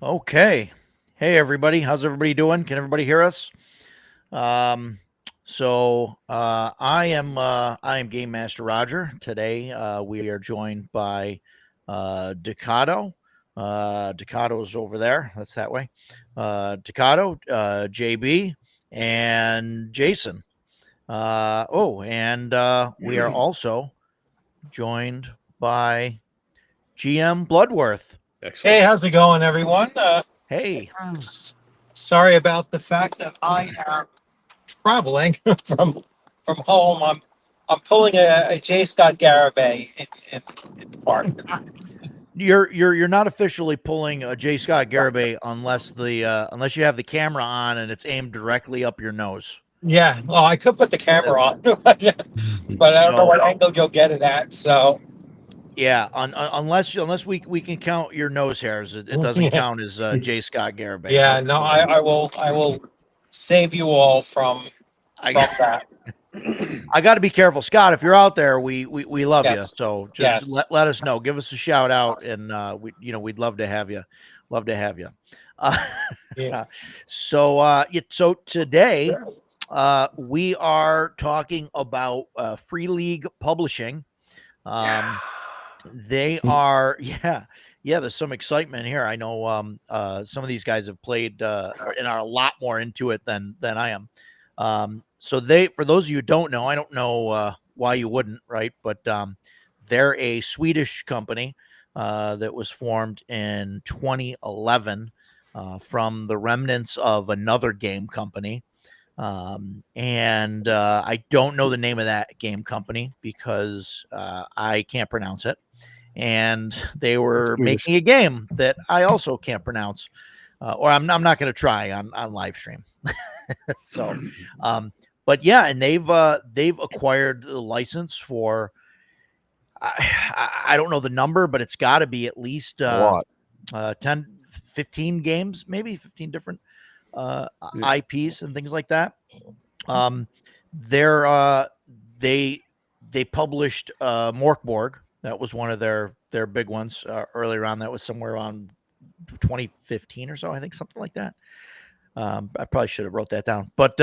Okay. Hey everybody, how's everybody doing? Can everybody hear us? Um, I am Game Master Roger. Today we are joined by Decado. Decado is over there. That's that way. Decado, JB, and Jason. And we are also joined by GM Bloodworth. Hey, how's it going, everyone? Hey. Sorry about the fact that I am traveling from home. I'm pulling a J. Scott Garibay in park. You're not officially pulling a J. Scott Garibay unless you have the camera on and it's aimed directly up your nose. Yeah, well, I could put the camera on, but I don't know what angle you'll get it at. So yeah, unless we can count your nose hairs, it doesn't count as J. Scott Garibay. Yeah, no, I will save you all from that. I got to be careful, Scott. If you're out there, we love you. Yes. So just Yes. let us know. Give us a shout out, and we'd love to have you. Love to have you. Yeah. So today we are talking about Free League Publishing. They are, there's some excitement here. I know some of these guys have played and are a lot more into it than I am. So for those of you who don't know, I don't know why you wouldn't, right? But they're a Swedish company that was formed in 2011 from the remnants of another game company. And I don't know the name of that game company because I can't pronounce it. And they were making a game that I also can't pronounce, or I'm not going to try on live stream. So, but yeah, and they've acquired the license for I don't know the number, but it's got to be at least 10, 15 games, maybe 15 different IPs and things like that. They published Morkborg. That was one of their big ones earlier on. That was somewhere around 2015 or so, I think, something like that. I probably should have wrote that down, but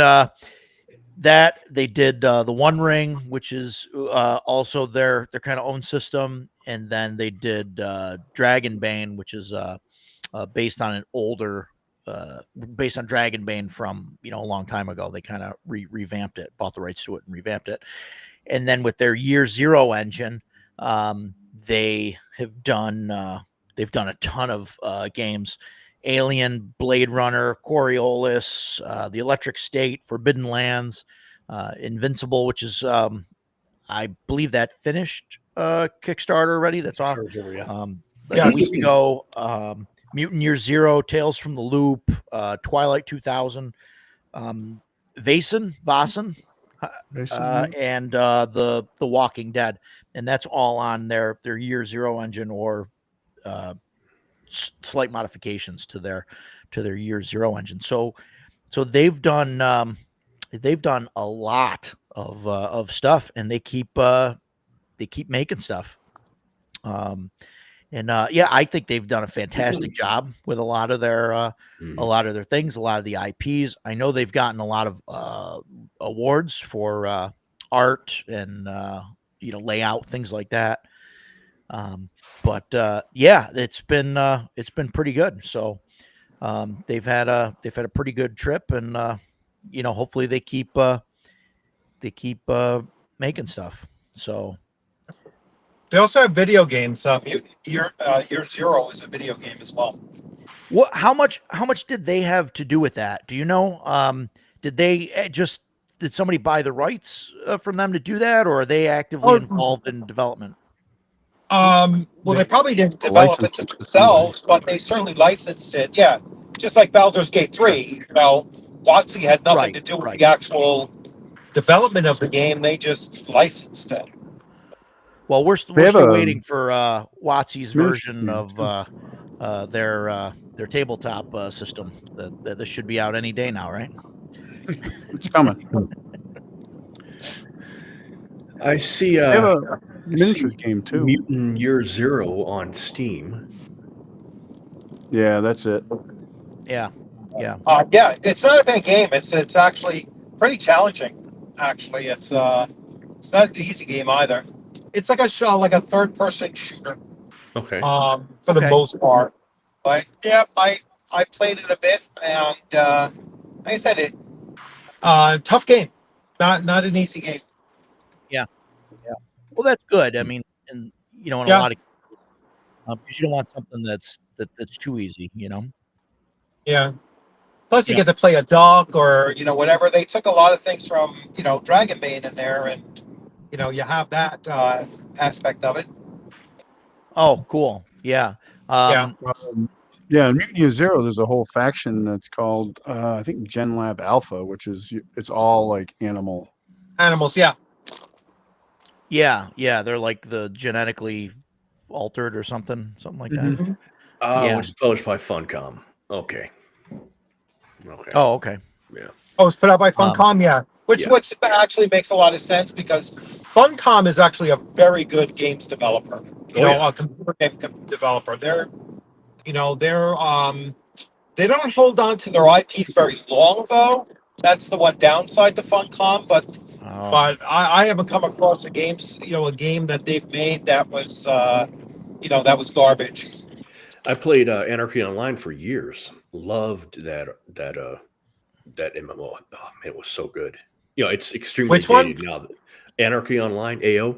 that they did the One Ring, which is also their kind of own system, and then they did Dragonbane, which is based on an older, based on Dragonbane from a long time ago. They kind of revamped it, bought the rights to it, and revamped it. And then with their Year Zero engine, they have done they've done a ton of games. Alien, Blade Runner, Coriolis, The Electric State, Forbidden Lands, Invincible, which is I believe that finished Kickstarter already. That's off. Sure, sure, yeah. Like Yes. a week ago. Mutant Year Zero, Tales from the Loop, Twilight 2000, Vaesen, and the Walking Dead, and that's all on their Year Zero engine or slight modifications to their Year Zero engine. So they've done a lot of stuff, and they keep making stuff. And yeah, I think they've done a fantastic job with a lot of their things, a lot of the IPs. I know they've gotten a lot of awards for art and layout, things like that. But yeah, it's been pretty good. So they've had a pretty good trip, and hopefully they keep making stuff. So They also have video games. Year Zero is a video game as well. what? How much did they have to do with that? Do you know? Did they did somebody buy the rights from them to do that, or are they actively involved in development? Well, they probably didn't develop it themselves, but they certainly licensed it. Yeah, just like Baldur's Gate 3. WotC had nothing to do with the actual development of the game. They just licensed it. Well, we're still waiting for WotC's version of their tabletop system. That this should be out any day now, right? It's coming. I see They have a miniatures game too. Mutant Year Zero on Steam. Yeah, that's it. Yeah. Yeah, it's not a bad game. It's actually pretty challenging. Actually, it's not an easy game either. It's like a third person shooter. Okay. For the most part. But yeah, I played it a bit, and like I said, it tough game. Not an easy game. Yeah. Well, that's good. I mean, and in a lot of because you don't want something that's too easy. Yeah. Plus, you get to play a dog or whatever. They took a lot of things from Dragonbane in there, and you have that aspect of it. Oh, cool. Yeah. Yeah, in Mutant Year Zero, there's a whole faction that's called I think Gen Lab Alpha, which is it's all like animals. Yeah. Yeah. They're like the genetically altered or something like that. Mm-hmm. Oh, it's published by Funcom. Okay. Oh, okay. Yeah. Oh, it's put out by Funcom, which actually makes a lot of sense because Funcom is actually a very good games developer. A computer game developer. They don't hold on to their IPs very long though. That's the one downside to Funcom. But I haven't come across a game that they've made that was garbage. I played Anarchy Online for years. Loved that MMO. Oh man, it was so good. It's extremely Which one? Now. Anarchy Online, AO.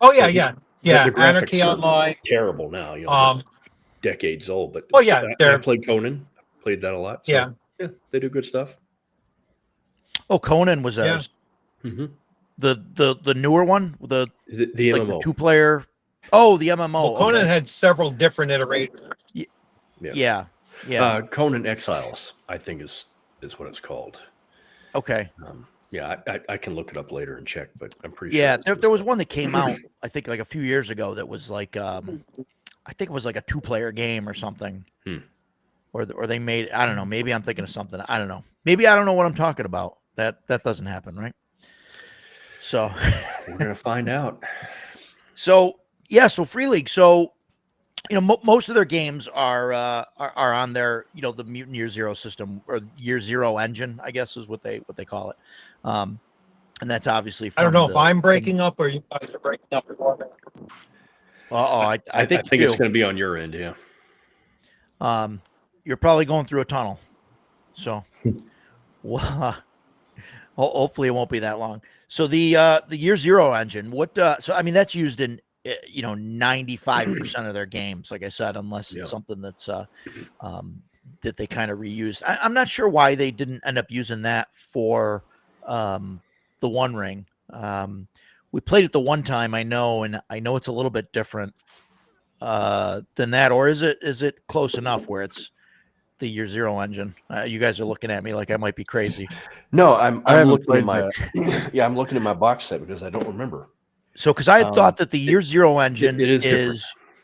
Oh yeah. The Anarchy Online. Terrible now. Decades old, but I played Conan. Played that a lot. So, yeah, they do good stuff. Oh, Conan was mm-hmm. the newer one, the MMO 2-player. Oh, the MMO. Well, Conan had several different iterations. Yeah. Conan Exiles, I think is what it's called. Okay. I can look it up later and check, but I'm pretty sure. Yeah, there was one that came out, I think, like a few years ago that was like, I think it was like a 2-player game or something. Or they made, I don't know, maybe I'm thinking of something. I don't know. Maybe I don't know what I'm talking about. That doesn't happen, right? So we're going to find out. So, so Free League. So, most of their games are on their, the Mutant Year Zero system or Year Zero engine, I guess is what they call it. And that's obviously I don't know if I'm breaking up or you guys are breaking up. I think it's going to be on your end, yeah. You're probably going through a tunnel, so hopefully it won't be that long. So the Year Zero engine, so I mean that's used in 95% of their games, like I said, unless it's something that's that they kind of reused. I'm not sure why they didn't end up using that for the One Ring. we played it the one time, I know, and I know it's a little bit different than that, or is it close enough where it's the Year Zero engine? You guys are looking at me like I might be crazy. No, I'm haven't looking at played my that. yeah, I'm looking at my box set because I don't remember. So, because I had thought that the Year Zero engine it is is different.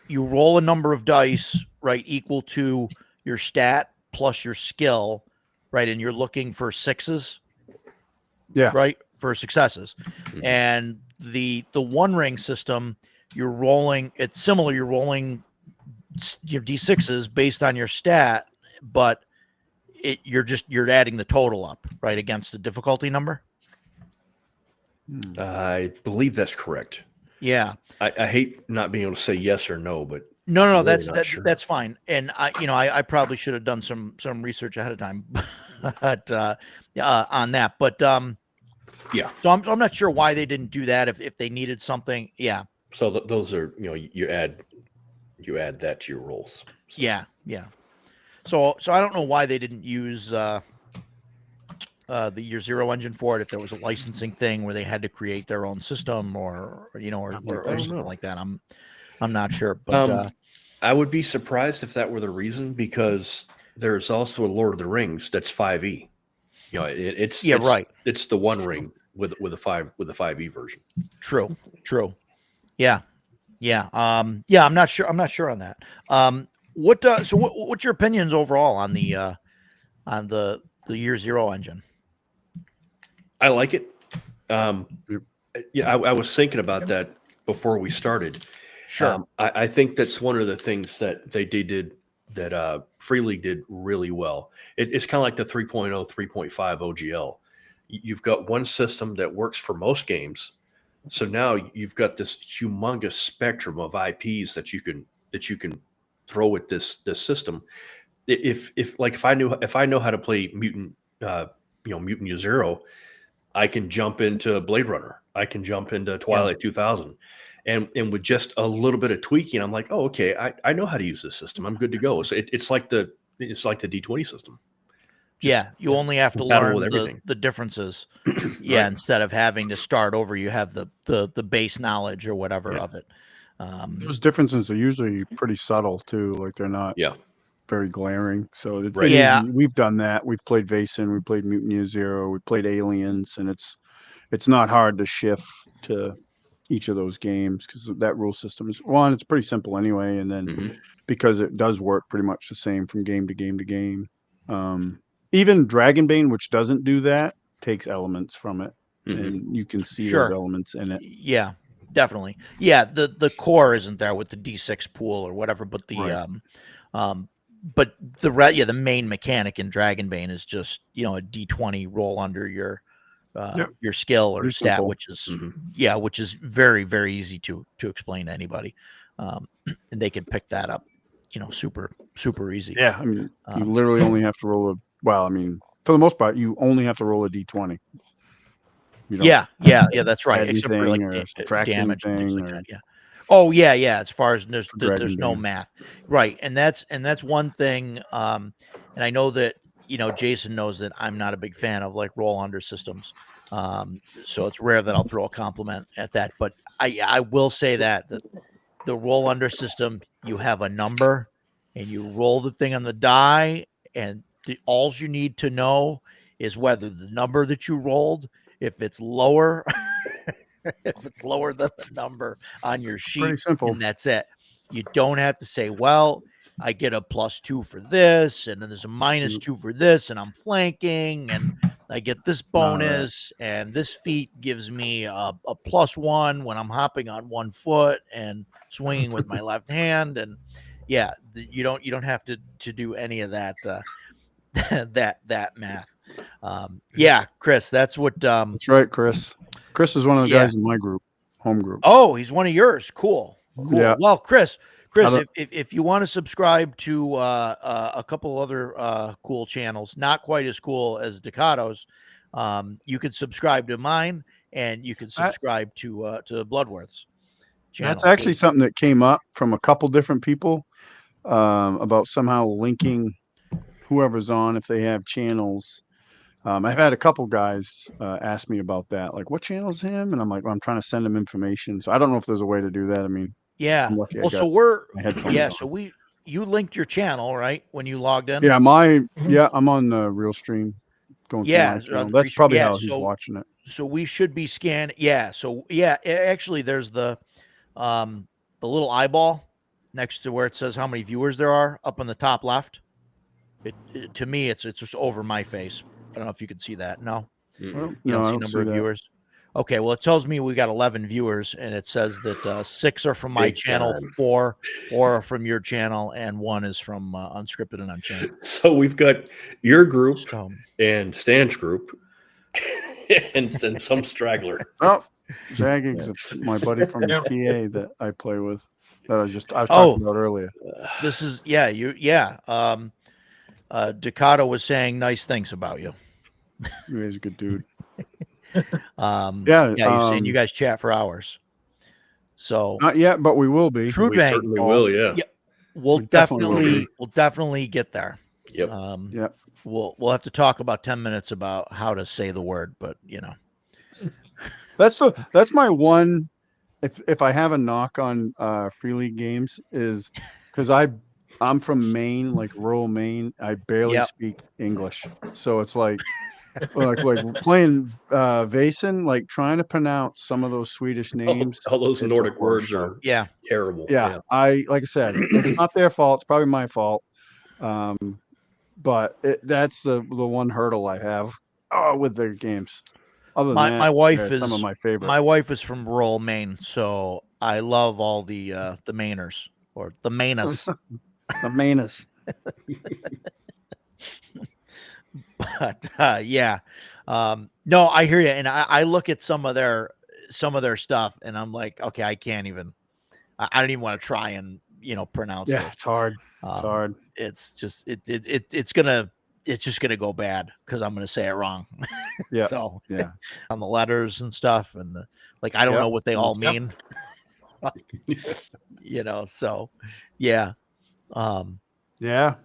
you roll a number of dice, right, equal to your stat plus your skill, right, and you're looking for sixes, Yeah. right, for successes. Mhm. And the One Ring system, you're rolling. It's similar. You're rolling your d6s based on your stat, but you're adding the total up, right, against the difficulty number. I believe that's correct. Yeah. I hate not being able to say yes or no, but No, I'm really not sure. that's fine. And I probably should have done some research ahead of time, but on that. But yeah. So I'm not sure why they didn't do that if they needed something. Yeah. So those are you add that to your rolls. So. Yeah. So I don't know why they didn't use the Year Zero engine for it. If there was a licensing thing where they had to create their own system or something like that. I'm not sure, but I would be surprised if that were the reason, because there's also a Lord of the Rings that's 5e. It's right. It's the One Ring with a 5e version. True. Yeah. I'm not sure on that. What's your opinions overall on the Year Zero engine? I like it. I was thinking about that before we started. Sure. I think that's one of the things that they did that Free League did really well. It's kind of like the 3.0, 3.5 OGL. You've got one system that works for most games. So now you've got this humongous spectrum of IPs that you can throw at this system. If I know how to play Mutant Year Zero, I can jump into Blade Runner. I can jump into Twilight 2000. And with just a little bit of tweaking, I'm like, oh, okay, I know how to use this system. I'm good to go. So it's like the D20 system. You only have to learn the differences. Right. Instead of having to start over, you have the base knowledge or whatever of it. Those differences are usually pretty subtle too. Like they're not very glaring. So it's easy. We've done that. We've played Vaesen, we played Mutant Year Zero, we played Aliens, and it's not hard to shift to each of those games because that rule system is it's pretty simple anyway, and then because it does work pretty much the same from game to game to game. Even Dragonbane, which doesn't do that, takes elements from it, and you can see those elements in it. Yeah, definitely. Yeah, the core isn't there with the D6 pool or whatever, but the the main mechanic in Dragonbane is just a D20 roll under your skill or stat, simple. which is very, very easy to explain to anybody, and they can pick that up, super, super easy. Yeah, I mean, you literally only have to roll for the most part, you only have to roll a D20. Yeah, that's right. Except for like damage and things like that. Yeah. Oh yeah. As far as there's no math, right? And that's one thing. And I know that Jason knows that I'm not a big fan of like roll under systems. So it's rare that I'll throw a compliment at that. But I will say that the roll under system, you have a number and you roll the thing on the die, and all you need to know is whether the number that you rolled, if it's lower, than the number on your sheet, pretty simple. And that's it. You don't have to say, well, I get a +2 for this, and then there's a -2 for this, and I'm flanking, and I get this bonus, and this feat gives me a +1 when I'm hopping on one foot and swinging with my left hand, and you don't have to do any of that that math. Chris, that's what. That's right, Chris. Chris is one of the guys in my group, home group. Oh, he's one of yours. Cool. Yeah. Well, Chris, if you want to subscribe to a couple other cool channels, not quite as cool as Decato's, you can subscribe to mine, and you can subscribe to Bloodworth's channel. That's actually something that came up from a couple different people about somehow linking whoever's on, if they have channels, I've had a couple guys ask me about that, like, what channel's him? And I'm like, well, I'm trying to send them information. So I don't know if there's a way to do that. I mean, Yeah. I'm lucky I Well, got so we're my headphones yeah. on. So you linked your channel, right, when you logged in? Yeah, I'm on the real stream going through my channel. That's probably how he's watching it. So we should be scanning. Yeah. So yeah, actually, there's the little eyeball next to where it says how many viewers there are up on the top left. To me, it's just over my face. I don't know if you can see that. No, Well, you don't see number of viewers. Okay, well, it tells me we got 11 viewers, and it says that 6 are from my channel, 4 are from your channel, and 1 is from Unscripted and Unchained. So we've got your group and Stan's group, and some straggler. Oh, Zagging's my buddy from PA that I play with. That I was talking about earlier. This is Ducato was saying nice things about you. He's a good dude. You're saying you guys chat for hours. So not yet, but we will be. We certainly will. Yeah. We'll definitely get there. Yep. Yep. We'll have to talk about 10 minutes about how to say the word, but that's my one. If I have a knock on Free League games is because I'm from Maine, like rural Maine. I barely speak English, so it's like playing Vaesen, like trying to pronounce some of those Swedish names. All those Nordic words are terrible. Yeah, like I said, it's not their fault. It's probably my fault. But that's the one hurdle I have with their games. Other than that, my wife is some of my favorite. My wife is from rural Maine, so I love all the Mainers or the Mainas. The Mainas. But no, I hear you, and I look at some of their stuff, and I'm like, okay, I don't even want to try and pronounce this. It's hard. It's hard. It's just it's just gonna go bad because I'm gonna say it wrong. Yeah. So on the letters and stuff, and I don't know what they all mean. So yeah. It's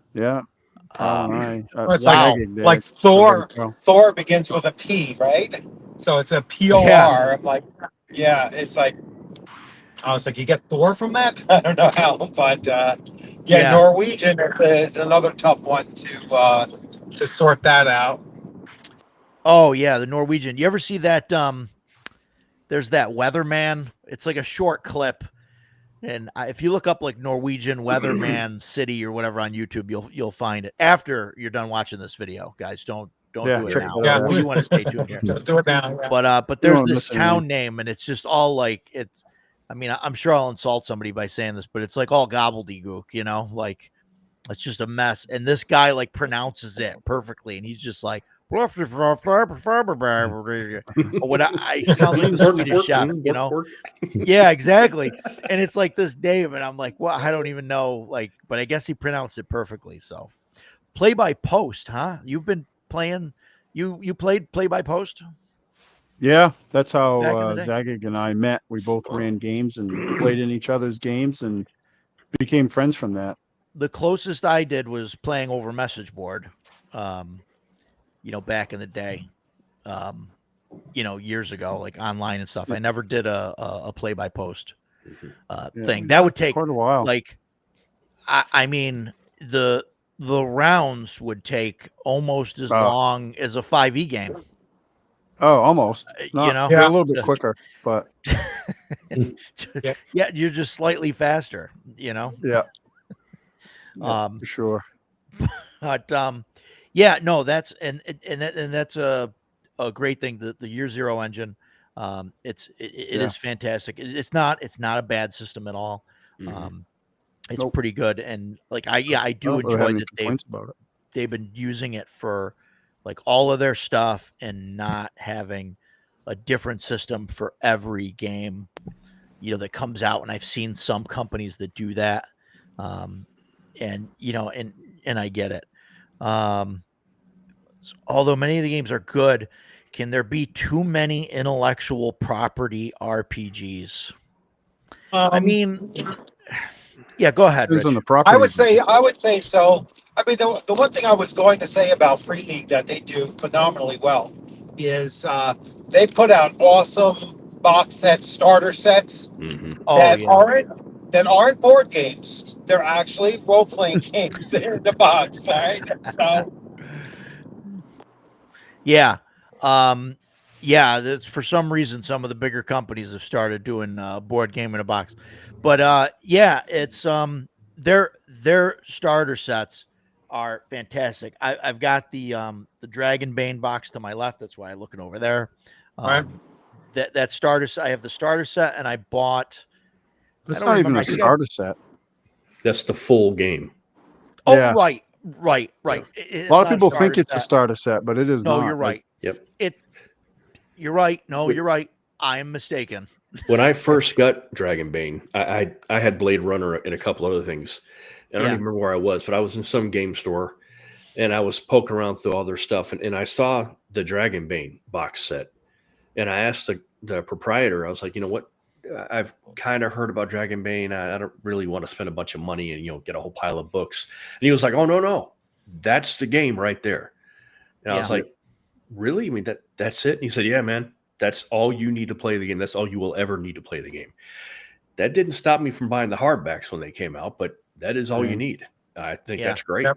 like Thor. Thor begins with a P, right? So it's a POR. Yeah. I'm like, it's like, I was like, you get Thor from that? I don't know how, but Norwegian is another tough one to sort that out. Oh yeah, the Norwegian. You ever see that? There's that weatherman. It's like a short clip. And if you look up like Norwegian weatherman city or whatever on YouTube, you'll find it after you're done watching this video, guys. Don't do it now. Yeah. You want to stay tuned here. Don't do it now. Yeah. But there's this town name, and it's just all like it's. I mean, I'm sure I'll insult somebody by saying this, but it's like all gobbledygook, like it's just a mess. And this guy like pronounces it perfectly, and he's just like. He sounds like the Swedish chef, Yeah, exactly. And it's like this name, and I'm like, well, I don't even know, but I guess he pronounced it perfectly. So, play by post, huh? You've been playing. You played play by post. Yeah, that's how Zagging and I met. We both ran games and played in each other's games and became friends from that. The closest I did was playing over message board. Back in the day, years ago, like online and stuff. I never did a play by post thing. That would take quite a while. Like, I mean, the rounds would take almost as long as a 5e game. Oh, almost. Not, a little bit quicker, but you're just slightly faster. Yeah, for sure. But that's and that's a great thing. The Year Zero engine, it is fantastic. It's not a bad system at all. It's pretty good, and I do enjoy that they've been using it for like all of their stuff and not having a different system for every game that comes out. And I've seen some companies that do that, and I get it. Although many of the games are good, can there be too many intellectual property RPGs? I mean, Yeah, go ahead, Depends Rich. on the property. I would say so. I mean, the one thing I was going to say about Free League that they do phenomenally well is they put out awesome box sets, starter sets that aren't board games. They're actually role playing games in the box. All right, so yeah, that's for some reason some of the bigger companies have started doing board game in a box, but yeah, it's their starter sets are fantastic. I've got the Dragon Bane box to my left. That's why I'm looking over there. right. That starter set, I have the starter set, and I bought. That's not even a starter set. That's the full game. Oh, Yeah. right. A lot of people think it's a starter set, but it is not. No, you're right. Yep. You're right. No, you're right. I am mistaken. When I first got Dragon Bane, I had Blade Runner and a couple other things. And I don't even remember where I was, but I was in some game store and I was poking around through all their stuff, and I saw the Dragon Bane box set. And I asked the proprietor, I was like, you know what? I've kind of heard about Dragon Bane. I don't really want to spend a bunch of money and, get a whole pile of books. And he was like, oh, no. That's the game right there. And I was like, really? I mean, that's it? And he said, yeah, man, that's all you need to play the game. That's all you will ever need to play the game. That didn't stop me from buying the hardbacks when they came out, but that is all you need. I think that's great.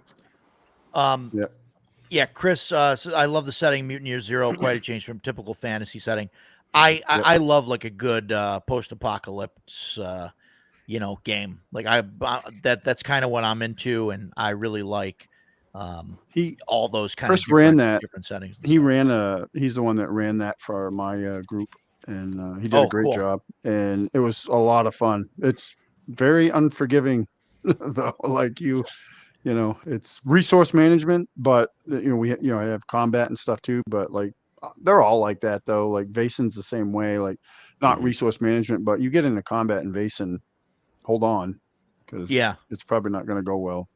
Yeah, Chris, so I love the setting Mutineer Zero, quite a change from typical fantasy setting. I love like a good post-apocalypse game. Like that's kind of what I'm into, and I really like all those kind Chris of different settings. He's the one that ran that for my group, and he did a great job, and it was a lot of fun. It's very unforgiving though, like it's resource management, but we I have combat and stuff too, but like they're all like that though. Like Vaesen's the same way, like not resource management, but you get into combat in Vaesen, hold on, because it's probably not going to go well.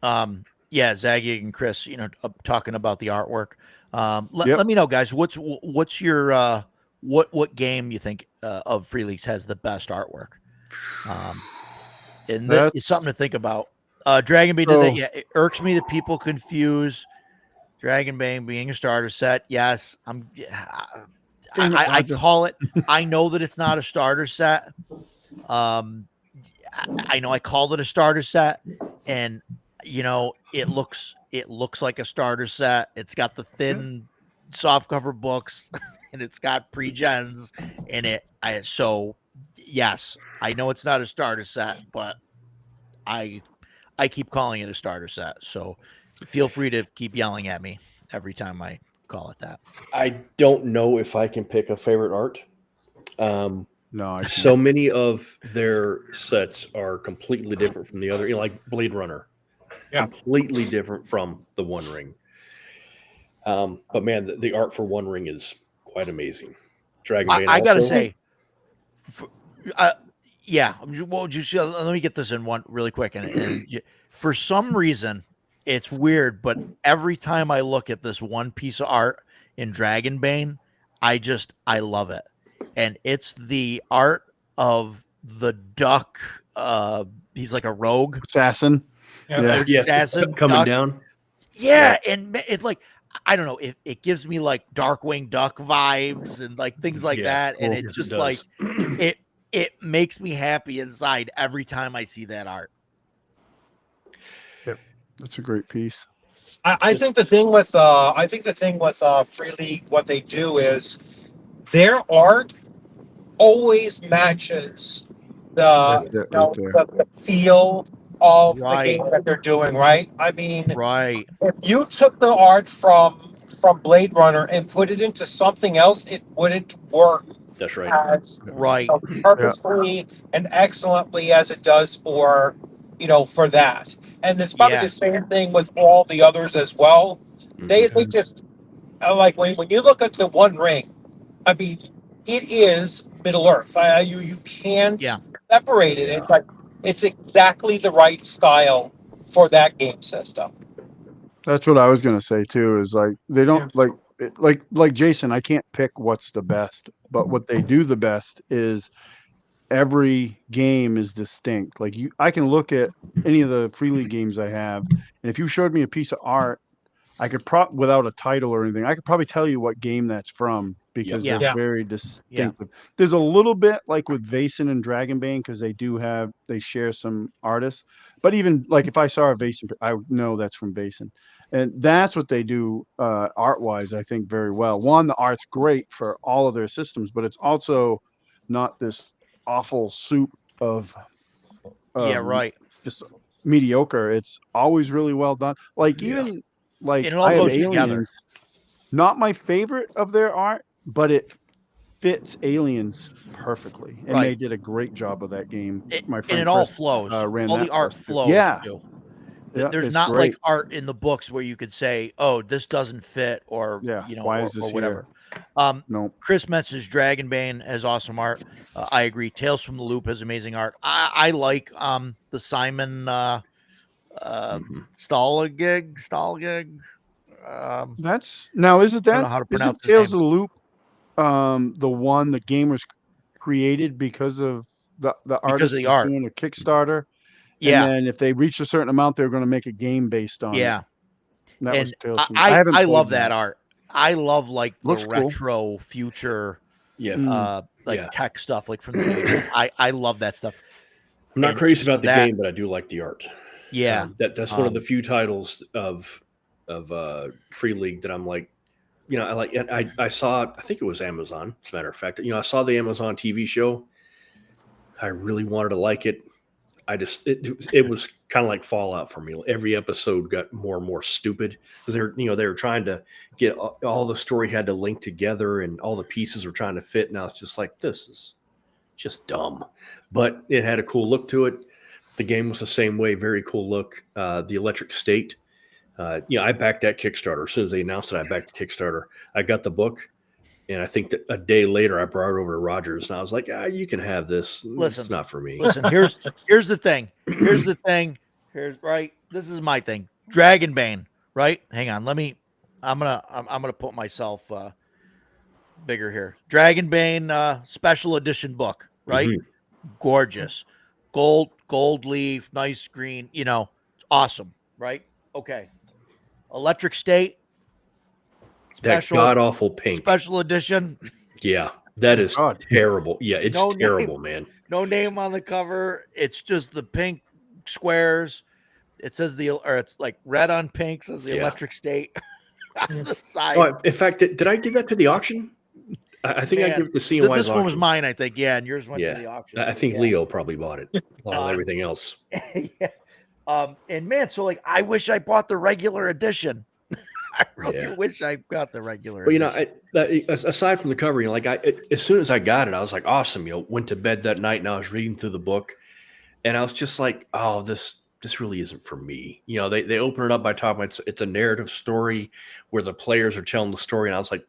Zaggy and Chris, talking about the artwork. Let me know, guys. What's your what game you think of Free Leagues has the best artwork? And it's something to think about. Dragon Bane did that. Yeah, it irks me that people confuse Dragon Bane being a starter set. Yes, I call it. I know that it's not a starter set. I know I called it a starter set, and it looks like a starter set. It's got the thin soft cover books, and it's got pre-gens in it. So yes, I know it's not a starter set, but I keep calling it a starter set. So feel free to keep yelling at me every time I call it that. I don't know if I can pick a favorite art. No, so many of their sets are completely different from the other. Like Blade Runner, completely different from the One Ring. But man, the art for One Ring is quite amazing. Dragon Bane. I gotta say, well, let me get this in one really quick. And for some reason, it's weird, but every time I look at this one piece of art in Dragon Bane, I love it. And it's the art of the duck. He's like a rogue assassin. Assassin coming down. Yeah, and it's like, I don't know, it gives me like Darkwing Duck vibes and like things like that. And it just like it makes me happy inside every time I see that art. Yep, that's a great piece. I think the thing with Free League, what they do is their art always matches the feel of the game that they're doing, right? I mean, if you took the art from Blade Runner and put it into something else, it wouldn't work. That's right. As purposefully and excellently as it does for that. And it's probably the same thing with all the others as well. They just like when you look at the One Ring, I mean, it is Middle Earth. You can't separate it. It's like it's exactly the right style for that game system. That's what I was gonna say too. Is like they don't like Jason. I can't pick what's the best, but what they do the best is every game is distinct. Like I can look at any of the Free League games I have, and if you showed me a piece of art, I could without a title or anything, I could probably tell you what game that's from because Yeah. they're very distinctive. There's a little bit like with Vaesen and Dragonbane because they share some artists. But even like if I saw a Vaesen, I would know that's from Vaesen. And that's what they do art-wise, I think, very well. One, the art's great for all of their systems, but it's also not this awful soup of just mediocre. It's always really well done. Like even like it all I have goes Aliens, together. not my favorite of their art, but it fits Aliens perfectly, and they did a great job of that game. My friend and it all Chris, flows. ran all that the art too. flows. Yeah. Too. Yeah, There's it's not great. like art in the books where you could say, "Oh, this doesn't fit," or why is this or whatever. No. Chris mentions Dragonbane has awesome art. I agree. Tales from the Loop has amazing art. I like the Simon Stahlgig. That's now is it I don't that know how to is pronounce it his Tales name. of the Loop? The game was created because of the artist of the was art. doing a Kickstarter. Yeah. And then if they reached a certain amount, they were going to make a game based on it. Yeah. And that was Tales from I haven't played love that art. I love like the Looks cool. retro future Yeah. tech stuff like from the 80s. I love that stuff. I'm not And crazy about the that- game, but I do like the art. Yeah. That's one of the few titles of Free League that I'm like, I saw, I think it was Amazon, as a matter of fact. I saw the Amazon TV show. I really wanted to like it. It was kind of like Fallout for me. Every episode got more and more stupid because they were trying to get all the story had to link together and all the pieces were trying to fit. Now it's just like, this is just dumb, but it had a cool look to it. The game was the same way. Very cool look. The Electric State. I backed that Kickstarter. As soon as they announced it, I backed the Kickstarter. I got the book. And I think that a day later, I brought it over to Rogers, and I was like, you can have this. Listen, it's not for me. Listen, here's the thing. This is my thing. Dragonbane, right? Hang on. I'm gonna put myself bigger here. Dragonbane special edition book, right? Mm-hmm. Gorgeous. Gold leaf, nice green, awesome, right? Okay. Electric State. That god awful pink special edition. Yeah, that is terrible. Yeah, it's terrible, man. No name on the cover. It's just the pink squares. It says it's like red on pink. Says the Electric State on the side. Oh, in fact, did I give that to the auction? I think I gave it to CNY's This one was auction. mine, I think. Yeah, and yours went to the auction. I think Leo probably bought it along with everything else. And man, so like I wish I bought the regular edition. I really wish I got the regular. But aside from the cover, as soon as I got it, I was like, awesome. Went to bed that night and I was reading through the book, and I was just like, oh, this really isn't for me. They open it up by talking about it's a narrative story where the players are telling the story, and I was like,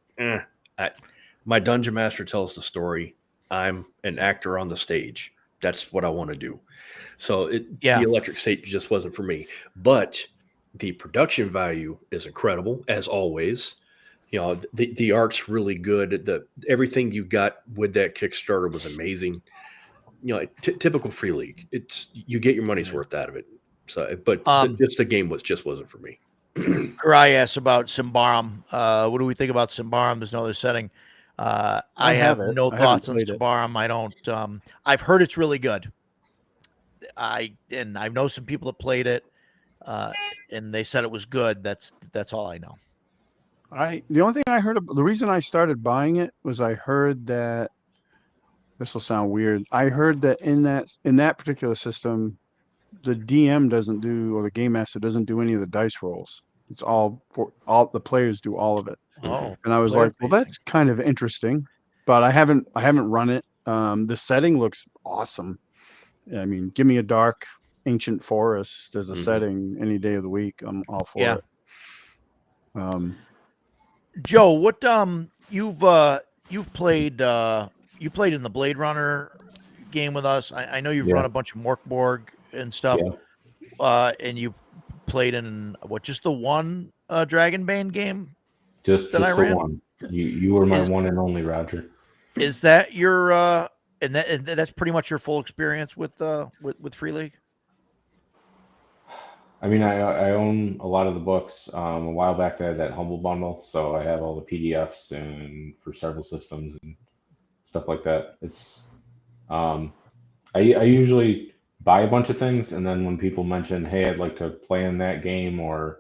my dungeon master tells the story. I'm an actor on the stage. That's what I want to do. So the Electric State just wasn't for me, but the production value is incredible, as always. The art's really good. Everything you got with that Kickstarter was amazing. Typical Free League. You get your money's worth out of it. So, but the game wasn't for me. I asked about Symbaroum. What do we think about Symbaroum? There's no other setting. I have no thoughts on Symbaroum. I don't. I've heard it's really good. I know some people that played it. And they said it was good. That's all I know. The only thing I heard the reason I started buying it was I heard that this will sound weird. I heard that in that particular system, the DM doesn't do, or the game master doesn't do any of the dice rolls. It's all the players do all of it. Oh, and I was like, well, that's kind of interesting, but I haven't run it. The setting looks awesome. I mean, give me a dark ancient forest as a setting any day of the week. I'm all for it. Joe, what you've played you played in the Blade Runner game with us. I know you've run a bunch of Morkborg and stuff. And you played in just the one Dragonbane game? Just the one. You were my one and only, Roger. Is that your and that's pretty much your full experience with Free League. I mean, I own a lot of the books. A while back, they had that Humble Bundle, so I have all the PDFs and for several systems and stuff like that. It's I usually buy a bunch of things, and then when people mention, "Hey, I'd like to play in that game," or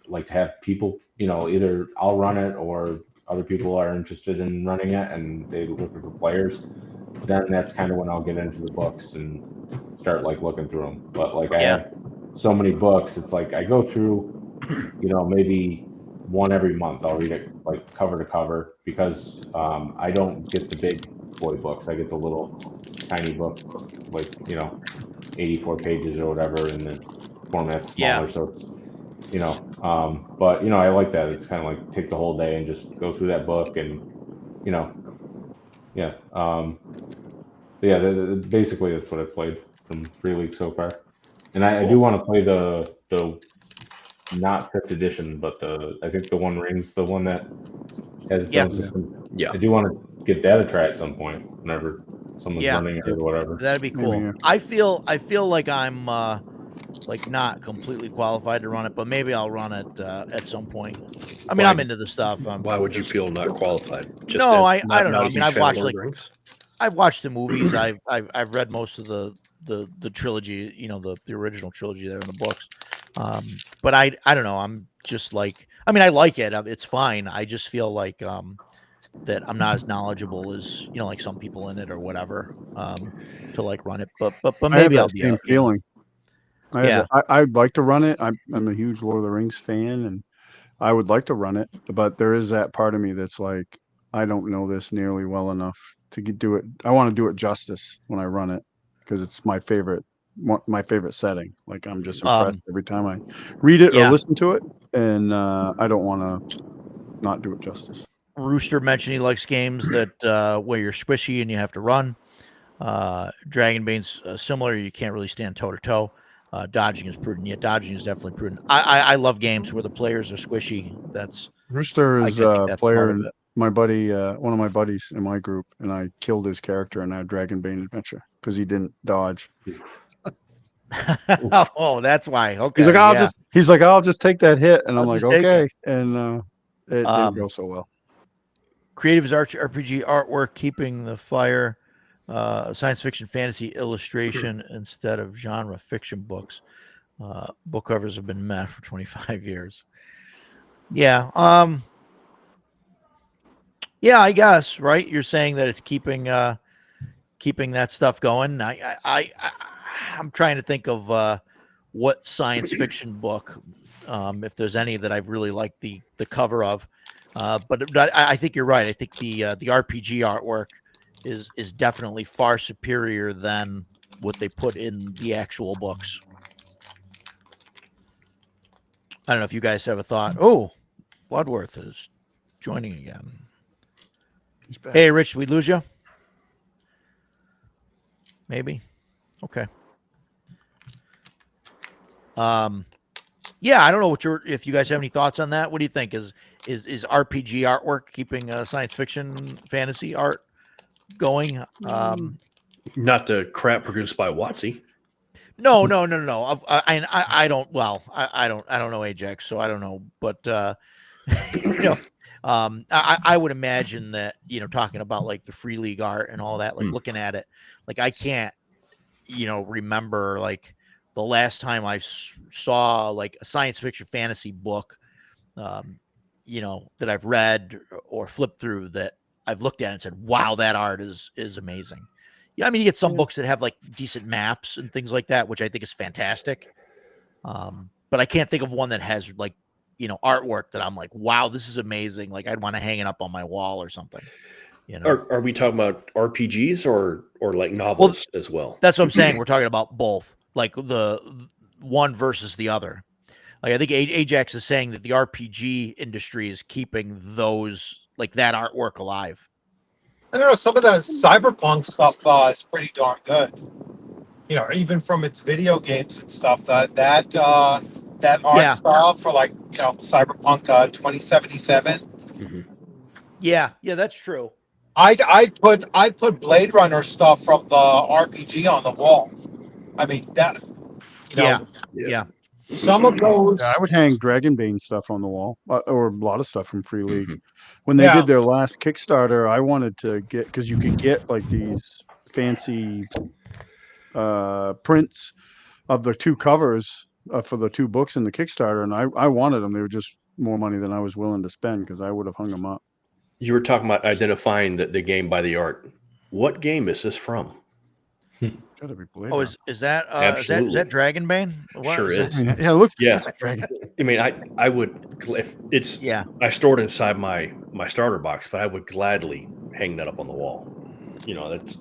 like to have people, either I'll run it or other people are interested in running it, and they looking for players, then that's kind of when I'll get into the books and start like looking through them. But like I have so many books, it's like I go through, maybe one every month. I'll read it like cover to cover because I don't get the big boy books. I get the little tiny book, like 84 pages or whatever, and the format's smaller, so it's but I like that. It's kind of like take the whole day and just go through that book and basically that's what I played from Free League so far. And I do want to play the not 5th edition, but I think the One Rings, the one that has its own system. Yeah, I do want to give that a try at some point whenever someone's running it or whatever. That'd be cool. Yeah. I feel like I'm like not completely qualified to run it, but maybe I'll run it at some point. I mean, I'm into the stuff. Why would you feel not qualified? I don't know. I mean, I've watched the movies. I've read most of the trilogy, the original trilogy there in the books. But I don't know. I'm just like, I mean, I like it. It's fine. I just feel like that I'm not as knowledgeable as like some people in it or whatever to like run it. But maybe I'll be same feeling. I'd like to run it. I'm a huge Lord of the Rings fan, and I would like to run it. But there is that part of me that's like, I don't know this nearly well enough to do it. I want to do it justice when I run it because it's my favorite setting. Like I'm just impressed every time I read it or listen to it, and I don't want to not do it justice. Rooster mentioned he likes games that where you're squishy and you have to run. Dragonbane's similar. You can't really stand toe to toe. Dodging is prudent. Yeah, dodging is definitely prudent. I love games where the players are squishy. Rooster is a player. My buddy, one of my buddies in my group, and I killed his character in that Dragonbane adventure because he didn't dodge. Oh, that's why. Okay. He's like, I'll just take that hit, and I'm like, okay, and it didn't go so well. Creative is RPG artwork, keeping the fire, science fiction, fantasy illustration instead of genre fiction books. Book covers have been meh for 25 years. Yeah. Yeah, I guess, right? You're saying that it's keeping that stuff going. I'm trying to think of what science fiction book, if there's any that I've really liked the cover of. But I think you're right. I think the RPG artwork is definitely far superior than what they put in the actual books. I don't know if you guys have a thought. Oh, Bloodworth is joining again. Hey, Rich, did we lose you? Maybe. Okay. Yeah, I don't know if you guys have any thoughts on that. What do you think? Is RPG artwork keeping science fiction fantasy art going? Not the crap produced by WotC. No. I don't. Well, I don't know Ajax, so I don't know. But I would imagine that talking about like the Free League art and all that, like looking at it, like I can't remember like the last time I saw like a science fiction fantasy book, that I've read or flipped through that I've looked at and said, wow, that art is amazing. I mean, you get some books that have like decent maps and things like that, which I think is fantastic. But I can't think of one that has like, artwork that I'm like, wow, this is amazing. Like I'd want to hang it up on my wall or something. Are we talking about RPGs or like novels as well? That's what I'm saying. We're talking about both, like the one versus the other. Like I think Ajax is saying that the RPG industry is keeping those, like that artwork alive. I don't know. Some of the cyberpunk stuff is pretty darn good. Even from its video games and stuff. That art style for like Cyberpunk 2077. Yeah, that's true. I'd put Blade Runner stuff from the RPG on the wall. I mean that, you know, Yeah. some of those. Yeah, I would hang Dragonbane stuff on the wall, or a lot of stuff from Free League. Mhm. When they Yeah. did their last Kickstarter, I wanted to get, because you could get like these fancy prints of the two covers for the two books in the Kickstarter, and I wanted them. They were just more money than I was willing to spend because I would have hung them up. You were talking about identifying the game by the art. What game is this from? Gotta be Blade Oh, Runner. is that Absolutely. is that Dragonbane? What Sure is. Yeah, it looks Yeah. it's like Dragon. I mean, I would, if it's, Yeah. I stored it inside my starter box, but I would gladly hang that up on the wall. You know, it's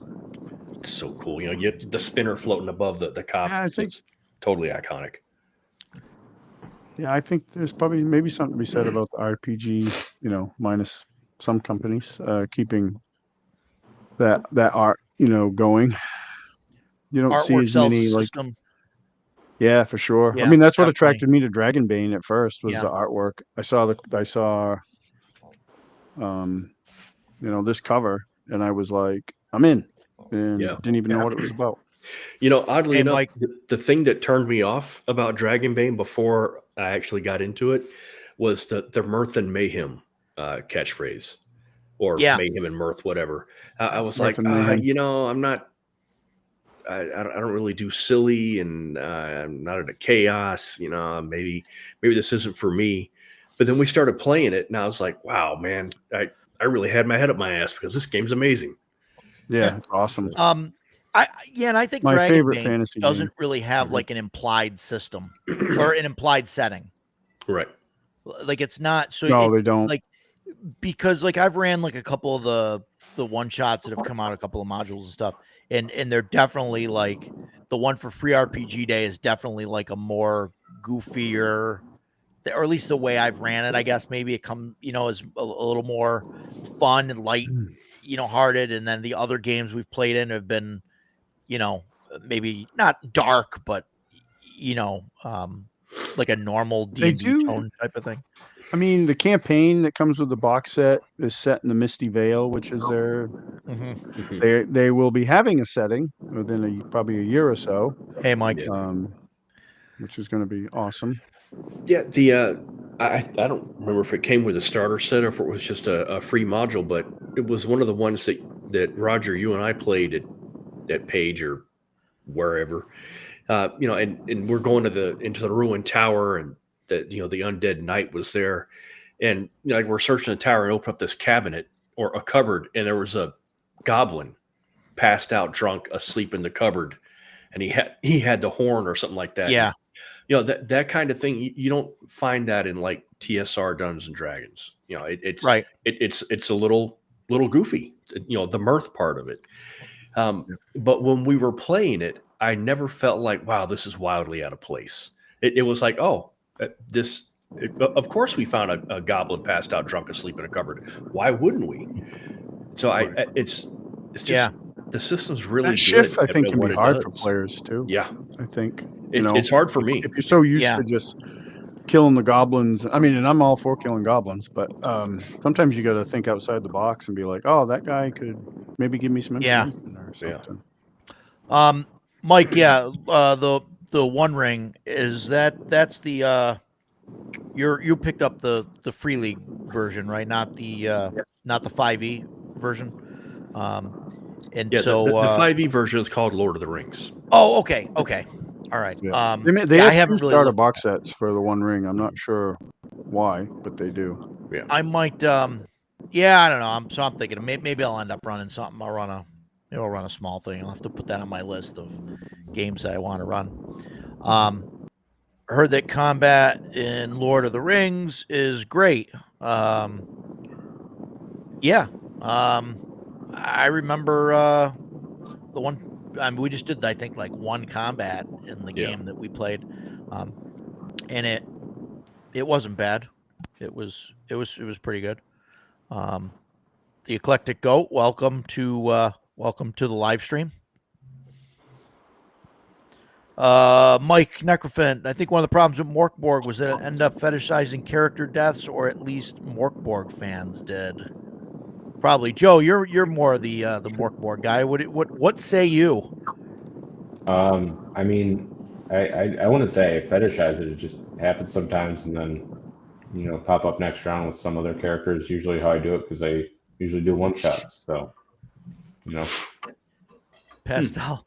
so cool. You know, you get the spinner floating above the cop. Yeah, I think- It's totally iconic. Yeah, I think there's probably maybe something to be said about the RPG, minus some companies keeping that art, going. You don't see Artwork as sells many the like, system. yeah, for sure. Yeah, I mean, that's what definitely. attracted me to Dragonbane at first was Yeah. the artwork. I saw this cover, and I was like, I'm in, and Yeah. didn't even know what it was about. You know, oddly Hey, enough, Mike. the thing that turned me off about Dragonbane before I actually got into it was the Mirth and Mayhem catchphrase, or Yeah. Mayhem and Mirth, whatever. I was Mirth like, and Mayhem. I'm not. I don't really do silly, and I'm not into chaos. Maybe this isn't for me. But then we started playing it, and I was like, wow, man, I really had my head up my ass because this game's amazing. Yeah, it's awesome. And I think My favorite Dragonbane fantasy doesn't game. really have like an implied system or an implied setting. Right. Like it's not so. No, they don't. Like because like I've ran like a couple of the one shots that have come out, a couple of modules and stuff, and they're definitely like the one for Free RPG Day is definitely like a more goofier, or at least the way I've ran it. I guess maybe it is a little more fun and light, hearted, and then the other games we've played in have been, maybe not dark, but like a normal They D&D do. tone type of thing. I mean, the campaign that comes with the box set is set in the Misty Vale, which is their. Mhm. They will be having a setting within probably a year or so, Hey, Mike. Yeah. which is going to be awesome. Yeah, I don't remember if it came with a starter set or if it was just a free module, but it was one of the ones that Roger, you and I played at Page or wherever, and we're going into the ruined tower, and the undead knight was there, and like we're searching the tower and open up this cabinet or a cupboard, and there was a goblin passed out drunk asleep in the cupboard, and he had the horn or something like that. Yeah. That kind of thing, you don't find that in like TSR Dungeons and Dragons. It's Right. It's a little goofy, the mirth part of it. But when we were playing it, I never felt like, wow, this is wildly out of place. It was like, oh, of course we found a goblin passed out drunk asleep in a cupboard. Why wouldn't we? So it's just the system's really That good shift, I at think, can what be it hard for does. players too. Yeah, I think it's hard for me. if you're so used Yeah. to just killing the goblins. I mean, and I'm all for killing goblins, but sometimes you got to think outside the box and be like, oh, that guy could maybe give me some Yeah. information or Yeah. something. Mike, the One Ring that's the you picked up the Free League version, right? Not the 5e version. And Yeah, so the 5e version is called Lord of the Rings. Oh, okay. All right. Yeah. I They have haven't two really starter looked- box sets for the One Ring. I'm not sure why, but they do. I might I don't know. I'm thinking maybe I'll end up running something. I'll run a small thing. I'll have to put that on my list of games that I want to run. Heard that combat in Lord of the Rings is great. I remember the one. We just did, I think, like one combat in the game that we played, and it wasn't bad. It was pretty good. The Eclectic Goat, welcome to the live stream. Mike Necrophant, I think one of the problems with Morkborg was that it ended up fetishizing character deaths, or at least Morkborg fans did. Probably, Joe. You're more the Morkborg guy. What say you? I mean, I wouldn't say I fetishize it. It just happens sometimes, and then pop up next round with some other characters. Usually how I do it because I usually do one shots. So, Pastel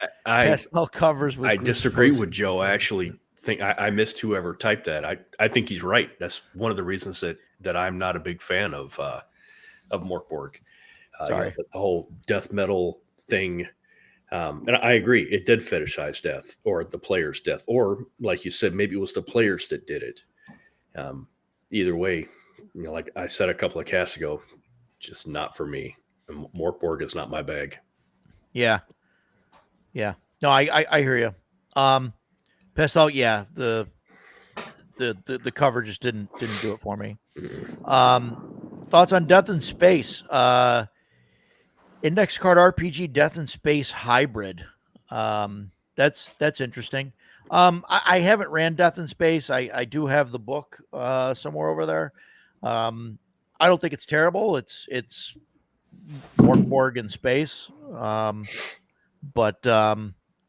covers with. I disagree with Joe. I actually think I missed whoever typed that. I think he's right. That's one of the reasons that I'm not a big fan of Morkborg. Sorry, the whole death metal thing. And I agree, it did fetishize death, or the player's death, or like you said, maybe it was the players that did it. Either way, like I said a couple of casts ago, just not for me. Morkborg is not my bag. Yeah. No, I hear you. Pastel, yeah, the cover just didn't do it for me. Thoughts on Death in Space? Index card RPG Death in Space hybrid. That's interesting. I haven't ran Death in Space. I do have the book somewhere over there. I don't think it's terrible. It's Morkborg in space. But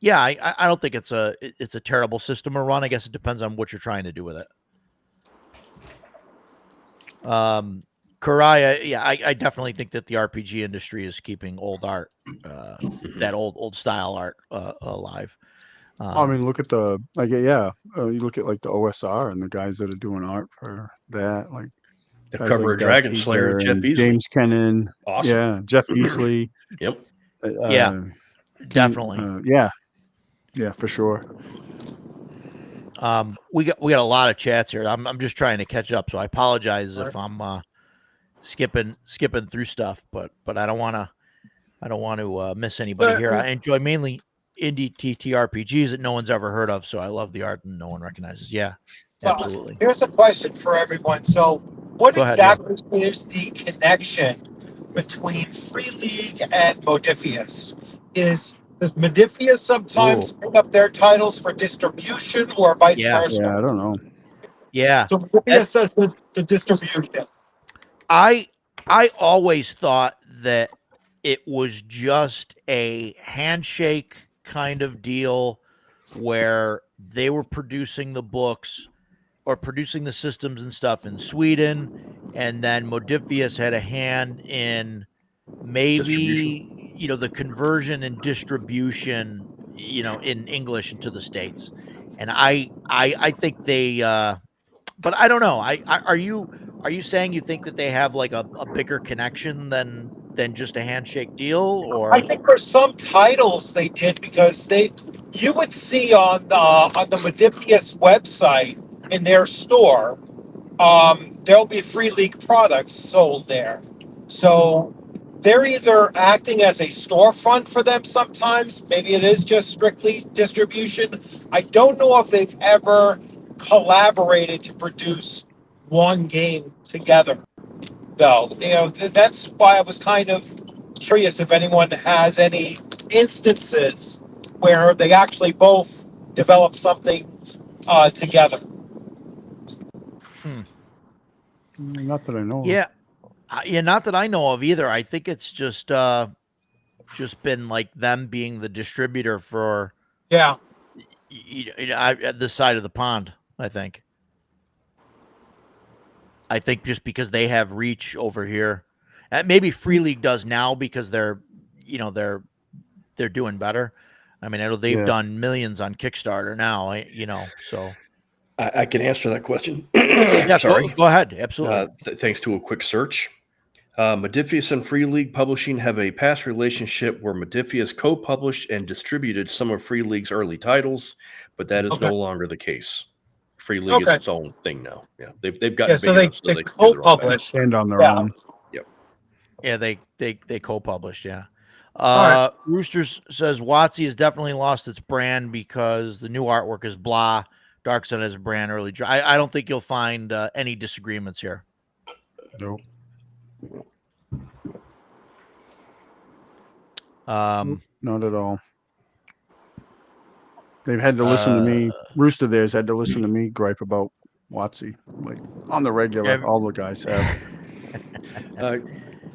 yeah, I don't think it's a terrible system to run. I guess it depends on what you're trying to do with it. Karaya, yeah, I definitely think that the RPG industry is keeping old art, that old style art alive. I mean, look at you look at like the OSR and the guys that are doing art for that, like the cover of Dragon Slayer, Jeff Easley, James Kennan, awesome. Yeah, Jeff Easley. Yep. Definitely. Yeah, for sure. We got a lot of chats here. I'm just trying to catch up, so I apologize if I'm skipping through stuff, but I don't want to miss anybody here. I enjoy mainly indie TTRPGs that no one's ever heard of, so I love the art and no one recognizes. Yeah, so absolutely. Here's a question for everyone. So what exactly is the connection between Free League and Modiphius? Does Modiphius sometimes pick up their titles for distribution or vice versa? Yeah, I don't know. Yeah. So Modiphius does the distribution. I always thought that it was just a handshake kind of deal where they were producing the books or producing the systems and stuff in Sweden, and then Modiphius had a hand in maybe the conversion and distribution in English into the States. And I think they but I don't know. Are you saying you think that they have like a bigger connection than just a handshake deal? Or I think for some titles they did, because you would see on the Modiphius website in their store, there'll be Free League products sold there. So they're either acting as a storefront for them sometimes. Maybe it is just strictly distribution. I don't know if they've ever collaborated to produce one game together, though. That's why I was kind of curious if anyone has any instances where they actually both develop something together. Not that I know. Yeah, not that I know of either. I think it's just been like them being the distributor for at this side of the pond. I think just because they have reach over here, and maybe Free League does now because they're doing better. I mean, I know they've done millions on Kickstarter now. So I can answer that question. Sorry, go ahead. Absolutely. Thanks to a quick search, Modiphius and Free League Publishing have a past relationship where Modiphius co-published and distributed some of Free League's early titles, but that is no longer the case. Free League is its own thing now. Yeah, they've got so they co-publish and on their own. Yep. Yeah, they co-published. Yeah. Roosters says WotC has definitely lost its brand because the new artwork is blah. Dark Sun has a brand early. I don't think you'll find any disagreements here. Nope. Not at all. They've had to listen to me. Rooster there's had to listen to me gripe about WotC, like on the regular. All the guys have.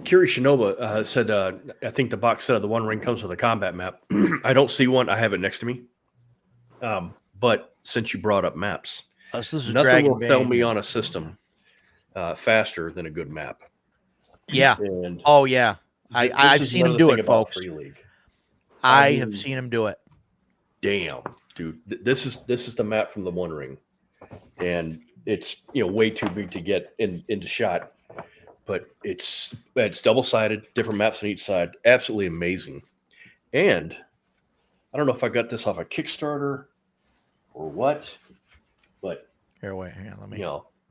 Kiri Shinoba said, I think the box set of the One Ring comes with a combat map. I don't see one. I have it next to me. But since you brought up maps, nothing will sell me on a system faster than a good map. Yeah. And oh, yeah. I've seen him do it, folks. Free League. I have seen him do it. Damn, dude. This is the map from the One Ring. And it's way too big to get into shot. But it's double-sided, different maps on each side. Absolutely amazing. And I don't know if I got this off a Kickstarter or what, but here, wait, hang on, let me.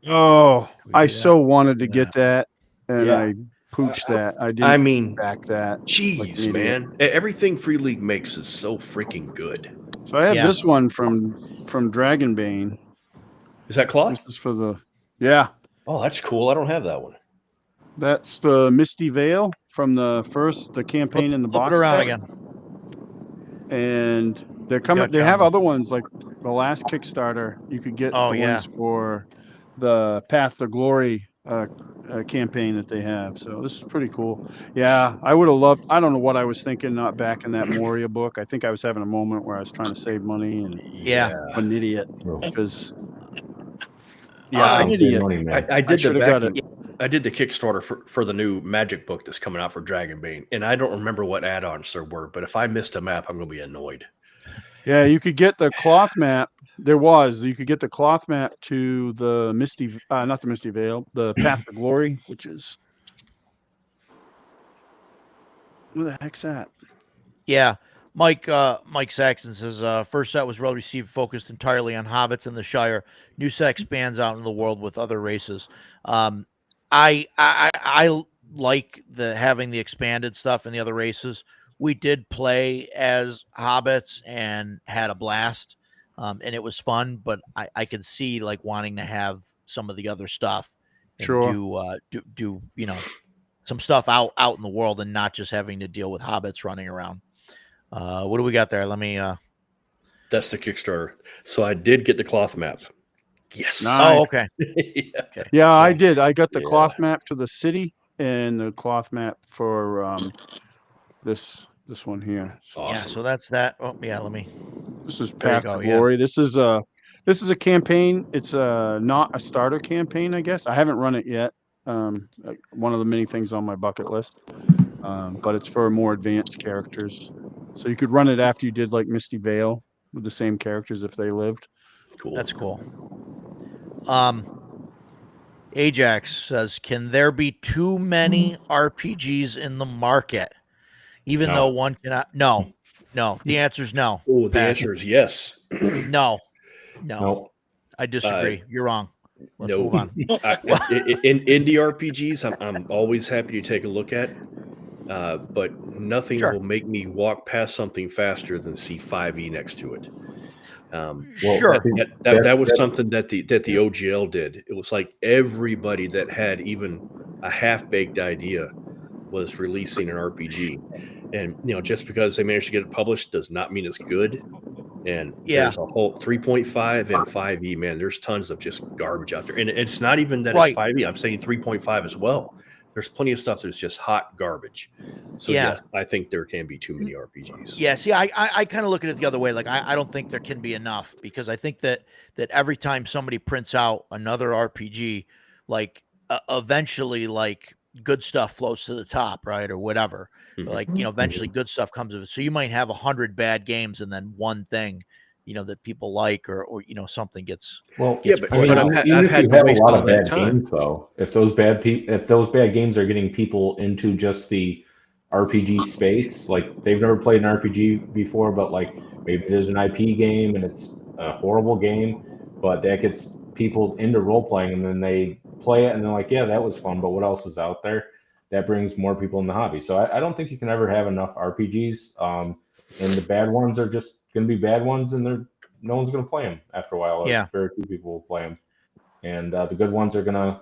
Oh, I so wanted to get that, and I pooched that. I didn't back that. Jeez, man, everything Free League makes is so freaking good. So I have this one from Dragonbane. Is that cloth? This is for the Oh, that's cool. I don't have that one. That's the Misty Veil from the campaign in the box. Flip it around again. And they're coming. They have other ones like the last Kickstarter. You could get ones for the Path to Glory campaign that they have. So this is pretty cool. Yeah, I would have loved. I don't know what I was thinking not backing that Moria book. I think I was having a moment where I was trying to save money and I'm an idiot because. Yeah, I'm an idiot. I did the Kickstarter for the new Magic book that's coming out for Dragonbane, and I don't remember what add-ons there were, but if I missed a map, I'm going to be annoyed. Yeah, you could get the cloth map. You could get the cloth map to the not the Misty Veil, the Path to Glory, which is where the heck's that? Yeah. Mike Saxon says, first set was well received, focused entirely on hobbits in the Shire. New set expands out into the world with other races. I like having the expanded stuff and the other races. We did play as hobbits and had a blast, and it was fun. But I could see like wanting to have some of the other stuff. And do some stuff out in the world and not just having to deal with hobbits running around. What do we got there? Let me. That's the Kickstarter. So I did get the cloth map. Yes. Nice. Oh, okay. Yeah, I did. I got the cloth map to the city and the cloth map for this one here. Awesome. Yeah. So that's that. Oh, yeah. Let me. This is Path to Glory. This is a campaign. It's not a starter campaign, I guess. I haven't run it yet. One of the many things on my bucket list. But it's for more advanced characters. So you could run it after you did like Misty Veil with the same characters if they lived. Cool. That's cool. Ajax says, can there be too many RPGs in the market? Even though one cannot. No. The answer is no. Oh, the answer is yes. No. I disagree. You're wrong. Let's move on. In indie RPGs, I'm always happy to take a look at. But nothing will make me walk past something faster than see 5e next to it. That was something that the OGL did. It was like everybody that had even a half-baked idea was releasing an RPG. And just because they managed to get it published does not mean it's good. And there's a whole 3.5 and 5e, man. There's tons of just garbage out there. And it's not even that it's 5e. I'm saying 3.5 as well. There's plenty of stuff that's just hot garbage. So yes, I think there can be too many RPGs. Yeah, see, I kind of look at it the other way. Like I don't think there can be enough, because I think that every time somebody prints out another RPG, like eventually like good stuff floats to the top, right? Or whatever. Mm-hmm. Like, eventually good stuff comes of it. So you might have 100 bad games and then one thing, that people like, or something gets. But I've had a lot of bad games though. If those bad games are getting people into just the RPG space, like they've never played an RPG before, but like maybe there's an IP game and it's a horrible game, but that gets people into role playing, and then they play it and they're like, yeah, that was fun, but what else is out there? That brings more people in the hobby. So I don't think you can ever have enough RPGs. And the bad ones are just going to be bad ones, and no one's going to play them after a while. Yeah. Very few people will play them. And the good ones are going to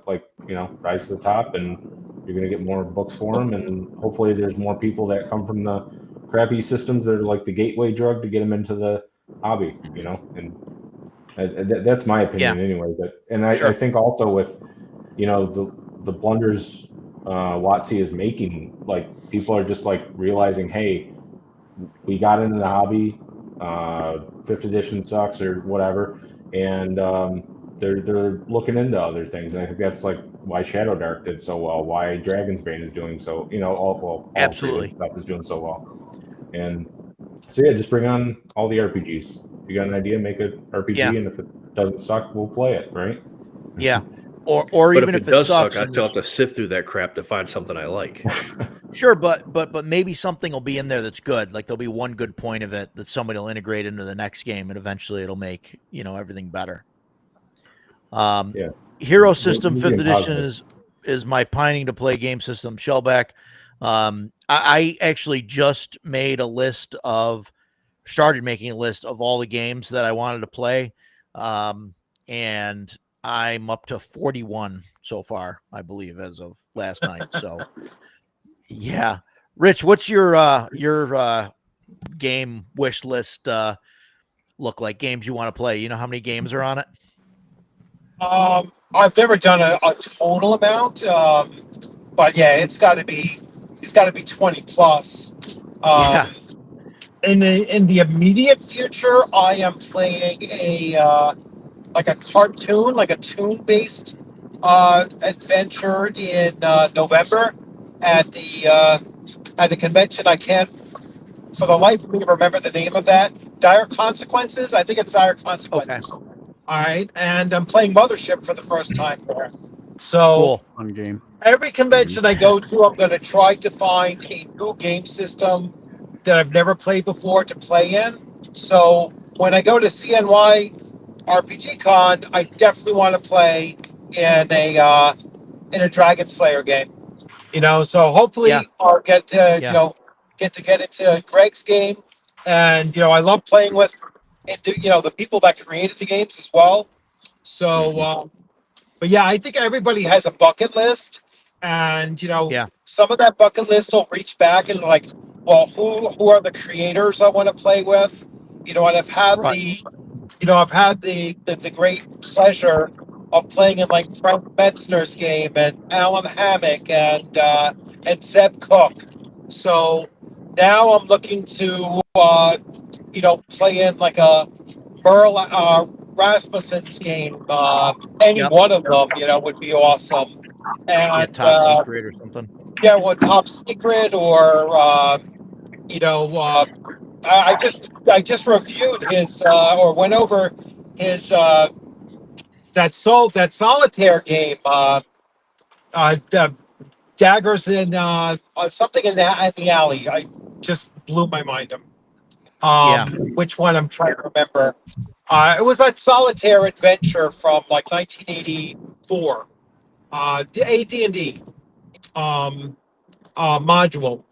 rise to the top, and you're going to get more books for them. And hopefully there's more people that come from the crappy systems that are like the gateway drug to get them into the hobby, and that's my opinion anyway. But I think also with, the blunders WotC is making. Like, people are just like realizing, hey, we got into the hobby, 5th edition sucks or whatever, and they're looking into other things. And I think that's like why Shadow Dark did so well, why Dragon's Bane is doing so, all Absolutely stuff is doing so well. And so yeah, just bring on all the RPGs. If you got an idea, make an RPG, and if it doesn't suck, we'll play it, right? Yeah. Or but even if it does sucks, suck, I still have to sift through that crap to find something I like. Sure, but maybe something will be in there that's good. Like there'll be one good point of it that somebody will integrate into the next game, and eventually it'll make everything better. Hero System 5th edition is my pining to play game system. Shellback. I actually just started making a list of all the games that I wanted to play, and I'm up to 41 so far, I believe, as of last night. So, yeah, Rich, what's your game wish list look like? Games you want to play? You know how many games are on it? I've never done a total amount, but yeah, it's got to be 20 plus. Yeah. In the immediate future, I am playing a cartoon, like a toon-based adventure in November at the convention. I can't, for the life of me, remember the name of that. Dire Consequences. I think it's Dire Consequences. Okay. All right, and I'm playing Mothership for the first time there. So cool. Fun game. Every convention I go to, I'm going to try to find a new game system that I've never played before to play in. So when I go to CNY RPG Con, I definitely want to play in a Dragon Slayer game. So hopefully I'll get to get into Greg's game, and I love playing with the people that created the games as well. So but yeah, I think everybody has a bucket list, and some of that bucket list will reach back and like, well, who are the creators I want to play with? And I've had the great pleasure of playing in like Frank Metzner's game and Alan Hammock and Zeb Cook. So now I'm looking to play in like a Merle Rasmussen's game. Any one of them, would be awesome. And Top Secret or something. Yeah, Top Secret or I just reviewed his or went over his that solitaire game. Daggers in something in the alley. I just blew my mind. Which one I'm trying to remember. It was that solitaire adventure from like 1984. AD&D module.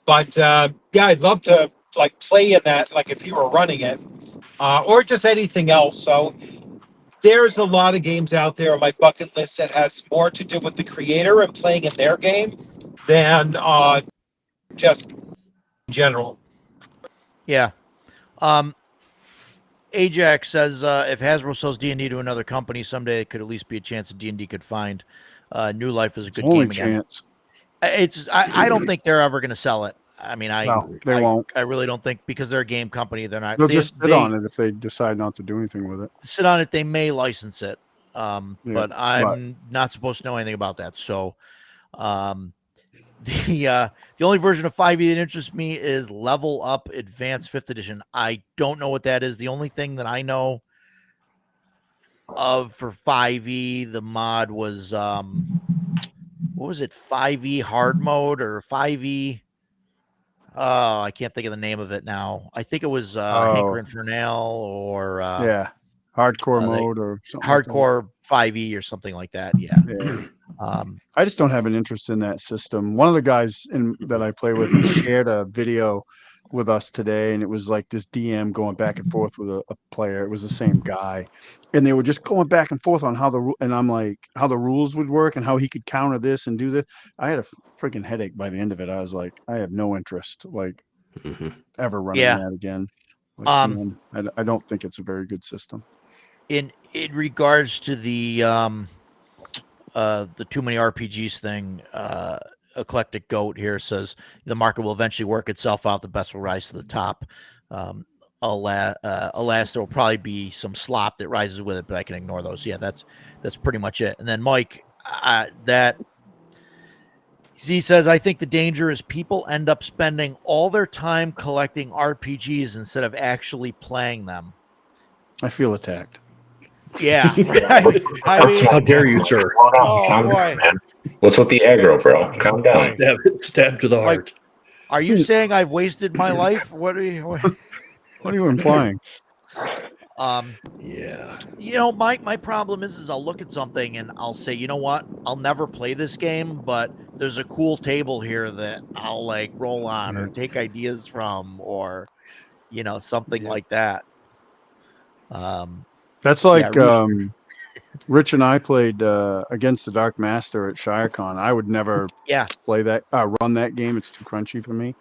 But I'd love to like play in that, like if you were running it, or just anything else. So there's a lot of games out there on my bucket list that has more to do with the creator and playing in their game than just in general. Yeah. Ajax says if Hasbro sells D&D to another company someday, it could at least be a chance that D&D could find New Life is a good game again. I don't think they're ever going to sell it. I mean, they won't. I really don't think, because they're a game company. They're not. They'll just sit on it if they decide not to do anything with it. Sit on it. They may license it, but I'm not supposed to know anything about that. So, the only version of 5e that interests me is Level Up Advanced 5th Edition. I don't know what that is. The only thing that I know of for 5e, the mod was what was it? 5e hard mode or 5e? Oh, I can't think of the name of it now. I think it was Hanker Infernal or hardcore mode or something. Hardcore 5e or something like that. Yeah. I just don't have an interest in that system. One of the guys that I play with shared a video with us today, and it was like this DM going back and forth with a player. It was the same guy, and they were just going back and forth on how the rules would work and how he could counter this and do this. I had a freaking headache by the end of it. I was like, I have no interest ever running that again. I don't think it's a very good system. In regards to the the too many RPGs thing. Eclectic Goat here says the market will eventually work itself out. The best will rise to the top. Alas, there will probably be some slop that rises with it, but I can ignore those. Yeah, that's pretty much it. And then Mike, he says, I think the danger is people end up spending all their time collecting RPGs instead of actually playing them. I feel attacked. Yeah. I mean, how dare you, sir? Calm down, man. What's with the aggro, bro? Calm down. Stab to the heart. Are you saying I've wasted my life? What are you implying? Yeah. My problem is I'll look at something and I'll say, you know what? I'll never play this game, but there's a cool table here that I'll like roll on or take ideas from, or something like that. That's like Rich and I played Against the Dark Master at ShireCon. I would never play that, run that game. It's too crunchy for me.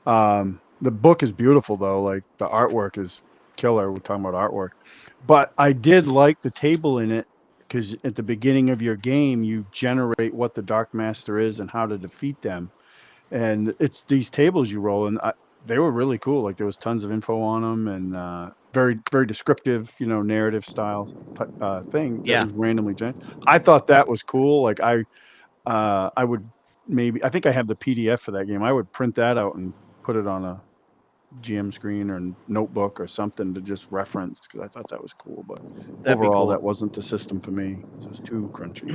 The book is beautiful though. Like the artwork is killer. We're talking about artwork, but I did like the table in it because at the beginning of your game, you generate what the Dark Master is and how to defeat them. And it's these tables you roll, and they were really cool. Like there was tons of info on them and very, very descriptive, narrative style thing that was randomly generated. I thought that was cool. Like I would I think I have the PDF for that game. I would print that out and put it on a GM screen or notebook or something to just reference, because I thought that was cool. But overall, that wasn't the system for me. It was too crunchy.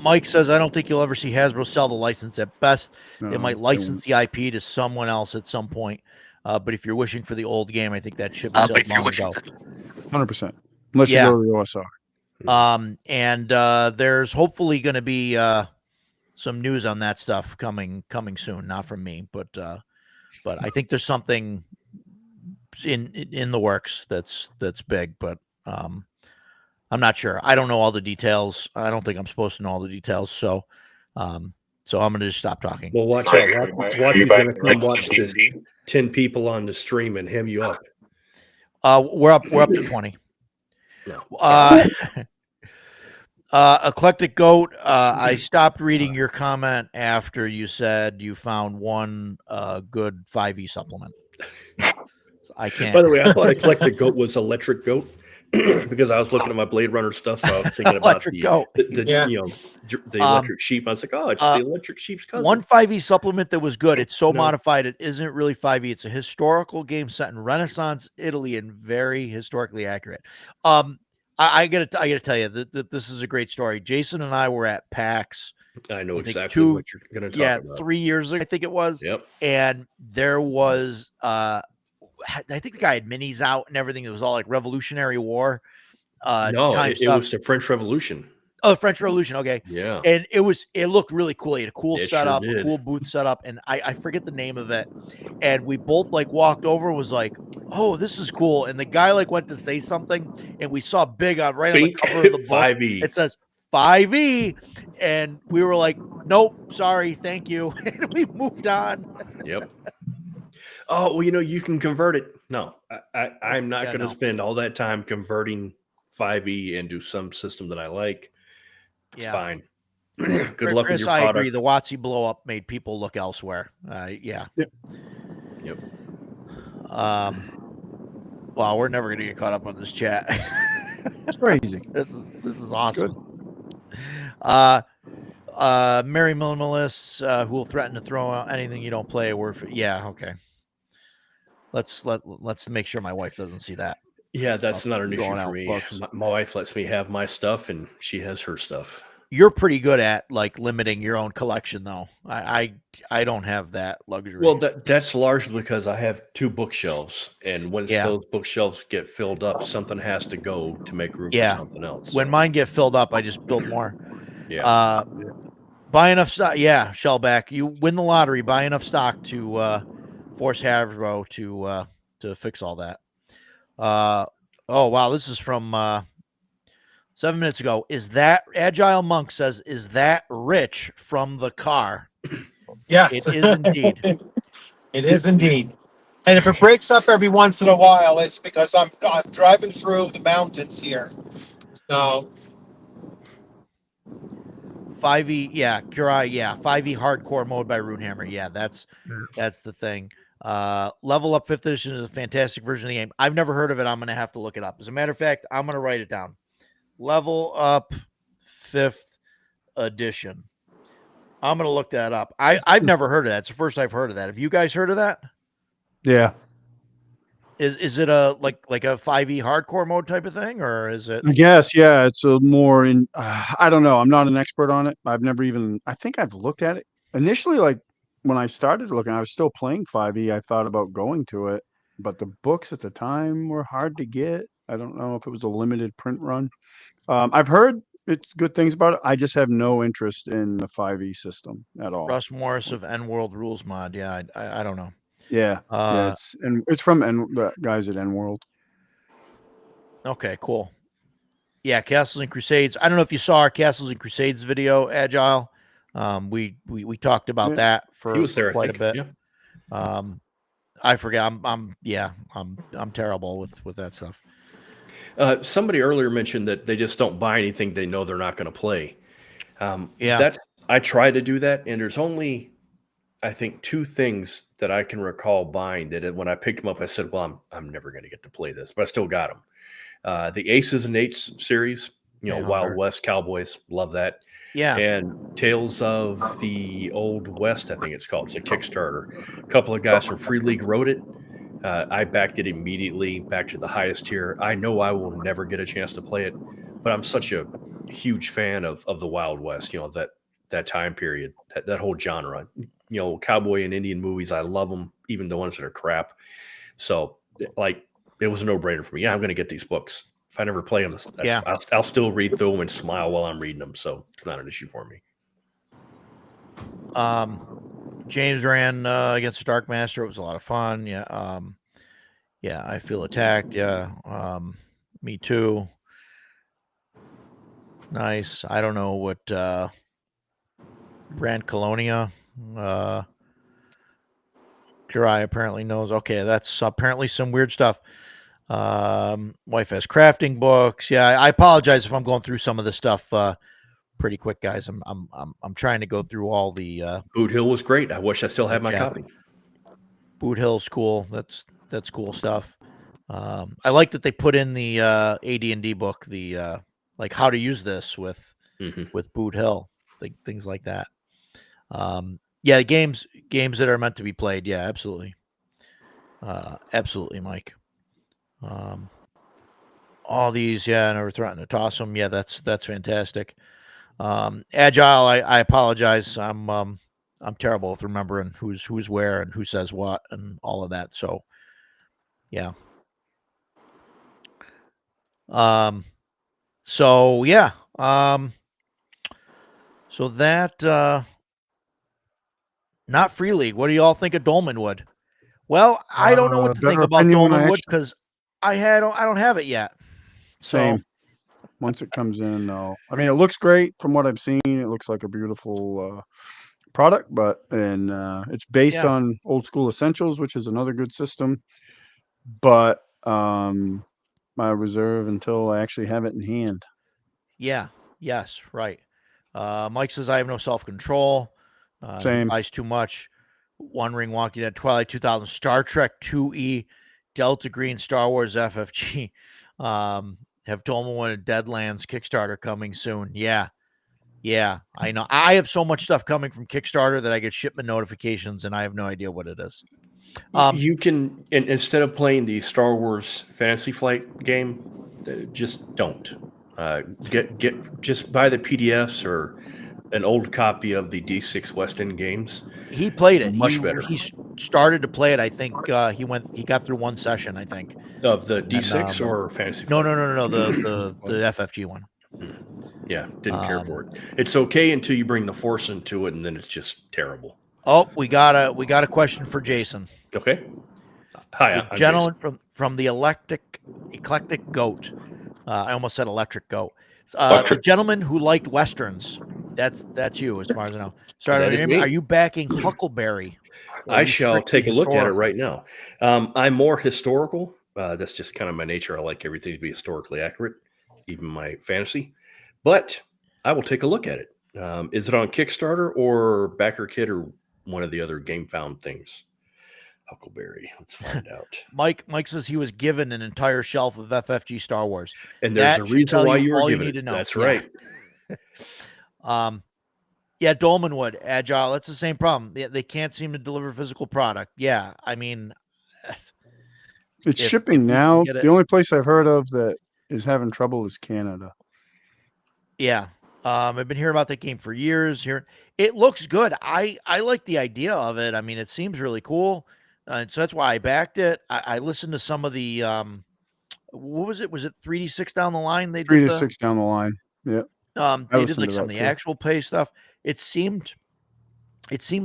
Mike says, I don't think you'll ever see Hasbro sell the license. At best, they might license the IP to someone else at some point. But if you're wishing for the old game, I think that should be sold long ago. 100%. Unless you go to the OSR. And there's hopefully going to be some news on that stuff coming soon. Not from me, but I think there's something in the works that's big. But I'm not sure. I don't know all the details. I don't think I'm supposed to know all the details. So I'm going to just stop talking. Well, watch out. Watch is going to come watch the 10 people on the stream and hem you up. We're up to 20. No. Eclectic Goat, I stopped reading your comment after you said you found one good 5e supplement. So I can't. By the way, I thought Eclectic Goat was Electric Goat because I was looking at my Blade Runner stuff. So I was thinking about the electric sheep. I was like, oh, it's the electric sheep's cousin. One 5e supplement that was good. It's so modified. It isn't really 5e. It's a historical game set in Renaissance Italy and very historically accurate. I gotta tell you that this is a great story. Jason and I were at PAX. I know exactly what you're going to talk about. 3 years ago, I think it was. Yep. And there was, I think the guy had minis out and everything. It was all like Revolutionary War. It was the French Revolution. Oh, the French Revolution. Okay. Yeah. And it looked really cool. He had a cool setup, a cool booth setup. And I forget the name of it. And we both like walked over and was like, oh, this is cool. And the guy like went to say something and we saw big on right on the cover of the book. 5e. It says 5e. And we were like, nope, sorry. Thank you. And we moved on. Yep. Oh, well, you can convert it. No, I'm not going to spend all that time converting 5e into some system that I like. It's fine. Good luck with your product. I agree. The WotC blow up made people look elsewhere. Yep. Wow, we're never going to get caught up on this chat. It's crazy. This is awesome. Mary Minimalist, who will threaten to throw out anything you don't play a word for. Yeah, okay. Let's make sure my wife doesn't see that. Yeah, that's not an issue for me. My wife lets me have my stuff, and she has her stuff. You're pretty good at like limiting your own collection, though. I don't have that luxury. Well, that's largely because I have 2 bookshelves, and once those bookshelves get filled up, something has to go to make room for something else. When mine get filled up, I just build more. Yeah. Buy enough stock. Yeah, Shellback. You win the lottery. Buy enough stock to force Hasbro to fix all that. Oh wow, this is from 7 minutes ago. Is that Agile Monk says, is that Rich from the car? Yes, it is indeed. It is indeed. And if it breaks up every once in a while, it's because I'm driving through the mountains here. So 5e, yeah, Curai, yeah, 5e hardcore mode by Runehammer. Yeah, that's the thing. Level Up 5th edition is a fantastic version of the game. I've never heard of it. I'm gonna have to look it up. As a matter of fact, I'm gonna write it down. Level Up 5th edition. I'm gonna look that up. I've never heard of that. It's the first I've heard of that. Have you guys heard of that? Yeah. Is it a like a 5e hardcore mode type of thing, or is it? I guess, yeah, it's a more in. I don't know. I'm not an expert on it. I've never even. I think I've looked at it initially. Like when I started looking, I was still playing 5e. I thought about going to it, but the books at the time were hard to get. I don't know if it was a limited print run. I've heard it's good things about it. I just have no interest in the 5e system at all. Russ Morris of N World Rules Mod. Yeah, I don't know. Yeah, yeah, it's from the guys at N World. Okay, cool. Yeah, Castles and Crusades. I don't know if you saw our Castles and Crusades video, Agile. We talked about that for he was there, quite a bit. Yeah. I forget. I'm terrible with that stuff. Somebody earlier mentioned that they just don't buy anything they know they're not going to play. Yeah, I try to do that, and there's only, I think, 2 things that I can recall buying that when I picked them up, I said, well, I'm never going to get to play this, but I still got them. The Aces and Eights series, Wild West Cowboys, love that. Yeah. And Tales of the Old West, I think it's called. It's a Kickstarter. A couple of guys from Free League wrote it. I backed it immediately, back to the highest tier. I know I will never get a chance to play it, but I'm such a huge fan of the Wild West, that time period, that whole genre. Cowboy and Indian movies, I love them, even the ones that are crap. So, it was a no-brainer for me. Yeah, I'm going to get these books. If I never play them, I'll still read through them and smile while I'm reading them. So it's not an issue for me. James ran against Darkmaster. It was a lot of fun. Yeah. Yeah, I feel attacked. Yeah. Me too. Nice. I don't know what Brand Colonia. Kurai apparently knows. Okay, that's apparently some weird stuff. Wife has crafting books. Yeah, I apologize if I'm going through some of this stuff pretty quick, guys. I'm trying to go through all the Boot Hill was great. I wish I still had my copy. Boot Hill's cool. That's cool stuff. I like that they put in the AD&D book, the like how to use this with Boot Hill, things like that. Yeah, games that are meant to be played. Yeah, absolutely. Absolutely, Mike. All these, yeah, never threatened to toss them. Yeah, that's fantastic. Agile, I apologize. I'm terrible with remembering who's where and who says what and all of that. So, yeah. So yeah. So that not Free League. What do you all think of Dolmenwood? Well, I don't know what to think about Dolmenwood because I don't have it yet. Same. So, once it comes in, though, I mean, it looks great from what I've seen. It looks like a beautiful product, but it's based on Old School Essentials, which is another good system. But my reserve until I actually have it in hand. Yeah. Yes. Right. Mike says I have no self-control. Same. Buys too much. One Ring, Walking Dead, Twilight 2000, Star Trek 2E, Delta Green, Star Wars FFG. Have Dolmenwood and Deadlands Kickstarter coming soon. Yeah. Yeah, I know. I have so much stuff coming from Kickstarter that I get shipment notifications and I have no idea what it is. You can, instead of playing the Star Wars Fantasy Flight game, just don't. Just buy the PDFs or an old copy of the D6 West End games. He played it. Much better. He started to play it. I think he got through one session, I think. Of the D6 or Fantasy Flight? No. The FFG one. Yeah, didn't care for it. It's okay until you bring the Force into it, and then it's just terrible. Oh, we got a question for Jason. Okay. Hi, the gentleman from the eclectic goat. I almost said electric goat. The gentleman who liked westerns. That's you, as far as I know. Are you backing Huckleberry? I shall take a look at it right now. I'm more historical. That's just kind of my nature. I like everything to be historically accurate, even my fantasy. But I will take a look at it. Is it on Kickstarter or Backer Kit or one of the other GameFound things? Huckleberry. Let's find out. Mike says he was given an entire shelf of FFG Star Wars. And there's a reason why you were given it. That's right. Yeah, Dolmanwood, Agile. That's the same problem. They can't seem to deliver physical product. Yeah, I mean, it's shipping now. The only place I've heard of that is having trouble is Canada. Yeah. I've been hearing about that game for years. Here, it looks good. I like the idea of it. I mean, it seems really cool. And so that's why I backed it. I listened to some of the what was it? Was it 3D6 down the line? They did 3D6 down the line. Yeah. They did like some of the actual play stuff. It seemed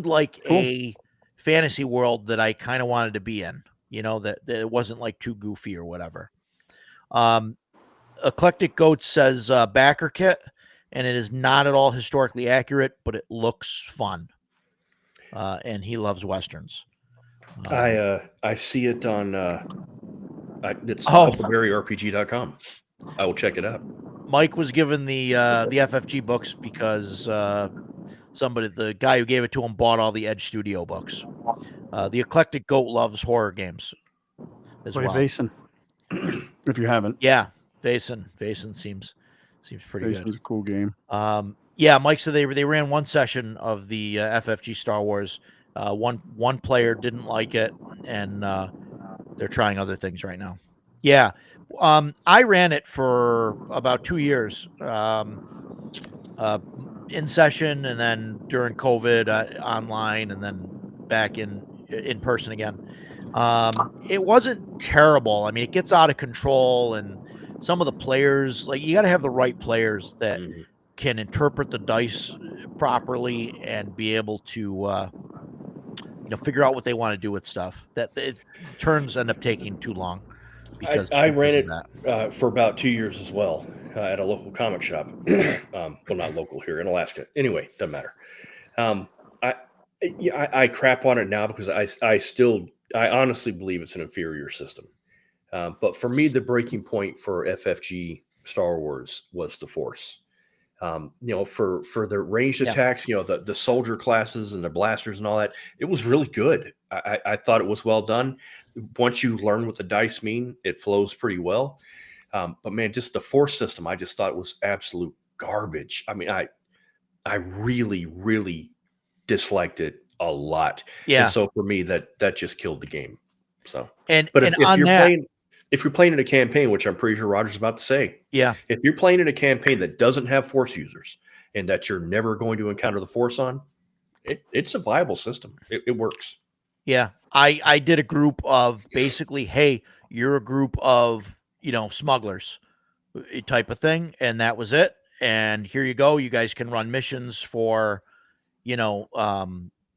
like a fantasy world that I kind of wanted to be in. You know, that it wasn't like too goofy or whatever. Eclectic Goat says Backer Kit, and it is not at all historically accurate, but it looks fun. And he loves Westerns. I see it on it's HuckleberryRPG.com. I will check it out. Mike was given the FFG books because the guy who gave it to him bought all the Edge Studio books. The Eclectic Goat loves horror games as well. Vaesen, if you haven't. Yeah, Vaesen seems pretty good. Vaesen's a cool game. Yeah, Mike said they ran one session of the FFG Star Wars. One player didn't like it, and they're trying other things right now. Yeah, I ran it for about 2 years, in session, and then during COVID online, and then back in person again. It wasn't terrible. I mean, it gets out of control, and some of the players, like, you got to have the right players that can interpret the dice properly and be able to figure out what they want to do with stuff. That turns end up taking too long. Because I ran it for about 2 years as well at a local comic shop. Well, not local, here in Alaska. Anyway, doesn't matter. I crap on it now because I honestly believe it's an inferior system. But for me, the breaking point for FFG Star Wars was the Force. For the ranged attacks, the soldier classes and the blasters and all that, it was really good. I thought it was well done. Once you learn what the dice mean, it flows pretty well. But man, just the Force system, I just thought it was absolute garbage. I mean, I really, really disliked it a lot. Yeah. And so for me, that just killed the game. So, but if you're playing in a campaign, which I'm pretty sure Roger's about to say, if you're playing in a campaign that doesn't have Force users and that you're never going to encounter the Force on, it's a viable system. It works. Yeah. I did a group of basically, hey, you're a group of, smugglers type of thing. And that was it. And here you go. You guys can run missions for,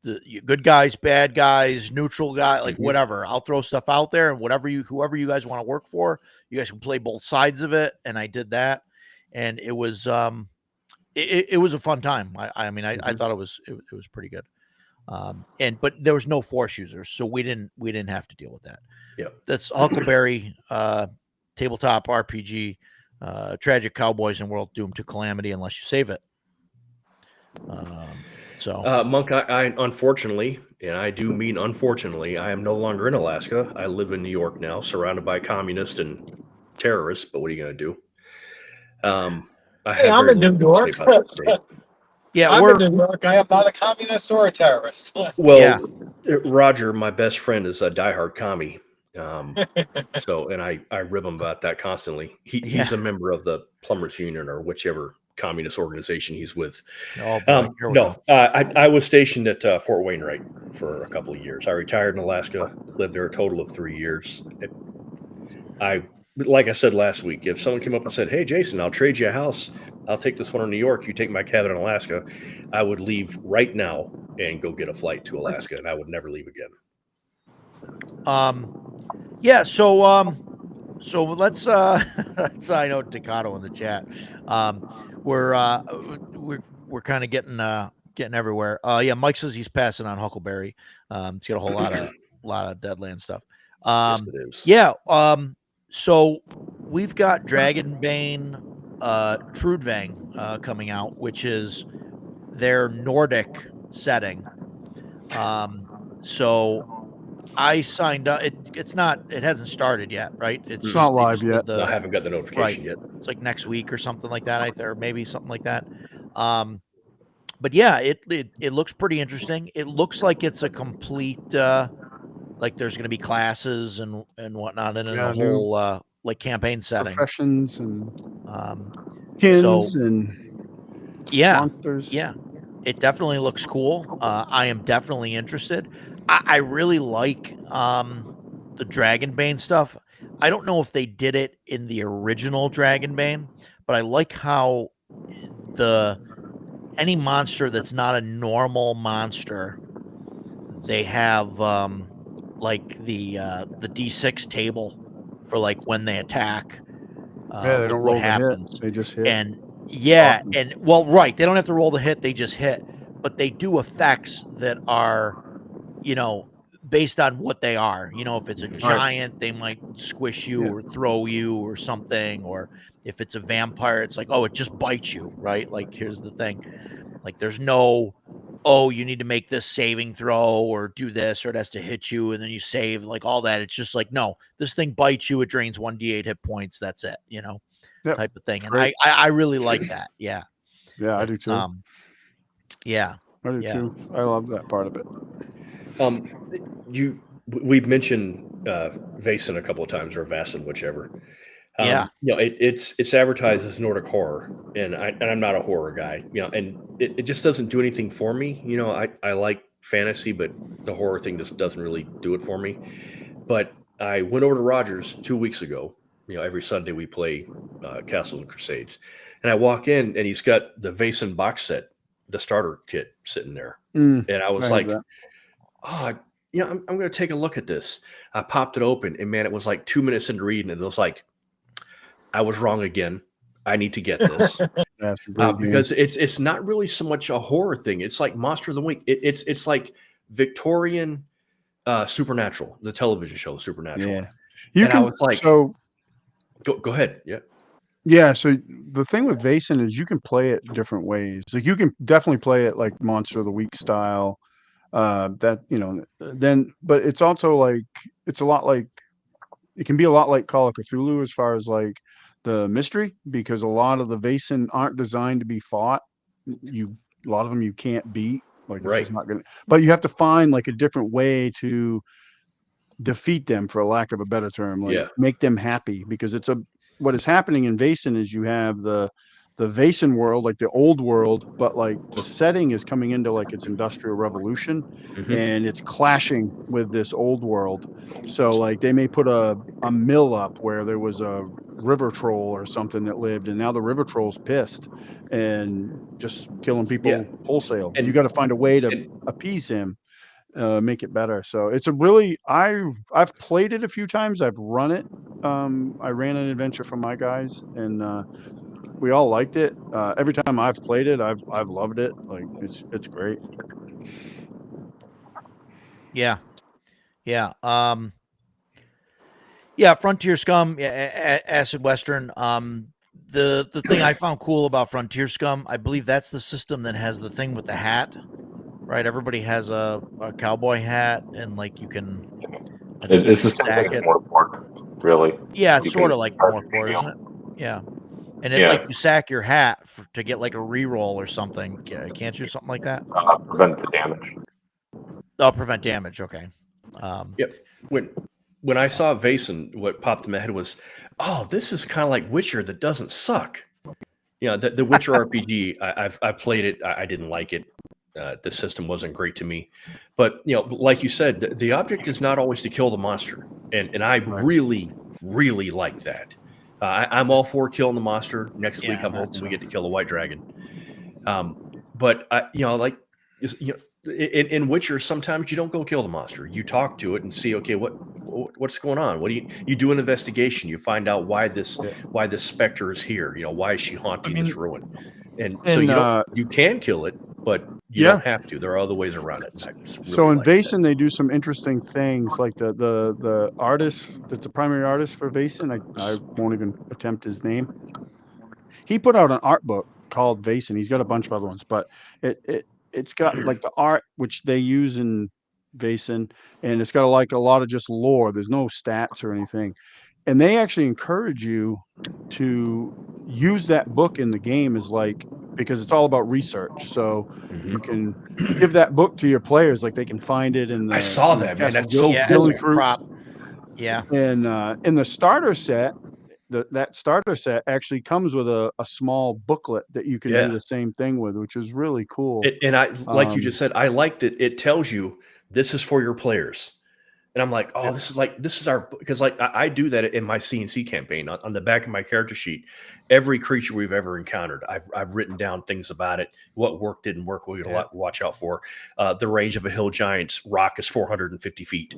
the good guys, bad guys, neutral guy, like whatever. I'll throw stuff out there, and whoever you guys want to work for, you guys can play both sides of it. And I did that, and it was it was a fun time. I thought it was pretty good. But there was no Force users, so we didn't have to deal with that. Yeah, that's Huckleberry tabletop RPG, tragic cowboys and world doomed to calamity unless you save it. Monk, I unfortunately, and I do mean unfortunately, I am no longer in Alaska. I live in New York now, surrounded by communists and terrorists. But what are you going to do? I'm in New York. Yeah, I'm in New York. I am not a communist or a terrorist. Well, Roger, my best friend, is a diehard commie. And I rib him about that constantly. He's a member of the Plumbers Union or whichever communist organization he's with. I was stationed at Fort Wainwright for a couple of years. I retired in Alaska, lived there a total of 3 years. Like I said last week, if someone came up and said, "Hey, Jason, I'll trade you a house. I'll take this one in New York. You take my cabin in Alaska," I would leave right now and go get a flight to Alaska, and I would never leave again. So let's I know Takato in the chat. We're kind of getting everywhere. Mike says he's passing on Huckleberry. He's got a whole lot of Deadland stuff. Yes, it is. So we've got Dragonbane Trudvang coming out, which is their Nordic setting. So I signed up. It's not. It hasn't started yet, right? It's not live yet. No, I haven't got the notification yet. It's like next week or something like that, or maybe something like that. But yeah, it looks pretty interesting. It looks like it's a complete like there's going to be classes and whatnot, and a whole like campaign setting, professions and kins and monsters. Yeah, it definitely looks cool. I am definitely interested. I really like the Dragonbane stuff. I don't know if they did it in the original Dragonbane, but I like how any monster that's not a normal monster, they have like the D6 table for like when they attack. They don't roll the hit. They just hit. And yeah, and well, right, they don't have to roll the hit, they just hit. But they do effects that are, based on what they are. If it's a giant, they might squish you or throw you or something. Or if it's a vampire, it's like, oh, it just bites you, right? Like, here's the thing. Like, there's no, oh, you need to make this saving throw or do this, or it has to hit you and then you save, like all that. It's just like, no, this thing bites you, it drains 1d8 hit points. That's it, type of thing. And I really like that. Yeah. Yeah, I do too. Yeah. I do too. I love that part of it. We've mentioned Vaesen a couple of times, or Vaesen, whichever. It's advertised as Nordic horror, and I'm not a horror guy, and it just doesn't do anything for me. I like fantasy, but the horror thing just doesn't really do it for me. But I went over to Rogers 2 weeks ago. Every Sunday we play Castles and Crusades, and I walk in and he's got the Vaesen box set, the starter kit, sitting there, and I was like, I'm going to take a look at this. I popped it open, and man, it was like 2 minutes into reading, and it was like, I was wrong again. I need to get this because it's not really so much a horror thing. It's like Monster of the Week. It's like Victorian Supernatural, the television show Supernatural. Yeah, I was like, so go ahead. Yeah. Yeah, so the thing with Vaesen is you can play it different ways. Like, you can definitely play it like Monster of the Week style. But it's also like, it's a lot like, it can be a lot like Call of Cthulhu as far as like the mystery, because a lot of the Vaesen aren't designed to be fought. A lot of them you can't beat. Like, it's just not gonna. But you have to find like a different way to defeat them, for a lack of a better term. Like, make them happy, because what is happening in Vaesen is you have the Vaesen world, like the old world, but like the setting is coming into like its industrial revolution, and it's clashing with this old world. So like they may put a mill up where there was a river troll or something that lived, and now the river troll's pissed and just killing people wholesale. And you got to find a way to appease him, make it better. So it's a really, I've played it a few times. I've run it. I ran an adventure for my guys, and we all liked it. Every time I've played it, I've loved it. Like, it's great. Yeah. Frontier Scum, Acid Western. The thing I found cool about Frontier Scum, I believe that's the system that has the thing with the hat, right? Everybody has a cowboy hat, and like you can. It's the same thing as Morkborg, really. Yeah, it's sort of like Morkborg, isn't it? Yeah. And then like you sack your hat to get like a reroll or something, can't you? Something like that. Prevent the damage. Oh, prevent damage. Okay. Yep. When I saw Vaesen, what popped in my head was, oh, this is kind of like Witcher that doesn't suck. The Witcher RPG. I played it. I didn't like it. The system wasn't great to me. But like you said, the object is not always to kill the monster, and I really, really like that. I'm all for killing the monster. Next week, I'm hoping we get to kill the white dragon. But in Witcher, sometimes you don't go kill the monster. You talk to it and see, okay, what's going on? What do you do an investigation? You find out why this specter is here. Why is she haunting this ruin? And so you can kill it, but you don't have to. There are other ways around it. So in Vaesen, they do some interesting things, like the artist that's the primary artist for Vaesen. I won't even attempt his name. He put out an art book called Vaesen. He's got a bunch of other ones, but it's got like the art which they use in Vaesen, and it's got like a lot of just lore. There's no stats or anything, and they actually encourage you to use that book in the game as like, because it's all about research. So you can give that book to your players, like they can find it in the. I saw that, man. That's so cool. Prop. Yeah. And in the starter set, that starter set actually comes with a small booklet that you can do the same thing with, which is really cool. And I, like you just said, I liked it. It tells you this is for your players. And I'm like, oh, this is our, because like I do that in my CNC campaign on the back of my character sheet. Every creature we've ever encountered, I've written down things about it, what worked, didn't work, what we got to watch out for. The range of a hill giant's rock is 450 feet.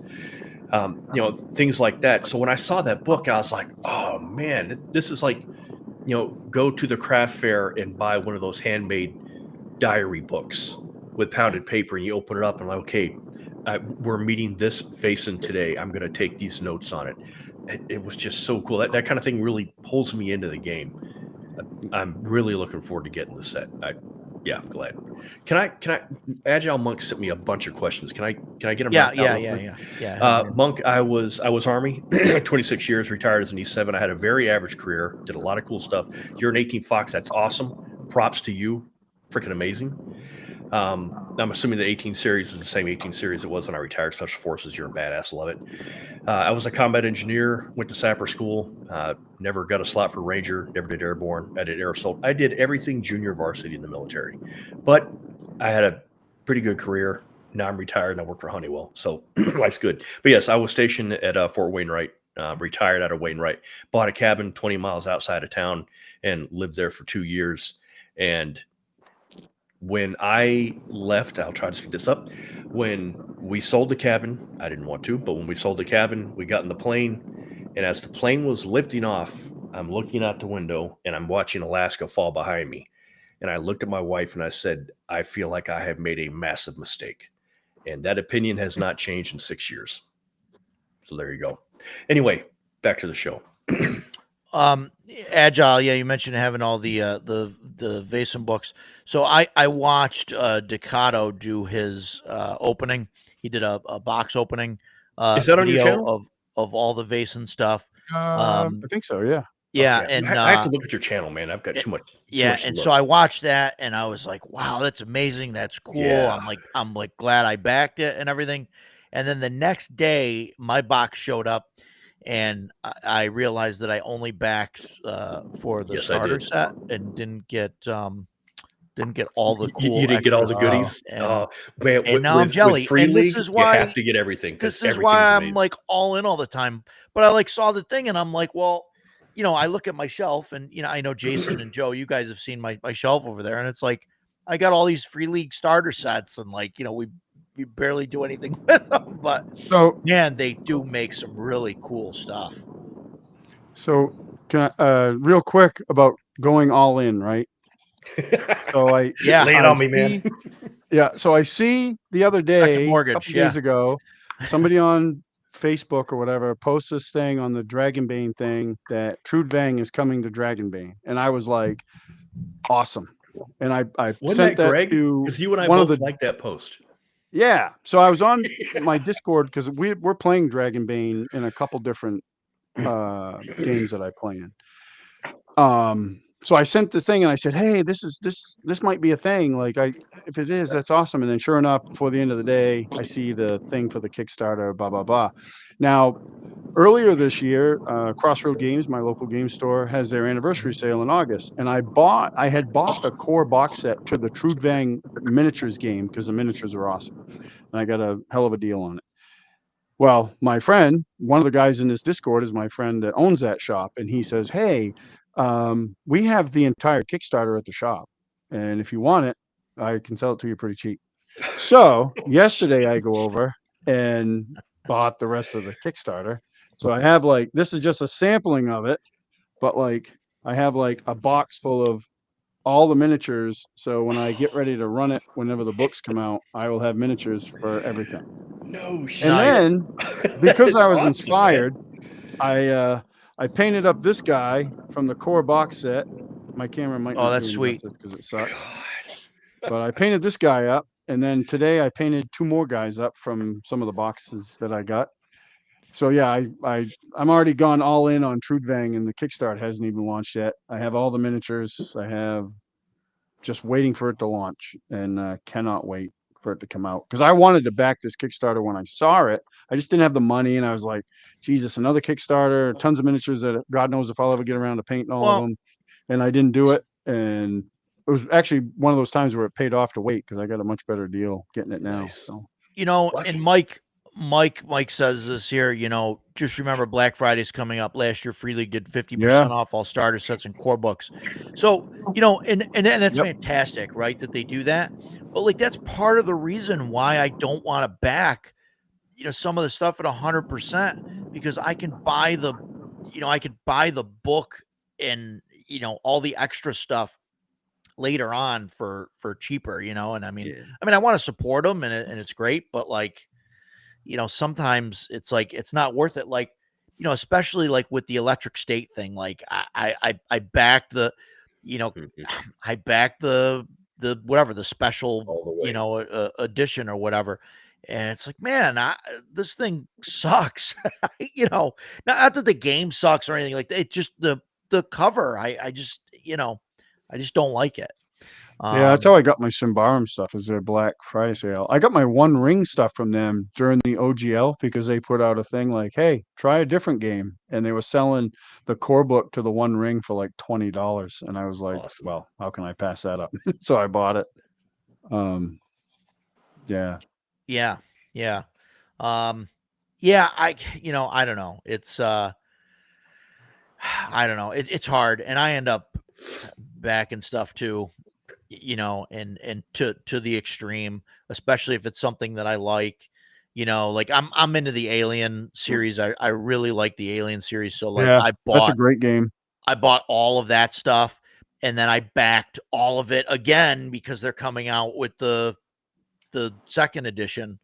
Things like that. So when I saw that book, I was like, oh man, this is like, go to the craft fair and buy one of those handmade diary books with pounded paper, and you open it up and like, okay, we're meeting this Vaesen today. I'm going to take these notes on it. It was just so cool. That kind of thing really pulls me into the game. I'm really looking forward to getting the set. I'm glad. Can I? Agile Monk sent me a bunch of questions. Can I get them? Yeah. Monk, I was Army, 26 years, retired as an E7. I had a very average career. Did a lot of cool stuff. You're an 18 Fox. That's awesome. Props to you. Freaking amazing. I'm assuming the 18 series is the same 18 series it was when I retired Special Forces. You're a badass. Love it. I was a combat engineer, went to sapper school, never got a slot for Ranger, never did airborne. I did air assault. I did everything junior varsity in the military, but I had a pretty good career. Now I'm retired and I work for Honeywell. So life's good. But yes, I was stationed at Fort Wainwright, retired out of Wainwright, bought a cabin 20 miles outside of town and lived there for 2 years. And when I left, I'll try to speed this up. When we sold the cabin, I didn't want to, but when we sold the cabin, we got in the plane. And as the plane was lifting off, I'm looking out the window and I'm watching Alaska fall behind me. And I looked at my wife and I said, I feel like I have made a massive mistake. And that opinion has not changed in 6 years. So there you go. Anyway, back to the show. Agile, you mentioned having all the Vaesen books. So I watched Decado do his opening. He did a box opening. Is that on your channel? Of all the Vaesen stuff? I think so. Yeah. Yeah, okay. and I have to look at your channel, man. I've got too much. So I watched that, and I was like, "Wow, that's amazing. That's cool." Yeah. I'm like glad I backed it and everything. And then the next day, my box showed up, and I realized that I only backed for the starter set and didn't get all the cool. You didn't get all the goodies. Man! And now I'm jelly. And this is why you have to get everything. This is why I'm like all in all the time. But I like saw the thing, and I'm like, well. I look at my shelf and, I know Jason and Joe, you guys have seen my shelf over there. And it's like, I got all these Free League starter sets and like, we barely do anything with them. But man, they do make some really cool stuff. So can I, real quick about going all in, right? So lay it on me, man. Yeah. So I see the other day, a couple days ago, somebody on Facebook or whatever posts this thing on the Dragonbane thing that Trudvang is coming to Dragonbane, and I was like, awesome. And I sent that Greg? to because you and I both like that post. Yeah, so I was on my Discord because we're playing Dragonbane in a couple different games that I play in. So I sent this thing and I said, hey, this might be a thing. Like if it is, that's awesome. And then sure enough, before the end of the day, I see the thing for the Kickstarter, blah, blah, blah. Now, earlier this year, Crossroad Games, my local game store, has their anniversary sale in August. And I had bought the core box set to the Trudvang miniatures game because the miniatures are awesome. And I got a hell of a deal on it. Well, my friend, one of the guys in this Discord is my friend that owns that shop. And he says, hey, we have the entire Kickstarter at the shop. And if you want it, I can sell it to you pretty cheap. So yesterday I go over and bought the rest of the Kickstarter. So I have this is just a sampling of it, but I have a box full of all the miniatures. So when I get ready to run it, whenever the books come out, I will have miniatures for everything. No shit. And then because I was inspired, I painted up this guy from the core box set My camera might Oh, not that's do sweet. because it sucks. But I painted this guy up, and then today I painted 2 more guys up from some of the boxes that I got. So yeah, I'm already gone all in on Trudvang, and the Kickstart hasn't even launched yet. I have all the miniatures. I have just waiting for it to launch, and cannot wait for it to come out, because I wanted to back this Kickstarter when I saw it. I just didn't have the money, and I was like, Jesus, another Kickstarter, tons of miniatures that God knows if I'll ever get around to painting all of them. And I didn't do it. And it was actually one of those times where it paid off to wait, because I got a much better deal getting it now. Nice. So, And Mike says this here, just remember Black Friday's coming up. Last year, Free League did 50% off all starter sets and core books. So, and that's fantastic, right? That they do that. But like, that's part of the reason why I don't want to back, some of the stuff at 100%, because I can buy the book and, all the extra stuff later on for cheaper, and I mean, I want to support them, and it's great, but like, sometimes it's like, it's not worth it. Like, especially like with the Electric State thing, like I backed the, I backed the whatever, the special, edition or whatever. And it's like, man, this thing sucks, not that the game sucks or anything like that. It just, the cover, I just don't like it. Yeah, that's how I got my Symbaroum stuff, is their Black Friday sale. I got my One Ring stuff from them during the OGL, because they put out a thing like, hey, try a different game. And they were selling the core book to the One Ring for like $20. And I was like, Awesome. well, how can I pass that up? So I bought it. Yeah. Yeah. Yeah. I don't know. It's, I don't know. It's hard. And I end up backing stuff too, and to the extreme, especially if it's something that I like, like I'm into the Alien series. I really like the Alien series. So like, that's a great game. I bought all of that stuff, and then I backed all of it again because they're coming out with the second edition.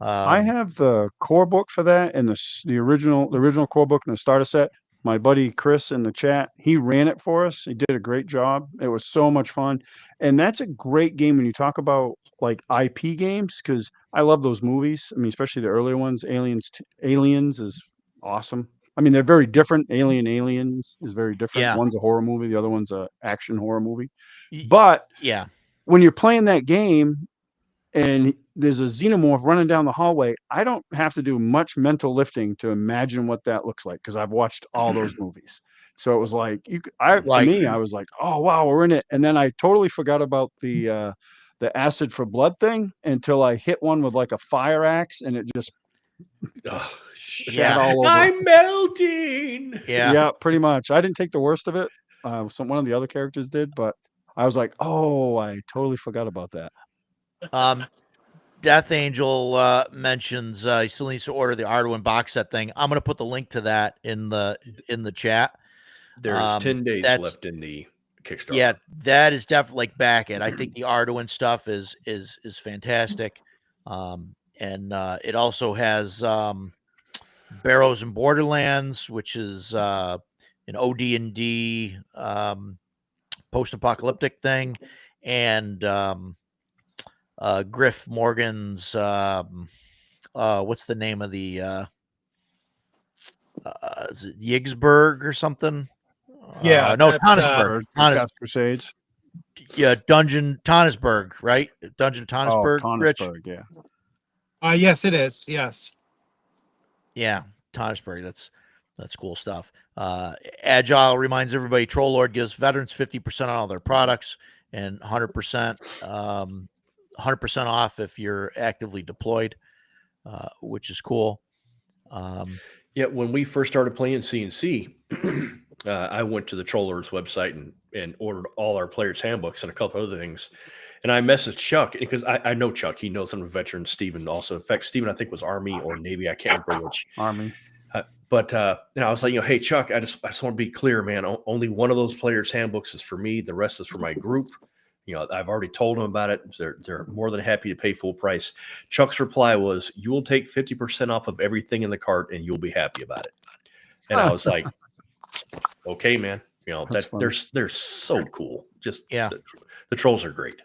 I have the core book for that, and the original core book and the starter set. My buddy Chris in the chat, he ran it for us. He did a great job. It was so much fun. And that's a great game when you talk about like IP games, because I love those movies. I mean, especially the earlier ones. Aliens is awesome. I mean, they're very different. Aliens is very different. Yeah. One's a horror movie, the other one's a action horror movie. But yeah, when you're playing that game and there's a xenomorph running down the hallway, I don't have to do much mental lifting to imagine what that looks like, because I've watched all those movies. So it was like, for me, I was like, oh wow, we're in it. And then I totally forgot about the acid for blood thing until I hit one with like a fire axe, and it just shat all over. I'm melting. Yeah, pretty much. I didn't take the worst of it. One of the other characters did, but I was like, oh, I totally forgot about that. Death Angel mentions he still needs to order the Arduin box set thing. I'm going to put the link to that in the chat. There's 10 days left in the Kickstarter. Yeah, that is definitely like back it. I think the Arduin stuff is fantastic. And it also has Barrows and Borderlands, which is an OD&D post-apocalyptic thing, and Griff Morgan's what's the name of the is it Yigsburg or something? Yeah, no, Tonisberg. Crusades. Yeah, Dungeon Tonisberg, right? Dungeon Tonisberg. Oh, Tonisberg, yeah. Yes, it is. Yes. Yeah, Tonisberg. That's cool stuff. Agile reminds everybody Troll Lord gives veterans 50% on all their products and 100% off if you're actively deployed, which is cool. Yeah, when we first started playing CNC, I went to the Trollers website and ordered all our players' handbooks and a couple other things. And I messaged Chuck because I know Chuck. He knows some of the veterans. Steven also. In fact, Steven, I think, was Army or Navy. I can't remember which. Army. But I was like, hey, Chuck, I just want to be clear, man. Only one of those players' handbooks is for me. The rest is for my group. I've already told them about it. They're more than happy to pay full price. Chuck's reply was, you will take 50% off of everything in the cart and you'll be happy about it. And I was like, okay, man. You know, That's fun. they're so cool. Just Yeah. The trolls are great.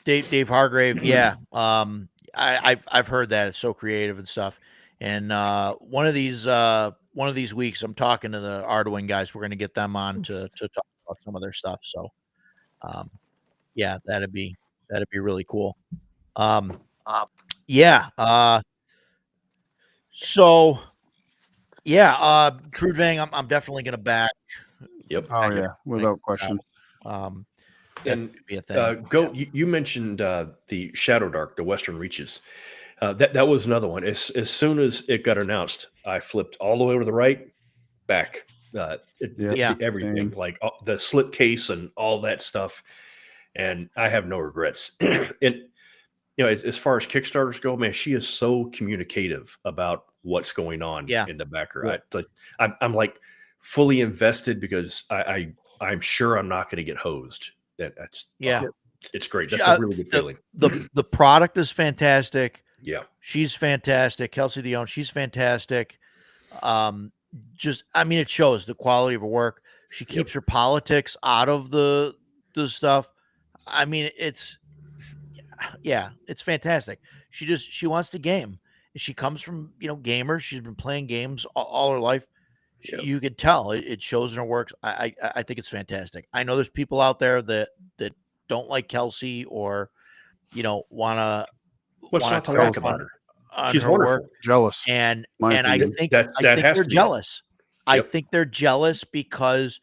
Dave Hargrave, yeah. I've heard that it's so creative and stuff. And one of these weeks, I'm talking to the Arduin guys. We're going to get them on to talk about some of their stuff. So, yeah, that'd be really cool. Yeah. So, yeah. Trudvang, I'm definitely going to back. Yep. Oh yeah, without question. And be a thing. You mentioned the Shadow Dark, the Western Reaches. That was another one. As soon as it got announced, I flipped all the way over to the right, back. Everything, same. like the slip case and all that stuff, and I have no regrets. And as far as Kickstarters go, man, she is so communicative about what's going on in the backer. Yeah. I'm like fully invested because I'm sure I'm not going to get hosed. That's it's great. That's a really good feeling. The product is fantastic. Yeah, she's fantastic. Kelsey Dion, she's fantastic. It shows the quality of her work. She keeps her politics out of the stuff. I mean, it's fantastic. She wants to game. She comes from gamers. She's been playing games all her life. You could tell it shows in her work. I think it's fantastic. I know there's people out there that don't like Kelsey or want to talk about her. She's her wonderful. work. Jealous. And I think they're jealous. I think they're jealous because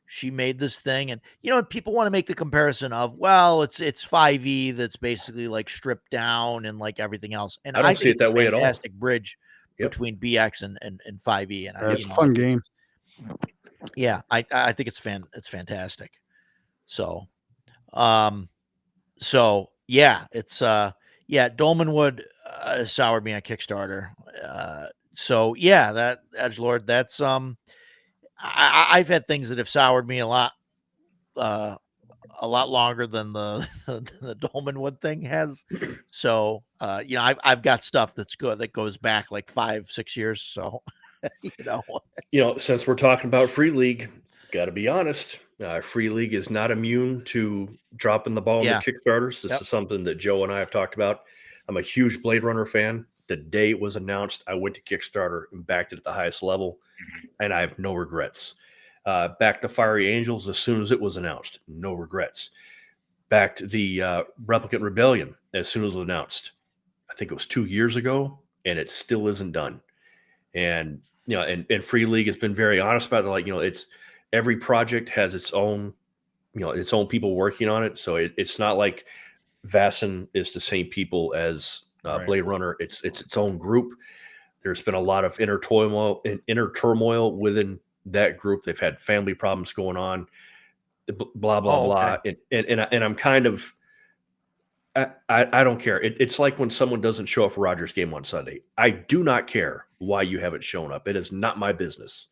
she made this thing, and people want to make the comparison of, well, it's 5e that's basically like stripped down and like everything else. And I don't see it that way at all. Fantastic bridge between BX and 5e, and it's a fun game. Yeah, I think it's fantastic. So, it's Dolmenwood soured me on Kickstarter. That Edgelord, that's I've had things that have soured me a lot longer than the Dolmenwood thing has. So I've got stuff that's good that goes back like 5-6 years. So since we're talking about Free League, got to be honest. Free League is not immune to dropping the ball in the Kickstarters. This is something that Joe and I have talked about. I'm a huge Blade Runner fan. The day it was announced, I went to Kickstarter and backed it at the highest level, and I have no regrets. Backed the Fiery Angels as soon as it was announced. No regrets. Backed the Replicant Rebellion as soon as it was announced. I think it was 2 years ago, and it still isn't done. And and Free League has been very honest about it. Like, it's every project has its own, its own people working on it. So it's not like Vaesen is the same people as Blade Runner. It's its own group. There's been a lot of inner turmoil within that group. They've had family problems going on, blah, blah, blah. And I'm kind of, I don't care. It's like when someone doesn't show up for Rogers game on Sunday. I do not care why you haven't shown up. It is not my business.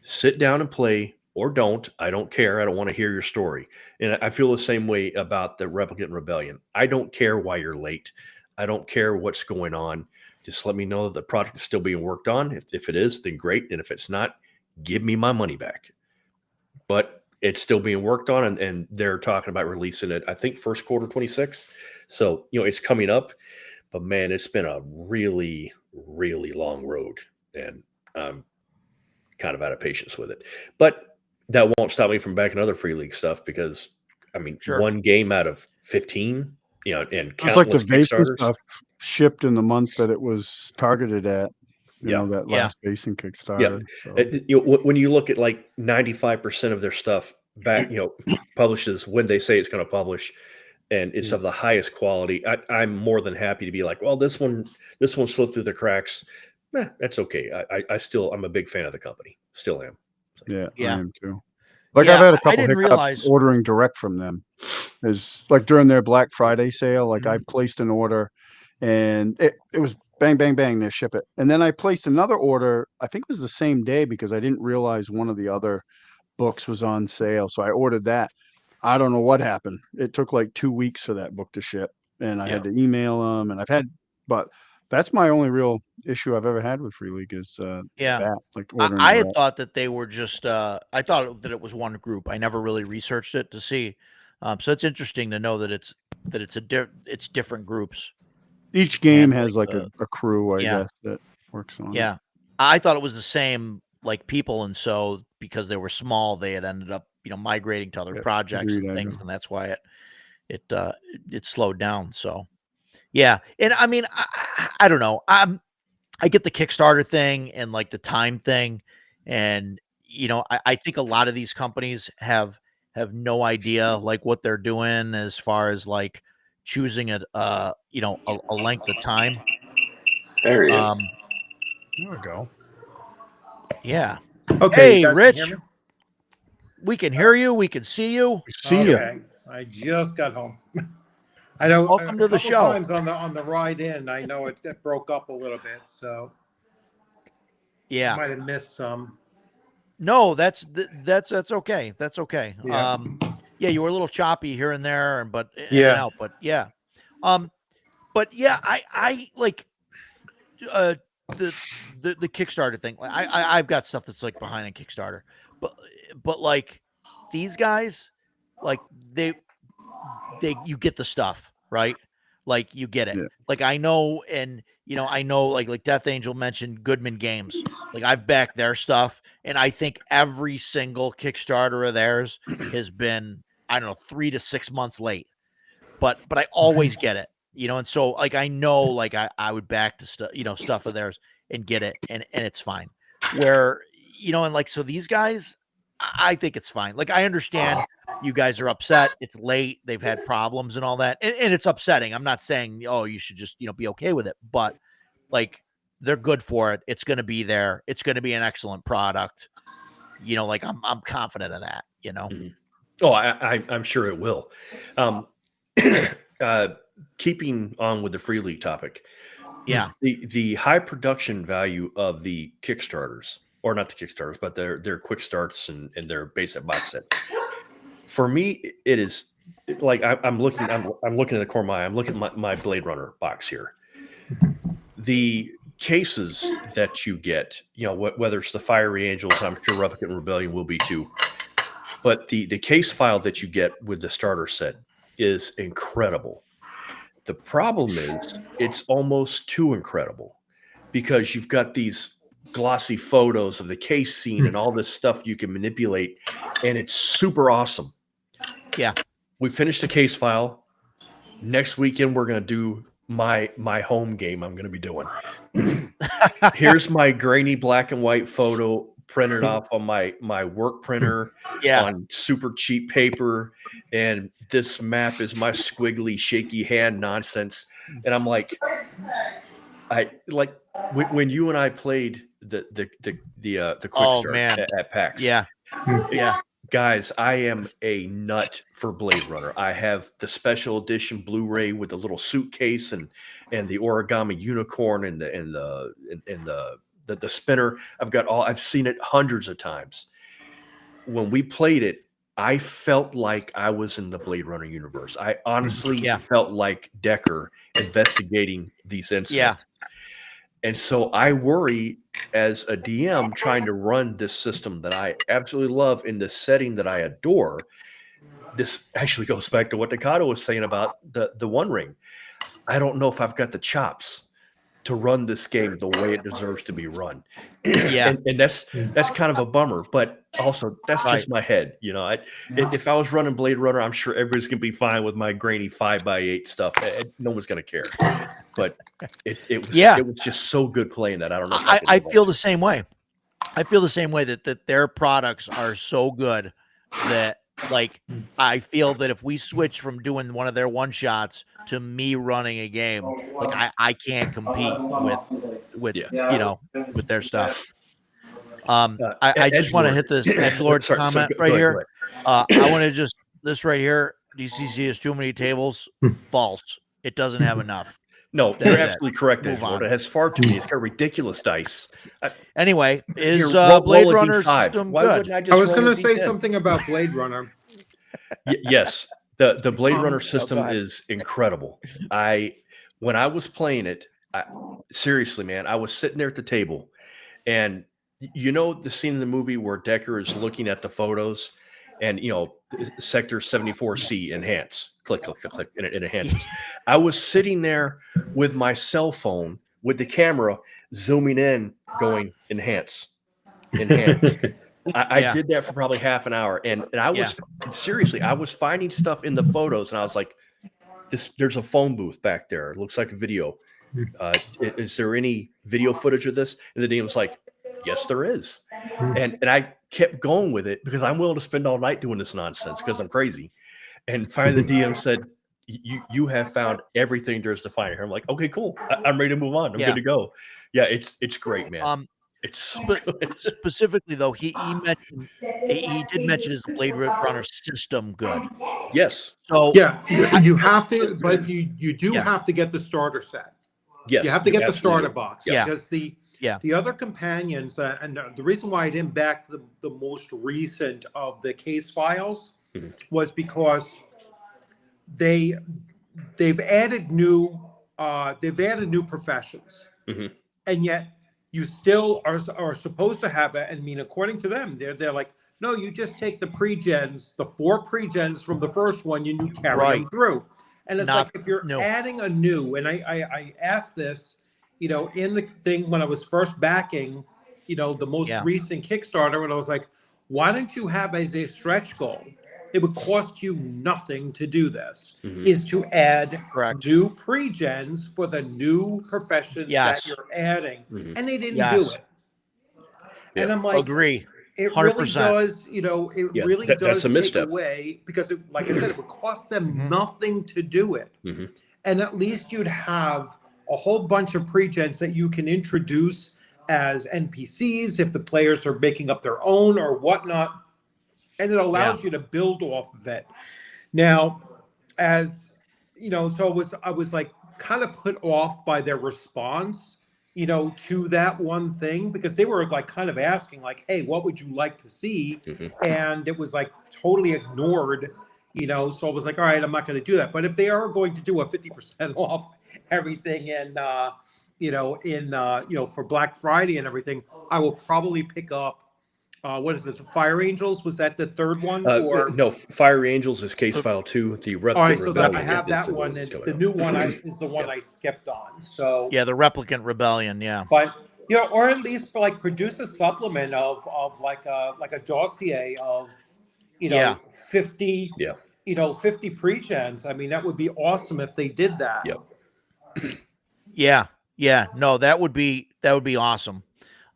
Sit down and play or don't. I don't care. I don't want to hear your story. And I feel the same way about the Replicant Rebellion. I don't care why you're late. I don't care what's going on. Just let me know that the project is still being worked on. If it is, then great. And if it's not, give me my money back. But it's still being worked on, and they're talking about releasing it, I think, first quarter 26. So, it's coming up. But, man, it's been a really, really long road, and I'm kind of out of patience with it. But that won't stop me from backing other Free League stuff because, one game out of 15, and it's like the Vaesen stuff shipped in the month that it was targeted at. That last Vaesen Kickstarter. So. When you look at like 95% of their stuff back, publishes when they say it's going to publish, and it's of the highest quality, I'm more than happy to be like, well, this one slipped through the cracks. That's okay. I'm a big fan of the company. Still am. So. I am too. I've had a couple hiccups ordering direct from them. Is like during their Black Friday sale, like I placed an order and it was bang, bang, bang, they ship it. And then I placed another order, I think it was the same day because I didn't realize one of the other books was on sale. So I ordered that. I don't know what happened. It took like 2 weeks for that book to ship. And I had to email them, and but That's my only real issue I've ever had with Free League is that, like ordering. I had thought that they were just. I thought that it was one group. I never really researched it to see. So it's interesting to know that it's it's different groups. Each game has like a crew, I guess, that works on. Yeah, I thought it was the same like people, and so because they were small, they had ended up migrating to other projects and things, and that's why it slowed down. So yeah, and I mean I don't know. I get the Kickstarter thing and like the time thing, and I think a lot of these companies have no idea like what they're doing as far as like choosing a length of time. There he is. There we go. Yeah. Okay, Hey, Rich. We can hear you. We can see you. See you. I just got home. I know. Welcome to the show. Times on the ride in, I know it broke up a little bit, so yeah, I might have missed some. No, that's okay. That's okay. Yeah. Yeah, you were a little choppy here and there, but yeah, but yeah, I like the Kickstarter thing. I've got stuff that's like behind on Kickstarter, but like these guys, like you get the stuff, right? Like you get it. Yeah. Like I know, and I know like Death Angel mentioned Goodman Games. Like I've backed their stuff, and I think every single Kickstarter of theirs has been, I don't know, 3 to 6 months late. But I always get it, and so like I know like I would back to stuff of theirs and get it, and it's fine. Where and like so these guys, I think it's fine. Like I understand you guys are upset. It's late. They've had problems and all that. And it's upsetting. I'm not saying, you should just, be okay with it. But like they're good for it. It's going to be there. It's going to be an excellent product. Like I'm confident of that, Mm-hmm. Oh, I'm sure it will. Keeping on with the Free League topic. Yeah. The high production value of the Kickstarters, or not the Kickstarters, but their quick starts and their basic box set. For me, it is like I'm looking at the core of my eye. I'm looking at my Blade Runner box here. The cases that you get, whether it's the Fiery Angels, I'm sure Replicant and Rebellion will be too. But the case file that you get with the starter set is incredible. The problem is it's almost too incredible because you've got these glossy photos of the case scene and all this stuff you can manipulate, and it's super awesome. Yeah. We finished the case file. Next weekend, we're going to do my home game I'm going to be doing. Here's my grainy black and white photo printed off on my work printer on super cheap paper. And this map is my squiggly, shaky hand nonsense. And I'm like, when you and I played the quick start at PAX. Yeah. Yeah. Guys, I am a nut for Blade Runner. I have the special edition Blu-ray with the little suitcase and the origami unicorn and the spinner. I've seen it hundreds of times. When we played it, I felt like I was in the Blade Runner universe. I honestly felt like Decker investigating these incidents. Yeah. And so I worry as a DM trying to run this system that I absolutely love in the setting that I adore. This actually goes back to what Dakota was saying about the One Ring. I don't know if I've got the chops to run this game the way it deserves to be run. Yeah. and that's kind of a bummer, but also that's just my head. If I was running Blade Runner, I'm sure everybody's going to be fine with my grainy 5x8 stuff. No one's going to care, but it was just so good playing that. I don't know. I feel the same way. I feel the same way that their products are so good that like, I feel that if we switch from doing one of their one shots to me running a game, like I can't compete with their stuff. I just want to hit this Edgelord's comment right here. I want to just this right here. DCC has too many tables. False. It doesn't have enough. No, you're absolutely correct. It has far too many. It's got ridiculous dice. Anyway, is Blade Runner system good? I was going to say something about Blade Runner. Yes, the Blade Runner system is incredible. When I was playing it, seriously, man, I was sitting there at the table, and you know the scene in the movie where Decker is looking at the photos, and Sector 74C enhance, click, click, click, click, and it enhances. I was sitting there with my cell phone with the camera zooming in, going enhance, enhance. I did that for probably half an hour, and I was seriously, I was finding stuff in the photos, and I was like, there's a phone booth back there. It looks like a video. Is there any video footage of this? And the DM was like, yes, there is. And I kept going with it because I'm willing to spend all night doing this nonsense because I'm crazy. And finally the DM said, you have found everything there is to find here. I'm like, okay, cool. I'm ready to move on. I'm good to go. Yeah, it's great, man. It's so good. Specifically though, he did mention his Blade Runner system good. Yes. So yeah, you have to, but you do have to get the starter set. Yes, you have to get the starter box. Yeah. Because the other companions, and the reason why I didn't back the most recent of the case files was because they've added new professions, and yet you still are supposed to have it. I mean, according to them, they're like, no, you just take the pre-gens, the 4 pre-gens from the first one, you carry them through. And it's like, if you're adding a new, and I asked this, in the thing when I was first backing, the most recent Kickstarter, and I was like, why don't you have as a stretch goal? It would cost you nothing to do this, is to add new pre-gens for the new professions that you're adding. And they didn't do it. And I'm like, agree. It 100%. really does, really does that's a take misstep. away because, like I said, it would cost them nothing to do it. And at least you'd have a whole bunch of pre-gens that you can introduce as NPCs if the players are making up their own or whatnot. And it allows you to build off of it. Now, as so I was like kind of put off by their response, to that one thing, because they were like kind of asking like, hey, what would you like to see? And it was like totally ignored, so I was like, all right, I'm not going to do that. But if they are going to do a 50% off everything and, for Black Friday and everything, I will probably pick up, what is it? The Fire Angels? Was that the third one? Or no, Fire Angels is case file 2. The Replicant all right, so Rebellion. I have that one, and the new one is the one I skipped on. So the Replicant Rebellion, but or at least like produce a supplement of like a dossier of 50 50 pre-gens. I mean, that would be awesome if they did that. No, that would be awesome.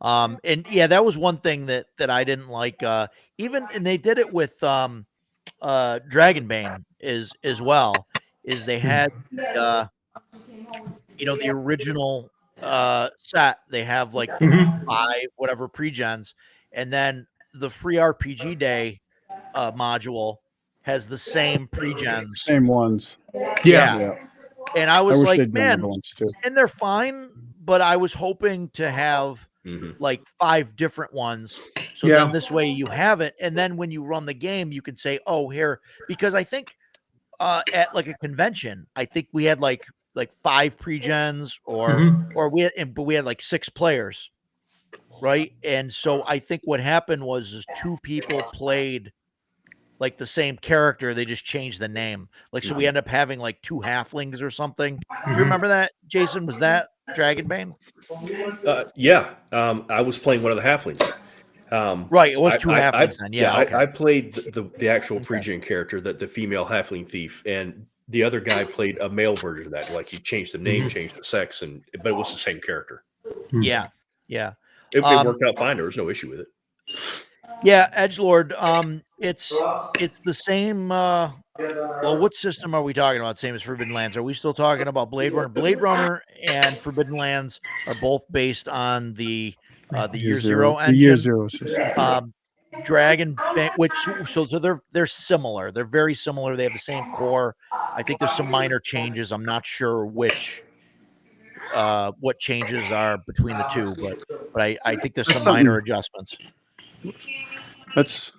And that was one thing that I didn't like. And they did it with Dragonbane as well. Is they had the original set. They have like 5 whatever pre-gens, and then the free RPG Day module has the same pre-gens, same ones. Yeah. And I was like, they'd done man, the ones too. and they're fine, but I was hoping to have like 5 different ones. So then this way you have it. And then when you run the game, you can say, oh, here, because I think at like a convention, I think we had like 5 pre-gens or we had like 6 players. Right. And so I think what happened was 2 people played like the same character. They just changed the name. Like, so we end up having like 2 halflings or something. Do you remember that, Jason? Was that Dragonbane? I was playing one of the halflings. Right, it was 2 halflings then. Yeah, okay. I played the actual pre-gen character, the female halfling thief, and the other guy played a male version of that. Like he changed the name, changed the sex, but it was the same character. Yeah. It worked out fine. There was no issue with it. Yeah, Edgelord. It's the same. Well, what system are we talking about? Same as Forbidden Lands. Are we still talking about Blade Runner? Blade Runner and Forbidden Lands are both based on the Year Zero engine. The Year Zero system. Dragon, so they're similar. They're very similar. They have the same core. I think there's some minor changes. I'm not sure what changes are between the two, but I think there's some minor adjustments. That's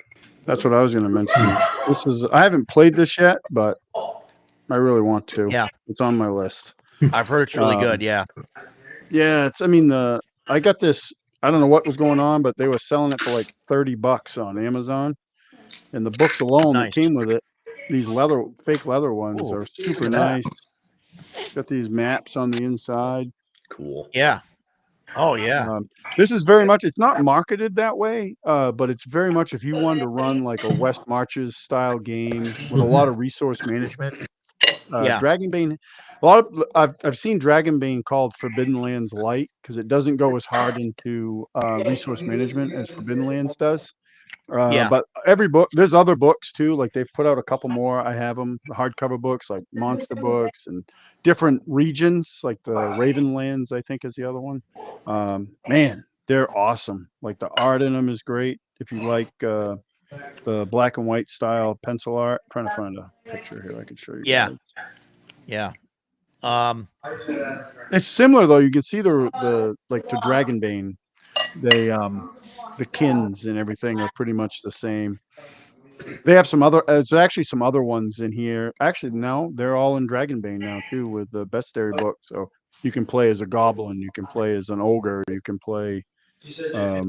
what I was going to mention. I haven't played this yet, but I really want to. Yeah, it's on my list. I've heard it's really good. Yeah. Yeah, it's. I mean, I got this. I don't know what was going on, but they were selling it for like $30 on Amazon, and the books alone that Nice. came with it, these fake leather ones, Ooh, are super look at that. nice. Got these maps on the inside. Cool. Yeah. Oh yeah. This is very much. It's not marketed that way, but it's very much if you wanted to run like a West Marches style game with a lot of resource management. Yeah. Dragonbane, a lot of I've seen Dragonbane called Forbidden Lands Light because it doesn't go as hard into resource management as Forbidden Lands does. Yeah. But every book, there's other books too. Like they've put out a couple more. I have them, the hardcover books, like monster books and different regions, like the Ravenlands, I think is the other one. Man, they're awesome. Like the art in them is great. If you like the black and white style pencil art, I'm trying to find a picture here I can show you. Yeah. Guys. Yeah. It's similar though. You can see the like to Dragonbane, the kins and everything are pretty much the same. They have some other. There's actually some other ones in here. Actually, no, they're all in Dragonbane now too with the bestiary book. So you can play as a goblin, you can play as an ogre, you can play. Yeah,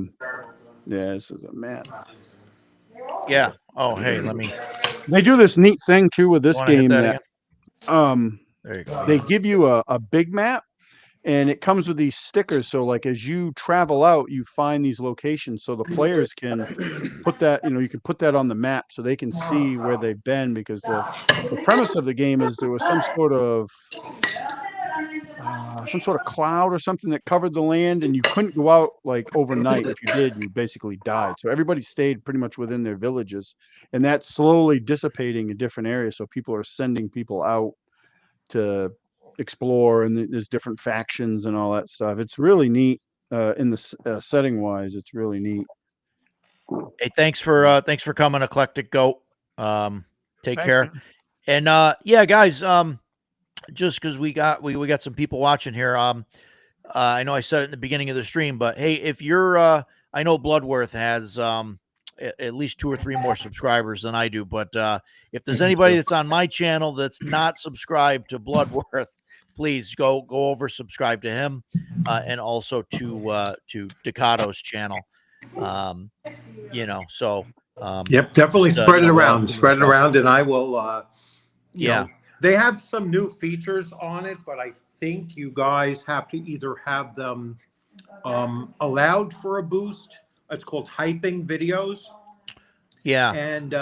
this is a map. Yeah. Oh, hey, let me. They do this neat thing too with this Wanna hit game that that There you go. they give you a big map, and it comes with these stickers. So like as you travel out, you find these locations so the players can put that, you can put that on the map so they can see where they've been, because the premise of the game is there was some sort of cloud or something that covered the land, and you couldn't go out like overnight. If you did, you basically died. So everybody stayed pretty much within their villages, and that's slowly dissipating in different areas. So people are sending people out to explore, and there's different factions and all that stuff. It's really neat in the setting wise. It's really neat. Hey, thanks for coming, Eclectic Goat. Take care. Man. And yeah, guys, just because we got some people watching here. I know I said it in the beginning of the stream, but hey, if you're I know Bloodworth has at least 2 or 3 more subscribers than I do, but if there's anybody that's on my channel that's not subscribed to Bloodworth, please go over, subscribe to him, and also to Decato's channel. So yep, definitely spread it around, and I will yeah. They have some new features on it, but I think you guys have to either have them allowed for a boost. It's called hyping videos. Yeah. And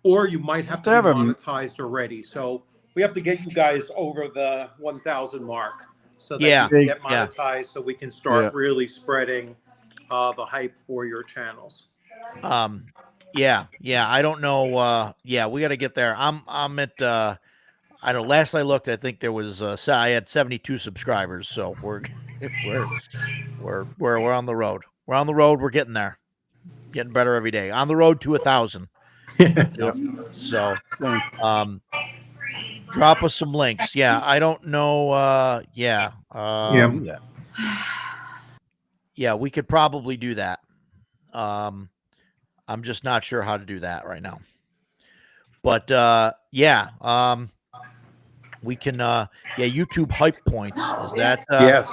or you might have to be monetized already. So we have to get you guys over the 1,000 mark so that you can get monetized, so we can start really spreading the hype for your channels. Yeah. I don't know. We got to get there. I'm at I don't know. Last I looked, I think there was I had 72 subscribers. So we're on the road. We're on the road. We're getting there. Getting better every day. On the road to 1,000. So, drop us some links. Yeah, I don't know. Yeah, we could probably do that. I'm just not sure how to do that right now. But we can YouTube hype points. Is that yes?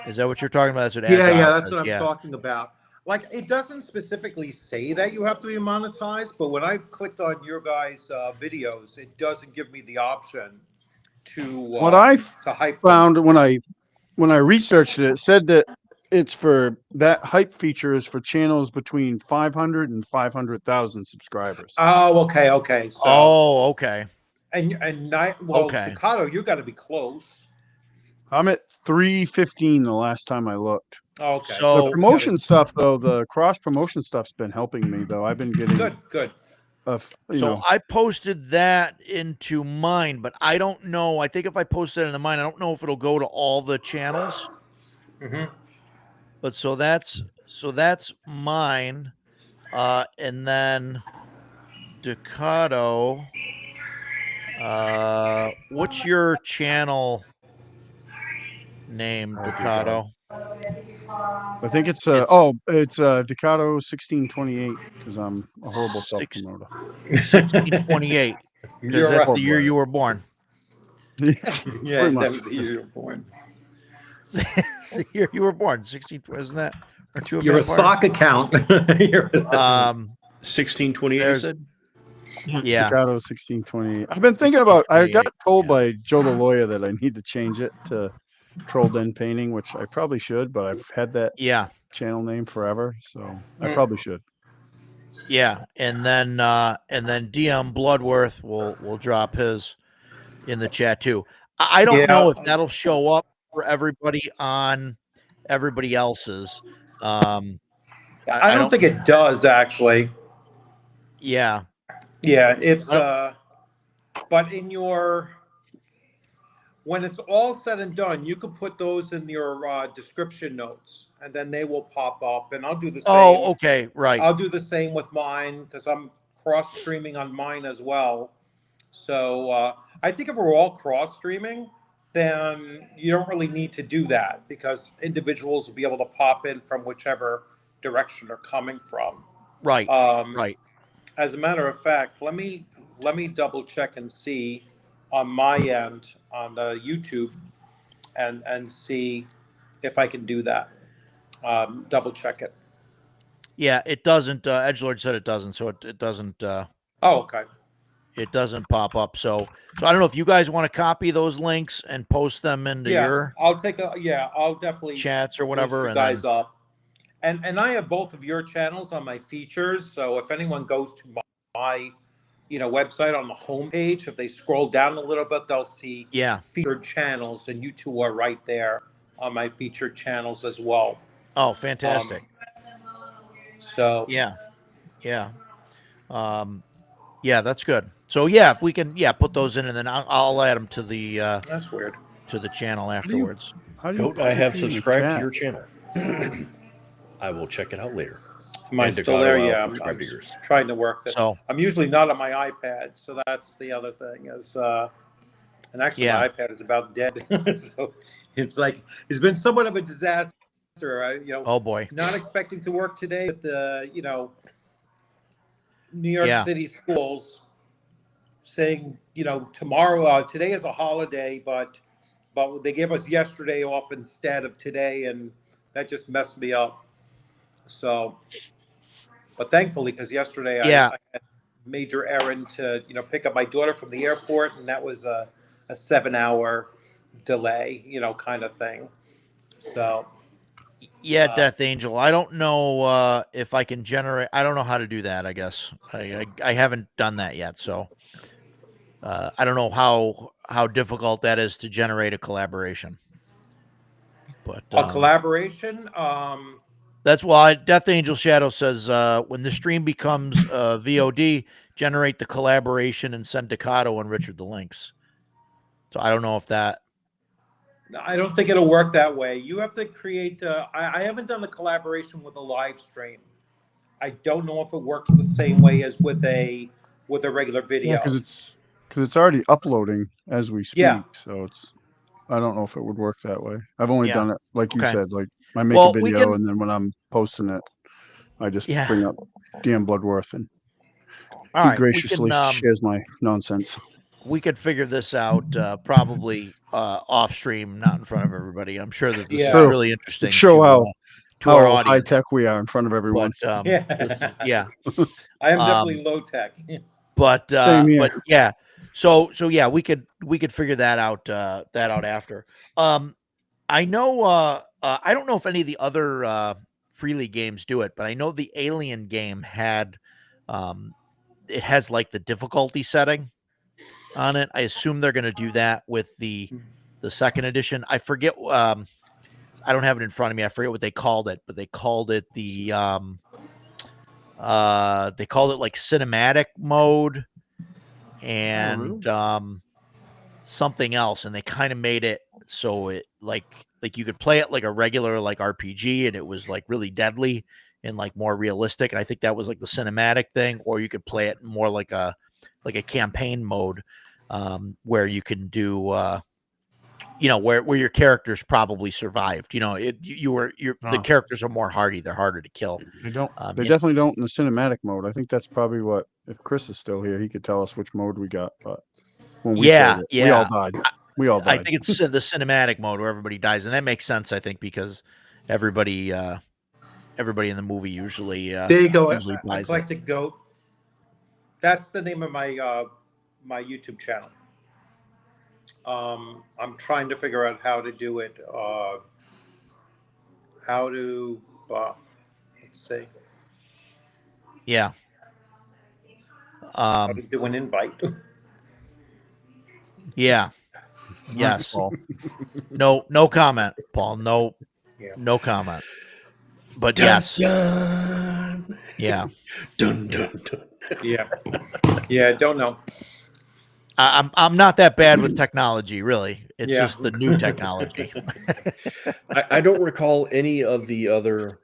Is that what you're talking about? That's what that's what I'm talking about. Like, it doesn't specifically say that you have to be monetized, but when I clicked on your guys' videos, it doesn't give me the option to what I found when I researched it, it said that it's for that hype feature is for channels between 500 and 500,000 subscribers. Oh, okay. So, okay. Decato, you got to be close. I'm at 315 the last time I looked. Okay. So the promotion stuff, though, the cross promotion stuff's been helping me, though. I've been getting good. I posted that into mine, but I don't know. I think if I post that into mine, I don't know if it'll go to all the channels. Mm-hmm. But so that's mine, and then Decado. What's your channel name, Decado? I think it's Decado 1628, because I'm a horrible self-promoter. 1628, because that's the year you were born. Yeah, pretty much. that was the year you were born. So you were born 16, isn't that? Or two of You're you a apart? sock account. You're a- 1628, you there's- said? Yeah. Picado 1620. I've been thinking about. I got 1628, told yeah. by Joe the lawyer that I need to change it to Troll Den Painting, which I probably should, but I've had that Yeah. channel name forever, so I probably should. Yeah. And then DM Bloodworth will drop his in the chat too. I don't know if that'll show up for everybody on everybody else's. I don't think it does actually. Yeah. Yeah, it's but in your when it's all said and done, you could put those in your description notes, and then they will pop up. And I'll do the same. Oh, okay, right. I'll do the same with mine because I'm cross streaming on mine as well. So I think if we're all cross streaming, then you don't really need to do that because individuals will be able to pop in from whichever direction they're coming from. Right. Right. As a matter of fact, let me double check and see on my end on YouTube and see if I can do that. Double check it. Yeah, it doesn't. Edgelord said it doesn't, so it doesn't. Oh, okay. It doesn't pop up. So I don't know if you guys want to copy those links and post them into your. I'll take a I'll definitely chats or whatever. And guys up. And I have both of your channels on my features. So if anyone goes to my website on the homepage, if they scroll down a little bit, they'll see featured channels, and you two are right there on my featured channels as well. Oh, fantastic. So yeah, that's good. So if we can put those in, and then I'll add them to the that's weird to the channel afterwards. Goat, I have subscribed to your channel. I will check it out later. Am I still there? Yeah, I'm trying to work. So I'm usually not on my iPad, so that's the other thing. Is and actually my iPad is about dead, so it's like it's been somewhat of a disaster. Oh boy, not expecting to work today with the New York City schools saying tomorrow. Today is a holiday, but they gave us yesterday off instead of today, and that just messed me up. So, but thankfully, because yesterday I had a major errand to pick up my daughter from the airport, and that was a 7-hour delay, kind of thing. So. Yeah, Death Angel. I don't know if I can generate. I don't know how to do that. I guess I haven't done that yet. So I don't know how difficult that is to generate a collaboration. But a collaboration. That's why Death Angel Shadow says when the stream becomes VOD, generate the collaboration and send Decado and Richard the links. So I don't know if that. I don't think it'll work that way. You have to create. I haven't done a collaboration with a live stream. I don't know if it works the same way as with a regular video. Yeah, because it's already uploading as we speak. Yeah. So I don't know if it would work that way. I've only done it like you said. Like I make Well, a video and then when I'm posting it, I just bring up DM Bloodworth and he graciously shares my nonsense. We could figure this out probably off stream, not in front of everybody. I'm sure that this is really interesting. Show to our audience. high tech we are in front of everyone. But, I am definitely low tech. But Same here. but yeah. So we could figure that out after. I know I don't know if any of the other Freely games do it, but I know the Alien game had it has like the difficulty setting on it. I assume they're going to do that with the second edition. I forget. I don't have it in front of me. I forget what they called it, but they called it they called it like cinematic mode and something else, and they kind of made it so it like you could play it like a regular like RPG, and it was like really deadly and like more realistic. And I think that was like the cinematic thing, or you could play it more like a campaign mode where you can do where your characters probably survived. The characters are more hardy, they're harder to kill. They don't they definitely don't in the cinematic mode. I think that's probably what, if Chris is still here, he could tell us which mode we got, but when we played it, we all died. We all I died. think it's the cinematic mode where everybody dies, and that makes sense. I think because everybody in the movie usually There you go. usually buys it. Eclectic Goat. That's the name of my my YouTube channel. I'm trying to figure out how to do it. Let's see. Yeah. How to do an invite. Yeah. Yes. Paul. No comment, Paul. No comment. But dun, yes. Dun. Yeah. Dun dun dun. Yeah. Yeah, don't know. I'm not that bad with technology, really. It's just the new technology. I don't recall any of the other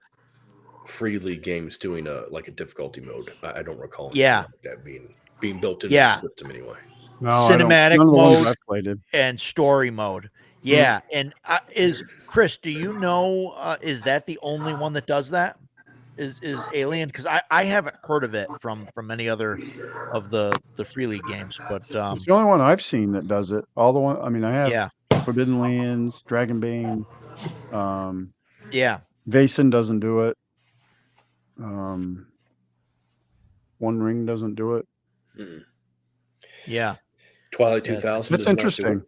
Free League games doing a difficulty mode. I don't recall like that being built into the system anyway. No, cinematic mode and story mode. Yeah, and is Chris? Do you know? Is that the only one that does that? Is Alien? Because I haven't heard of it from any other of the Free League games, but it's the only one I've seen that does it. All the one. I mean, I have Forbidden Lands, Dragonbane. Vaesen doesn't do it. One Ring doesn't do it. Yeah. Twilight 2000. That's interesting.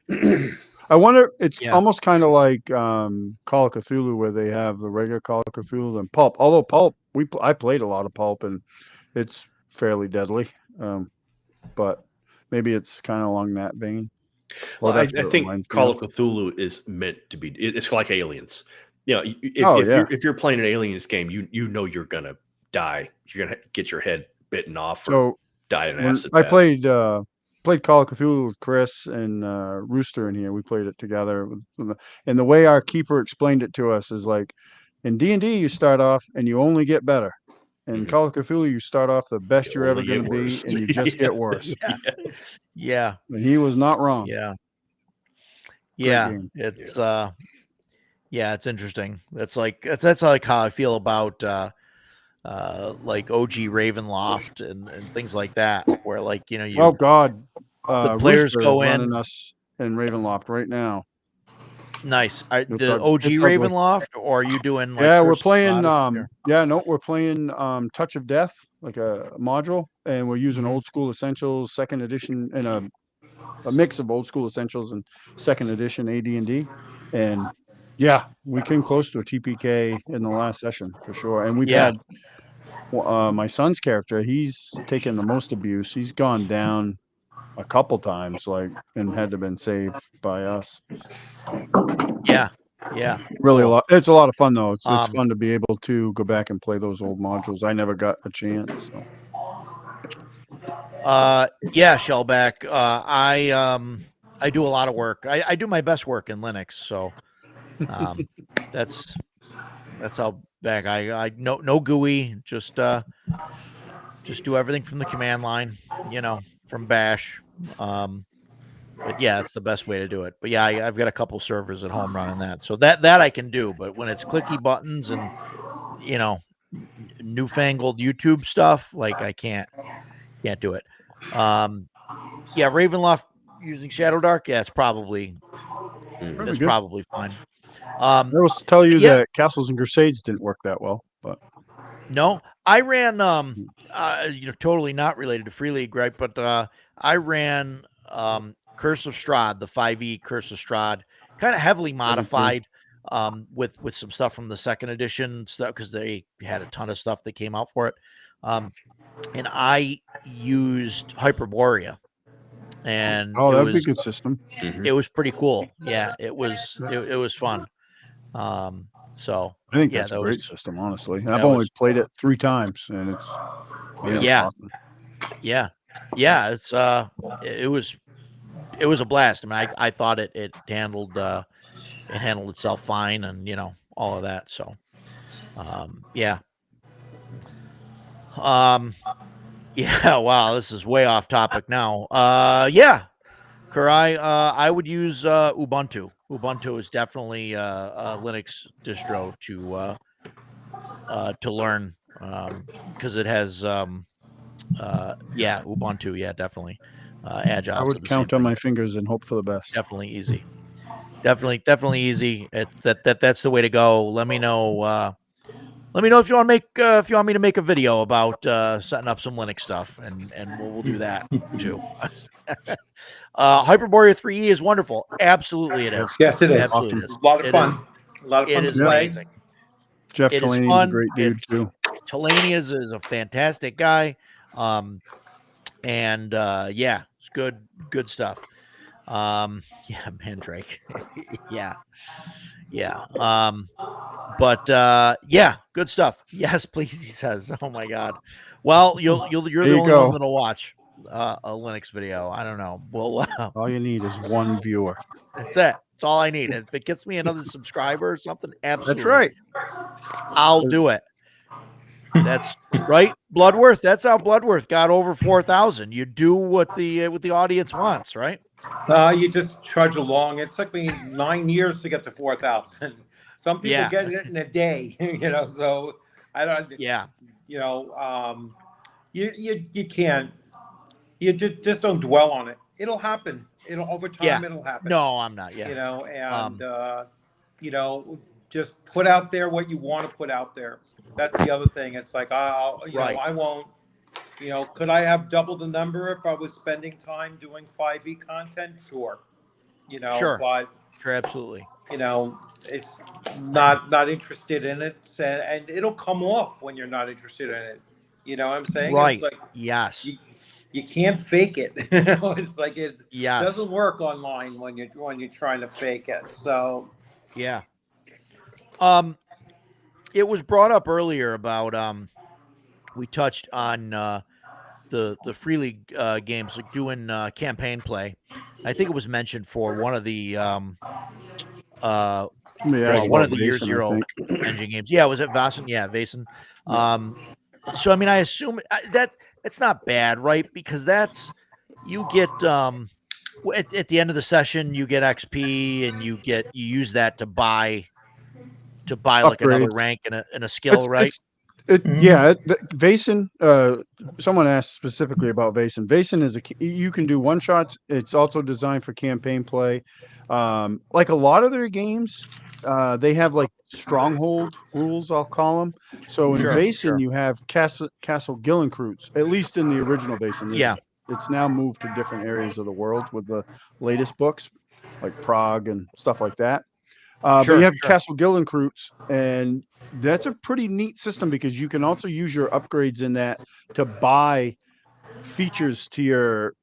I wonder. It's almost kind of like Call of Cthulhu, where they have the regular Call of Cthulhu and Pulp. Although Pulp, I played a lot of Pulp, and it's fairly deadly. But maybe it's kind of along that vein. Well, I think Call of Cthulhu is meant to be. It's like Aliens. You know, if you're playing an Aliens game, you know you're gonna die. You're gonna get your head bitten off or die in acid. I played Call of Cthulhu with Chris and Rooster in here. We played it together, and the way our keeper explained it to us is like, in D&D you start off and you only get better. In Call of Cthulhu you start off the best you're ever going to be, and you just get worse. Yeah. And he was not wrong. Yeah. It's it's interesting. That's like how I feel about like OG Ravenloft and things like that, where like oh god, the players Rooster go is in running us in Ravenloft right now. Nice. The OG Ravenloft, or are you doing? Like we're playing. We're playing Touch of Death, like a module, and we're using Old School Essentials, Second Edition, and a mix of Old School Essentials and Second Edition AD&D, and we came close to a TPK in the last session for sure. And we've had my son's character. He's taken the most abuse. He's gone down a couple times, and had to been saved by us. Really, it's a lot of fun though. It's fun to be able to go back and play those old modules. I never got a chance. Shellback. I do a lot of work. I do my best work in Linux, so that's how back I no GUI, just do everything from the command line, from Bash. But it's the best way to do it. But I've got a couple servers at home running that, so that I can do. But when it's clicky buttons and newfangled YouTube stuff, like I can't do it. Ravenloft using Shadow Dark, it's probably probably fine. I will tell you that Castles and Crusades didn't work that well, but no, I ran totally not related to Free League, right? But I ran Curse of Strahd, the 5e Curse of Strahd, kind of heavily modified with some stuff from the second edition stuff, because they had a ton of stuff that came out for it. And I used Hyperborea, and that'd be a good system. It was pretty cool. Yeah, it was fun. So I think that's a great system, honestly. And I've only played it 3 times, and it's awesome. It's it was a blast. I mean, I thought it handled itself fine, and all of that. So wow, this is way off topic now. Kurai, I would use Ubuntu. Ubuntu is definitely a Linux distro to learn, because it has Ubuntu, definitely. agile. I would count on my fingers and hope for the best. Definitely easy. Definitely easy. That's the way to go. Let me know. Let me know if you want to make if you want me to make a video about setting up some Linux stuff, and we'll do that too. Hyperborea 3E is wonderful. Absolutely, it is. Yes, it is. Absolutely, A lot of fun. A lot of fun It to is play. amazing. Jeff It is Delaney is a fun. great dude too. Delaney is a fantastic guy. And yeah, it's good stuff. Yeah, Mandrake. yeah. But yeah, good stuff. Yes, please, he says. Oh my god. Well, you're the only one that'll watch a Linux video. I don't know. Well, all you need is one viewer. That's it. That's all I need. And if it gets me another subscriber or something, absolutely. That's right. I'll do it. That's right. Bloodworth. That's how Bloodworth got over 4,000. You do what the audience wants, right? You just trudge along. It took me 9 years to get to 4,000. Some people get it in a day, so I don't. Yeah. You can't. You just don't dwell on it. It'll happen. Over time. It'll happen. No, I'm not. Yeah. Just put out there what you want to put out there. That's the other thing. It's like I won't. Could I have doubled the number if I was spending time doing 5e content? Sure. Sure. But sure, absolutely. It's not interested in it, and it'll come off when you're not interested in it. You know what I'm saying? Right. It's like, yes. You can't fake it. It's like it yes. doesn't work online when you're trying to fake it. So yeah. It was brought up earlier about we touched on the Free League games, like doing campaign play. I think it was mentioned for one of the one of the Year Zero engine games. Yeah, was it Vaesen? Yeah, Vaesen. So I mean, I assume that's not bad, right? Because you get at the end of the session you get XP, and you use that to buy like another rank and a skill, right? Yeah, Vaesen. Someone asked specifically about Vaesen. Vaesen you can do one shots. It's also designed for campaign play. Like a lot of their games, they have like stronghold rules, I'll call them. So in Vaesen, you have Castle Gillenkreuz, at least in the original Vaesen. It's now moved to different areas of the world with the latest books, like Prague and stuff like that. But you have Castle Gillenkreuz, and that's a pretty neat system because you can also use your upgrades in that to buy features to your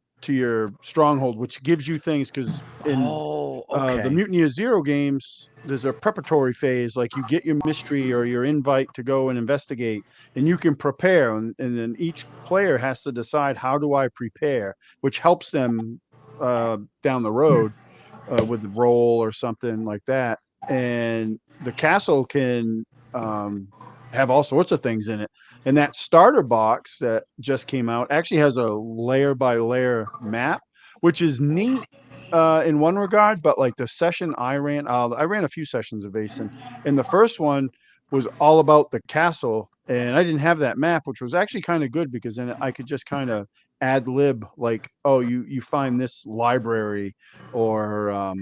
stronghold, which gives you things. Because in the Mutiny of Zero games, there's a preparatory phase, like you get your mystery or your invite to go and investigate, and you can prepare, and then each player has to decide, how do I prepare, which helps them down the road with the roll or something like that. And the castle can have all sorts of things in it. And that starter box that just came out actually has a layer by layer map, which is neat in one regard. But like the session I ran a few sessions of Vaesen, and the first one was all about the castle, and I didn't have that map, which was actually kind of good because then I could just kind of ad lib, like, oh, you find this library or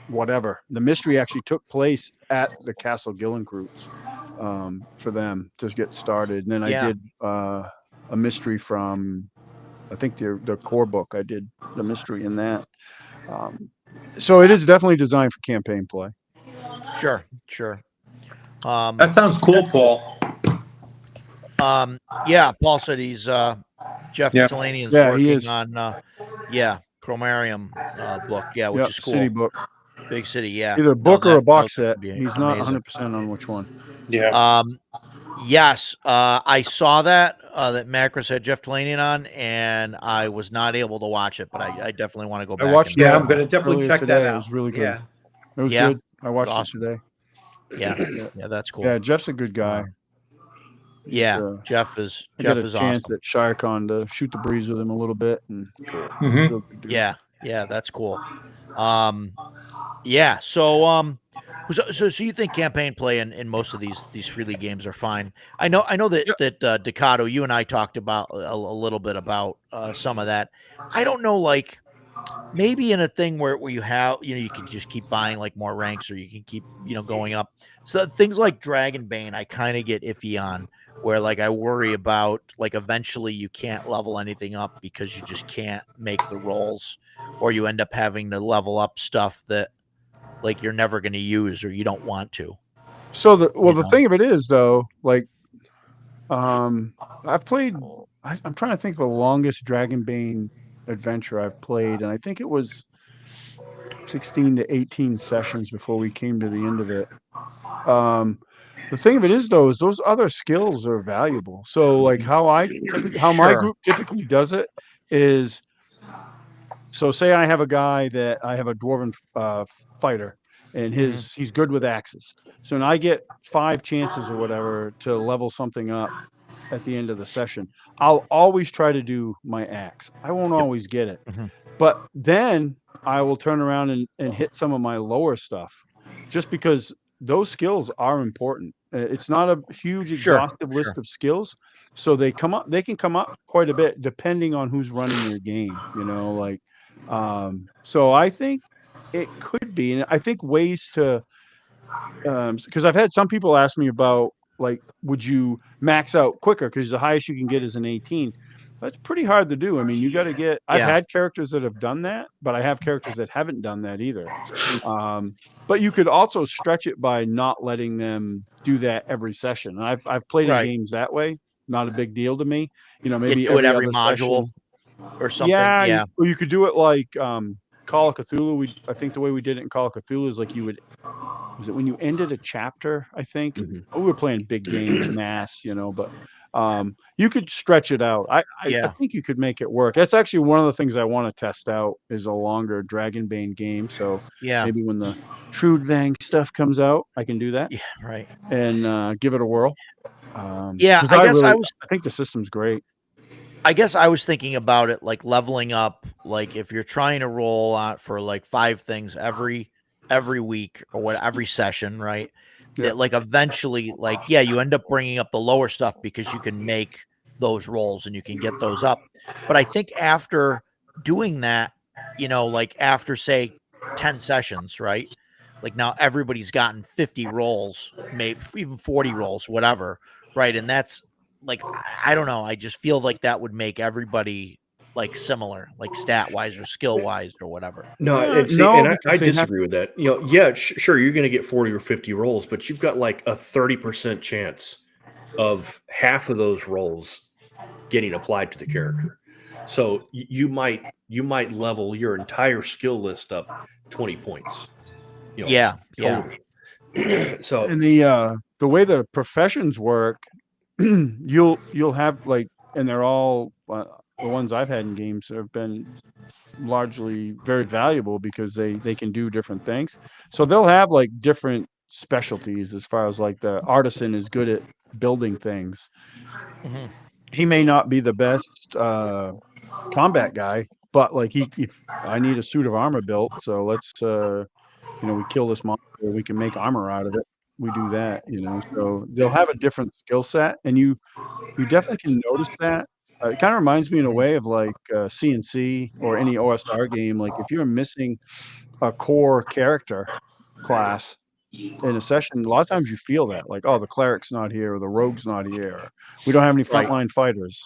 whatever. The mystery actually took place at the Castle Gillenkreuz for them to get started. And then I did a mystery from, I think the core book. I did the mystery in that. So it is definitely designed for campaign play. Sure. That sounds cool, Paul. Yeah, Paul said he's Jeff Delaney is working on Chromarium book, which is cool. City book. Big City, yeah. Either book or a box set. He's not 100% on which one. Yeah. Yes, I saw that Macros had Jeff Delaney on, and I was not able to watch it, but I definitely want to go back. I'm going to definitely check that out. It was really good. Yeah. It was good. I watched it today. Yeah, that's cool. Yeah, Jeff's a good guy. Jeff is chance awesome. at ShireCon to shoot the breeze with him a little bit, and yeah, that's cool. So So you think campaign play in most of these free league games are fine? I know that Decado, you and I talked about a little bit about some of that. I don't know, like maybe in a thing where you have, you can just keep buying like more ranks, or you can keep, going up. So things like Dragonbane, I kind of get iffy on, where like I worry about like eventually you can't level anything up because you just can't make the rolls, or you end up having to level up stuff that like you're never going to use or you don't want to. So the thing of it is though, like, I've played, I'm trying to think of the longest Dragonbane adventure I've played, and I think it was 16 to 18 sessions before we came to the end of it. The thing of it is though, is those other skills are valuable. So like how my group typically does it is, so say I have a guy that I have a dwarven fighter, and he's good with axes. So now I get 5 chances or whatever to level something up at the end of the session. I'll always try to do my axe. I won't always get it, but then I will turn around and hit some of my lower stuff, just because those skills are important. It's not a huge exhaustive list of skills, so they can come up quite a bit depending on who's running your game, like, so I think it could be, and I think ways to, because I've had some people ask me about, like, would you max out quicker? Because the highest you can get is an 18. That's pretty hard to do. I mean, you got to get, I've had characters that have done that, but I have characters that haven't done that either. But you could also stretch it by not letting them do that every session. And I've played in games that way. Not a big deal to me. Maybe do it every other module session or something. Yeah. You could do it like Call of Cthulhu. I think the way we did it in Call of Cthulhu is like was it when you ended a chapter? I think we were playing big games, mass, but you could stretch it out. I think you could make it work. That's actually one of the things I want to test out, is a longer Dragonbane game. So maybe when the Trudvang stuff comes out, I can do that. Yeah, right. And give it a whirl. I think the system's great. I guess I was thinking about it like leveling up, like if you're trying to roll out for like 5 things every week or what, every session, right? That like eventually, like, you end up bringing up the lower stuff because you can make those rolls and you can get those up. But I think after doing that, like after say 10 sessions, right? Like now everybody's gotten 50 rolls, maybe even 40 rolls, whatever, right? And that's like, I don't know. I just feel like that would make everybody like similar, like stat wise or skill wise or whatever. No, I disagree with that. Sure, you're going to get 40 or 50 rolls, but you've got like a 30% chance of half of those rolls getting applied to the character. So you might level your entire skill list up 20 points. Totally. So, and the way the professions work, you'll have like, and they're all the ones I've had in games have been largely very valuable because they can do different things. So they'll have like different specialties, as far as like the artisan is good at building things. He may not be the best combat guy, but like if I need a suit of armor built, so let's we kill this monster, we can make armor out of it. We do that, so they'll have a different skill set, and you definitely can notice that. It kind of reminds me in a way of like CNC or any OSR game. Like if you're missing a core character class in a session, a lot of times you feel that, like, oh, the cleric's not here, or the rogue's not here, or we don't have any frontline fighters.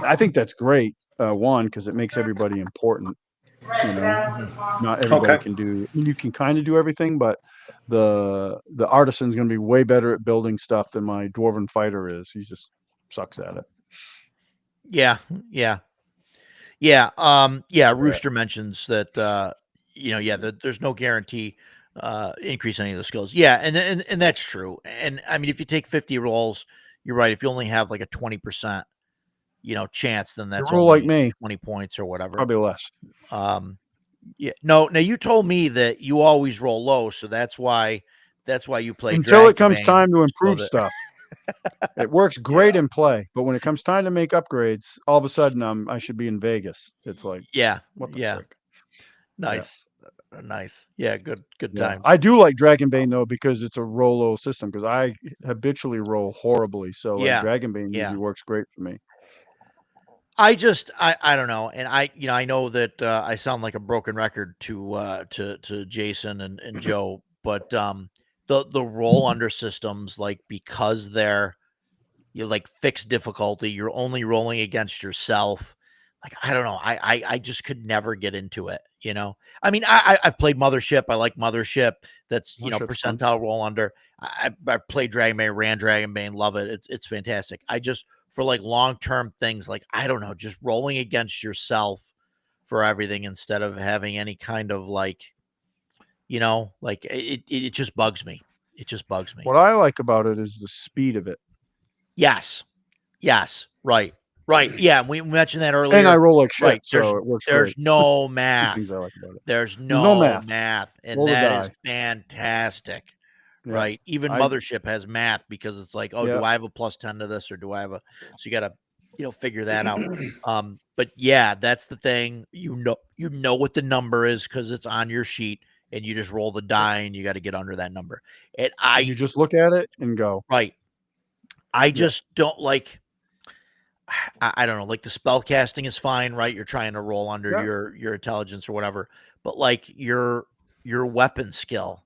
I think that's great. One, because it makes everybody important. Not everybody can do. You can kind of do everything, but the artisan's going to be way better at building stuff than my dwarven fighter is. He just sucks at it. Rooster mentions that there's no guarantee increase any of the skills. And that's true. And I mean, if you take 50 rolls, you're right. If you only have like a 20% chance, then that's roll like me 20 points or whatever, probably less. Now you told me that you always roll low, so that's why you play until it comes time to improve stuff. It works great in play, but when it comes time to make upgrades, all of a sudden I should be in Vegas. It's like, what the frick? Nice. Nice. Yeah, good Yeah. time. I do like Dragonbane though because it's a Rolo system because I habitually roll horribly. So like Yeah. Dragonbane Yeah. usually works great for me. I don't know, and I know that I sound like a broken record to Jason and Joe, but the roll under systems, like, because they're like fixed difficulty, you're only rolling against yourself. Like, I don't know, I just could never get into it. I mean, I've played Mothership. I like Mothership. That's Mothership's fun. percentile roll under. I played Dragonbane, ran Dragonbane, love it. It's fantastic. I just, for like long-term things, like, I don't know, just rolling against yourself for everything instead of having any kind of like, like, it just bugs me. It just bugs me. What I like about it is the speed of it. Yes. Right. Yeah, we mentioned that earlier. And I roll like shit, Right. so it works There's great. no Two math. things I like about it. There's no no math. and Roll the that is die. fantastic. Yeah. Right. Even Mothership has math because it's like, do I have a +10 to this, or do I have so you got to figure that out. But yeah, that's the thing. You know what the number is because it's on your sheet, and you just roll the die, and you got to get under that number. And you just look at it and go. Right. I just don't like. I don't know. Like, the spell casting is fine, right? You're trying to roll under your intelligence or whatever, but like your weapon skill,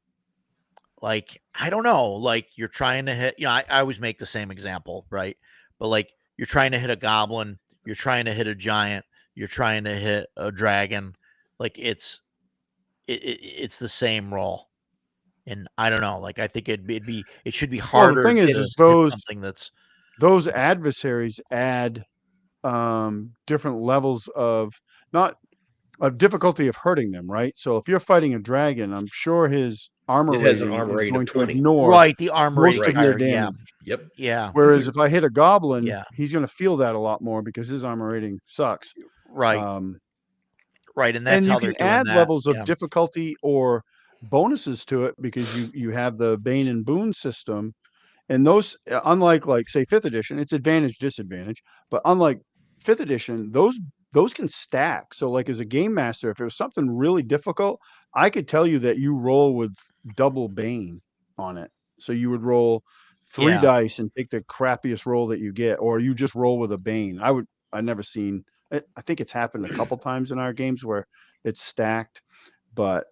like, I don't know. Like, you're trying to hit. I always make the same example, right? But like, you're trying to hit a goblin, you're trying to hit a giant, you're trying to hit a dragon. Like, it's the same roll. And I don't know. Like, I think it should be harder. Well, the thing is hit something that's. Those adversaries add different levels of difficulty of hurting them, right? So if you're fighting a dragon, I'm sure his armor rating is going to ignore the armor most of your damage. Yep. Yeah. Whereas if I hit a goblin, he's going to feel that a lot more because his armor rating sucks. Right. Right, and that's how they're you doing can add that. levels of difficulty or bonuses to it because you have the Bane and Boon system. And those, unlike, like, say, 5th edition, it's advantage, disadvantage. But unlike 5th edition, those can stack. So, like, as a game master, if it was something really difficult, I could tell you that you roll with double Bane on it. So you would roll 3 dice and take the crappiest roll that you get, or you just roll with a Bane. I've never seen it. I think it's happened a couple times in our games where it's stacked, but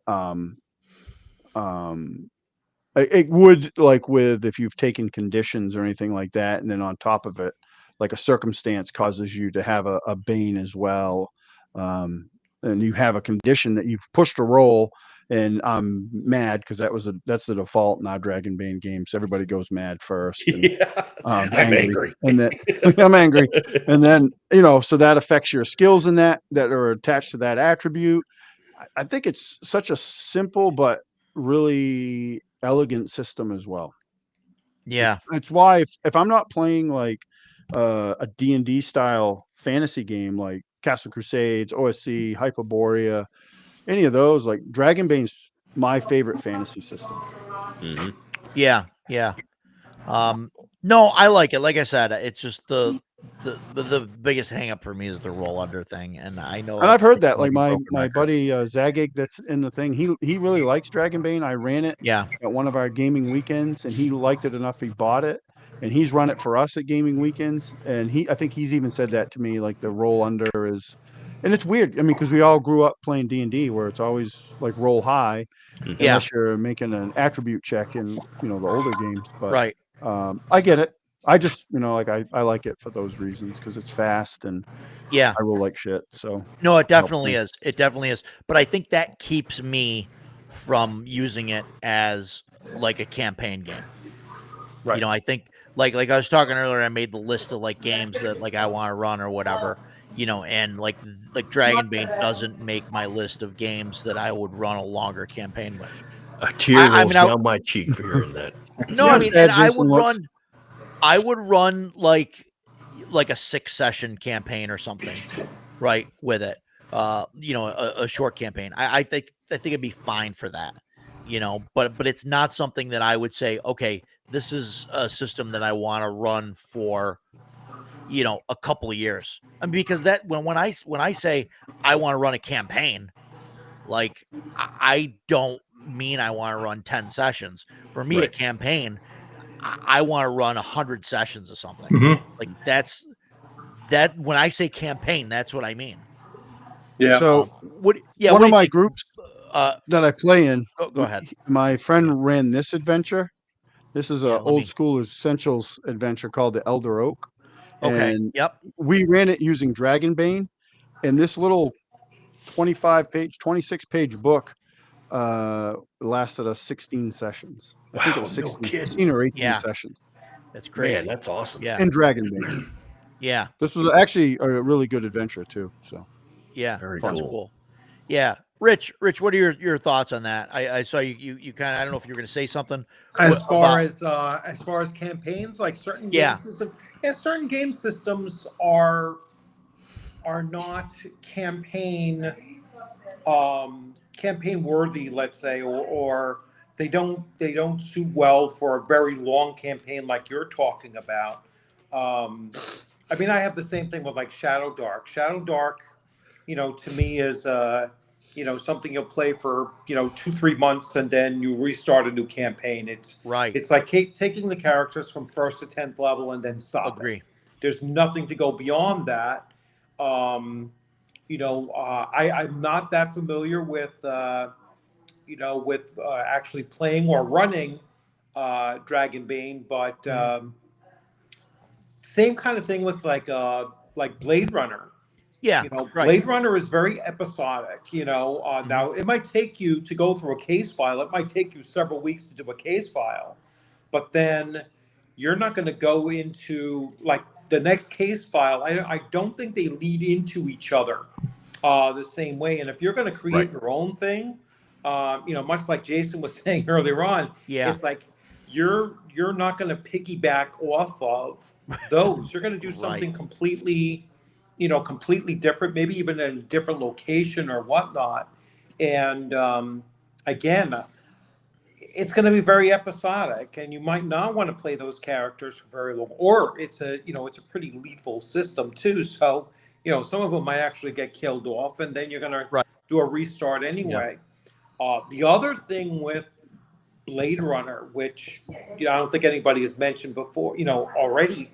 it would, like, with if you've taken conditions or anything like that, and then on top of it, like, a circumstance causes you to have a Bane as well, and you have a condition that you've pushed a roll, and I'm mad because that's the default in our Dragonbane games. Everybody goes mad first. And, I'm angry. And then I'm angry, and then so that affects your skills in that are attached to that attribute. I think it's such a simple but really elegant system as well. Yeah. It's why if I'm not playing like a D&D style fantasy game like Castle Crusades, OSC, Hyperborea, any of those, like, Dragonbane's my favorite fantasy system. Mm-hmm. Yeah. No, I like it. Like I said, it's just the biggest hang up for me is the roll under thing, and I know. And I've heard that, like, my buddy Zagig that's in the thing, he really likes Dragonbane. I ran it at one of our gaming weekends, and he liked it enough he bought it, and he's run it for us at gaming weekends, and I think he's even said that to me, like, the roll under is, and it's weird. I mean, because we all grew up playing D&D where it's always like roll high, unless you're making an attribute check in the older games. But I get it. I just like I like it for those reasons because it's fast and I roll like shit. So no, it definitely is. It definitely is. But I think that keeps me from using it as like a campaign game. Right. I think like I was talking earlier, I made the list of like games that like I want to run or whatever. And like Dragonbane doesn't make my list of games that I would run a longer campaign with. A tear rolls down my cheek for hearing that. No, I mean, and I would run like a 6-session campaign or something, right? With it, a short campaign. I think it'd be fine for that, But it's not something that I would say, okay, this is a system that I want to run for, a couple of years. I mean, because that when I say I want to run a campaign, Like, I don't mean I want to run 10 sessions. For me, a campaign, I want to run 100 sessions of something. Like that. When I say campaign, that's what I mean. Yeah. So one of my groups that I play in, go ahead. My friend ran this adventure. This is a old school essentials adventure called the Elder Oak. Okay. And Yep. we ran it using Dragonbane, and this little 26 page book lasted us 16 sessions. I think it was 16 or 18 sessions. That's crazy. Man, that's awesome. Yeah. And Dragonbane. Yeah. This was actually a really good adventure too. So yeah, very that's cool. Cool. Yeah. Rich, what are your thoughts on that? I saw you kind of, I don't know if you were going to say something. As far as campaigns, like certain game systems, certain game systems are not campaign worthy, let's say, or they don't suit well for a very long campaign like you're talking about. I mean, I have the same thing with like Shadow Dark. Shadow Dark, to me is something you'll play for 2-3 months and then you restart a new campaign. It's like taking the characters from 1st to 10th level and then stop. Agree. There's nothing to go beyond that. I'm not that familiar with actually playing or running Dragonbane, but same kind of thing with like Blade Runner. Yeah, Blade Runner is very episodic. Now it might take you to go through a case file. It might take you several weeks to do a case file, but then you're not going to go into like the next case file. I don't think they lead into each other the same way. And if you're going to create your own thing, much like Jason was saying earlier on, it's like you're not going to piggyback off of those. You're going to do something completely different, maybe even in a different location or whatnot. And again, it's going to be very episodic, and you might not want to play those characters for very long. Or it's a pretty lethal system too. So some of them might actually get killed off, and then you're going to do a restart anyway. Yeah. The other thing with Blade Runner, which I don't think anybody has mentioned before, already,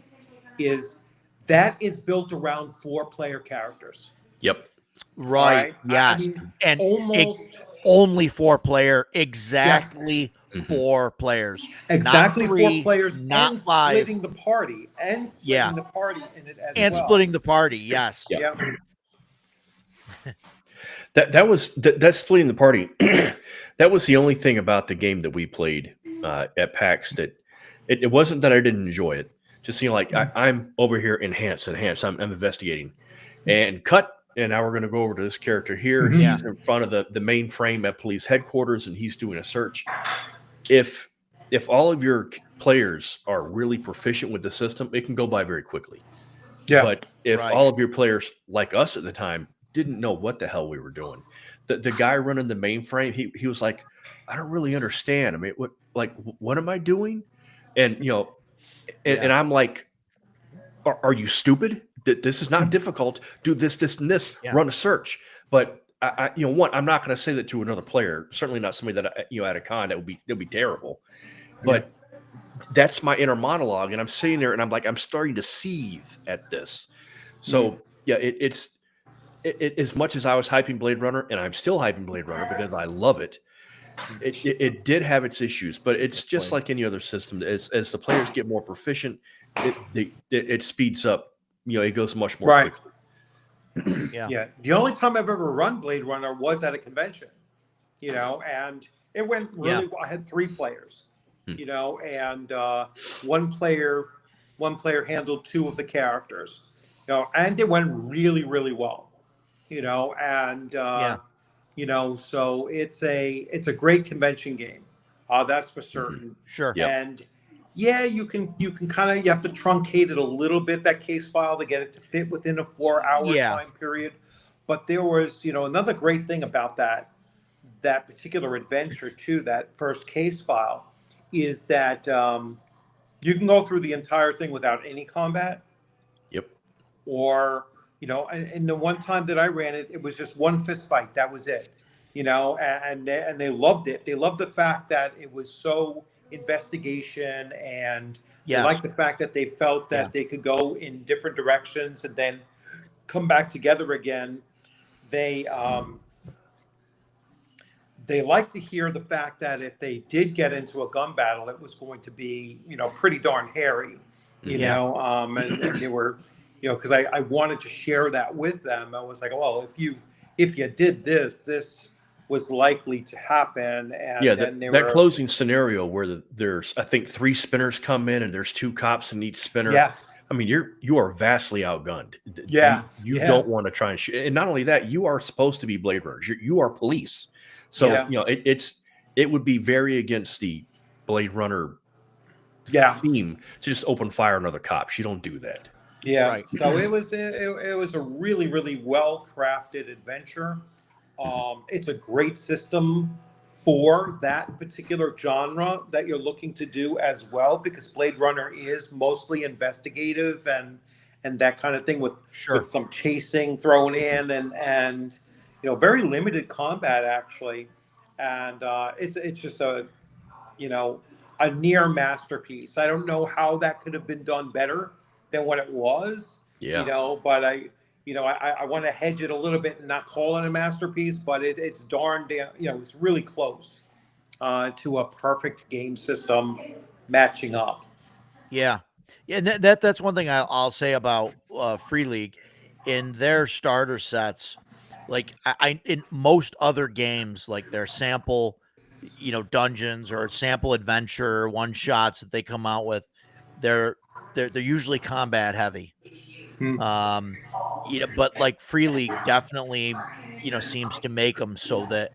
is that is built around 4-player characters. Yep. Right. Yes. I mean, and almost only 4-player. Exactly. 4 players. Exactly. Not 4 players. Not and 5. Splitting the party. And splitting the party in it as well. Splitting the party. Yes. Yeah. That's splitting the party. That was the only thing about the game that we played at PAX that it wasn't that I didn't enjoy it. Just I'm over here, enhance. I'm investigating, and cut. And now we're going to go over to this character here. He's in front of the mainframe at police headquarters, and he's doing a search. If all of your players are really proficient with the system, it can go by very quickly. Yeah. But if all of your players, like us at the time, didn't know what the hell we were doing, the guy running the mainframe, he was like, I don't really understand. I mean, what am I doing? And and I'm like, are you stupid? This is not difficult. Do this, and this. Yeah. Run a search. But I'm not going to say that to another player. Certainly not somebody that at a con that would be terrible. But that's my inner monologue, and I'm sitting there and I'm like, I'm starting to seethe at this. So it's as much as I was hyping Blade Runner, and I'm still hyping Blade Runner because I love it. It did have its issues, but it's just like any other system. As the players get more proficient, it speeds up. It goes much more quickly. Yeah. The only time I've ever run Blade Runner was at a convention, and it went really well. I had 3 players, and one player handled 2 of the characters, and it went really, really well, and so it's a great convention game. That's for certain. Sure. Yep. And you can kind of, you have to truncate it a little bit, that case file, to get it to fit within a 4-hour time period. But there was, another great thing about that particular adventure too, that first case file, is that you can go through the entire thing without any combat. Yep. Or, and the one time that I ran it, it was just one fist fight. That was it. and they loved it. They loved the fact that it was so investigation, and they liked the fact that they felt that they could go in different directions and then come back together again. They like to hear the fact that if they did get into a gun battle, it was going to be, pretty darn hairy, and they were, because I wanted to share that with them. I was like, well, if you did this was likely to happen. And that closing scenario where there's, I think, 3 spinners come in and there's 2 cops in each spinner. Yes. I mean, you are vastly outgunned. Yeah. You don't want to try and shoot. And not only that, you are supposed to be Blade Runners. You are police. So, it would be very against the Blade Runner theme to just open fire on other cops. You don't do that. Yeah. Right. So it was a really, really well-crafted adventure. It's a great system for that particular genre that you're looking to do as well, because Blade Runner is mostly investigative and that kind of thing with some chasing thrown in and very limited combat actually, and it's just a near masterpiece. I don't know how that could have been done better than what it was. But I want to hedge it a little bit and not call it a masterpiece, but it's darn damn, it's really close to a perfect game system matching up. Yeah. And that's one thing I'll say about Free League. In their starter sets, like I in most other games, like their sample, dungeons or sample adventure one shots that they come out with, they're usually combat heavy. But like Free League definitely, seems to make them so that,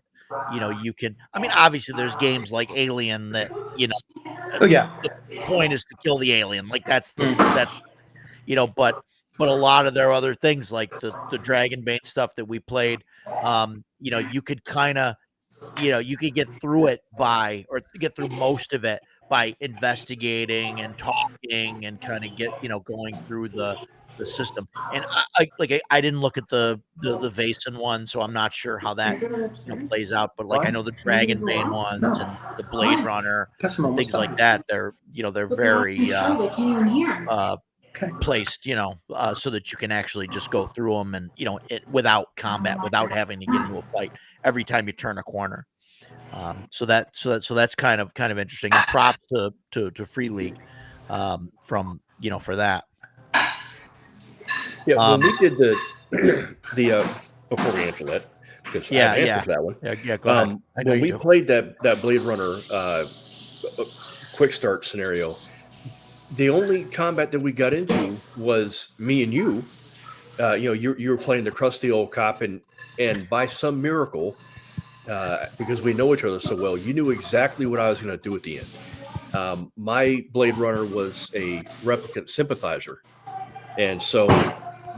you can, I mean, obviously there's games like Alien that, the point is to kill the alien. Like that's but a lot of their other things like the Dragonbane stuff that we played, you could kind of, you could get through it get through most of it by investigating and talking and kind of get, going through the system. And I didn't look at the Vaesen one, so I'm not sure how that plays out. But like I know the Dragonbane ones and the Blade Runner, things like that. They're they're very placed, so that you can actually just go through them and without combat, without having to get into a fight every time you turn a corner. So that's kind of interesting. And props to Free League from for that. Yeah, when we did the before we answer that, because I answered that one. Yeah, go ahead. When we played that Blade Runner quick start scenario, the only combat that we got into was me and you. You were playing the crusty old cop, and by some miracle, because we know each other so well, you knew exactly what I was going to do at the end. My Blade Runner was a replicant sympathizer, and so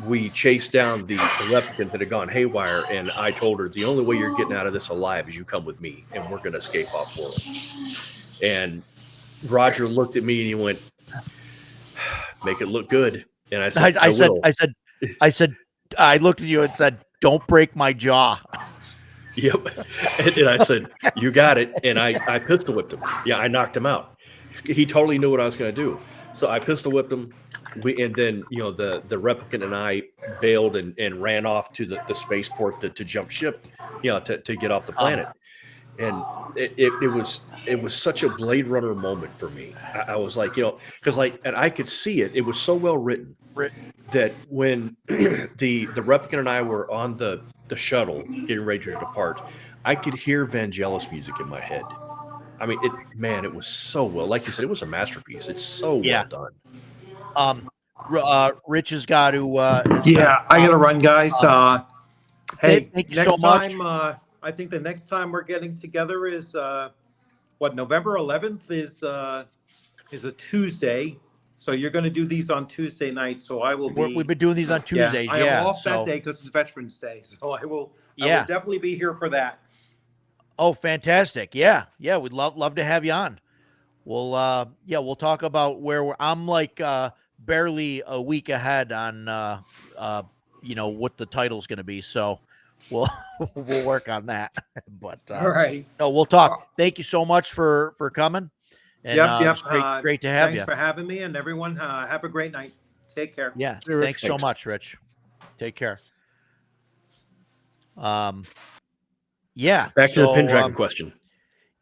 we chased down the replicant that had gone haywire, and I told her, the only way you're getting out of this alive is you come with me, and we're going to escape off world. And Roger looked at me and he went, make it look good. And I said, I said, I looked at you and said, don't break my jaw. Yep. And I said, you got it. And I pistol whipped him. Yeah, I knocked him out. He totally knew what I was going to do. So I pistol whipped him. And then, the replicant and I bailed and ran off to the spaceport to jump ship, to get off the planet. And it was such a Blade Runner moment for me. I was like, because and I could see it. It was so well written that when the replicant and I were on the shuttle getting ready to depart, I could hear Vangelis music in my head. I mean, it was so well. Like you said, it was a masterpiece. It's so well done. Rich has got to. I got to run, guys. Hey, thank you so much. I think the next time we're getting together is November 11th is a Tuesday. So you're going to do these on Tuesday night. So I will be. We've been doing these on Tuesdays. I am off that day because it's Veterans Day. So I will definitely be here for that. Oh, fantastic! Yeah, we'd love to have you on. We'll talk about where I'm like barely a week ahead on what the title's going to be. So we'll we'll work on that. But All right. no, we'll talk. Thank you so much for coming. And Yep. it's great to have thanks you. for having me, and everyone have a great night. Take care. Yeah. Hey, Rich. Thanks so much, Rich. Take care. Yeah. Back to the Pendragon question.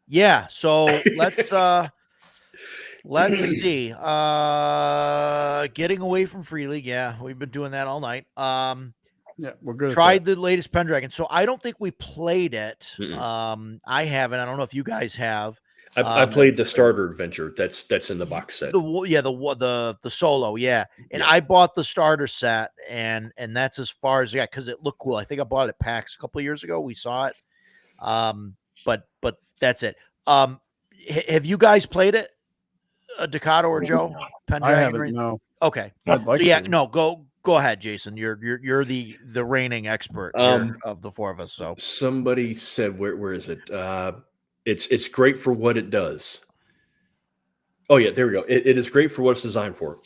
Yeah. So let's see. Getting away from Free League. Yeah, we've been doing that all night. Yeah, we're good. Tried the latest Pendragon. So I don't think we played it. Mm-mm. I haven't. I don't know if you guys have. I played the starter adventure. That's in the box set. The solo, yeah. And Yeah. I bought the starter set, and that's as far as I got because it looked cool. I think I bought it at PAX a couple of years ago. We saw it. But that's it. Have you guys played it, Ducato or Joe? Pendragon? I haven't. No. Okay. I'd like So yeah, to. no, go ahead, Jason. You're the reigning expert here of the four of us. So somebody said, where is it? It's great for what it does. Oh yeah, there we go. It is great for what it's designed for.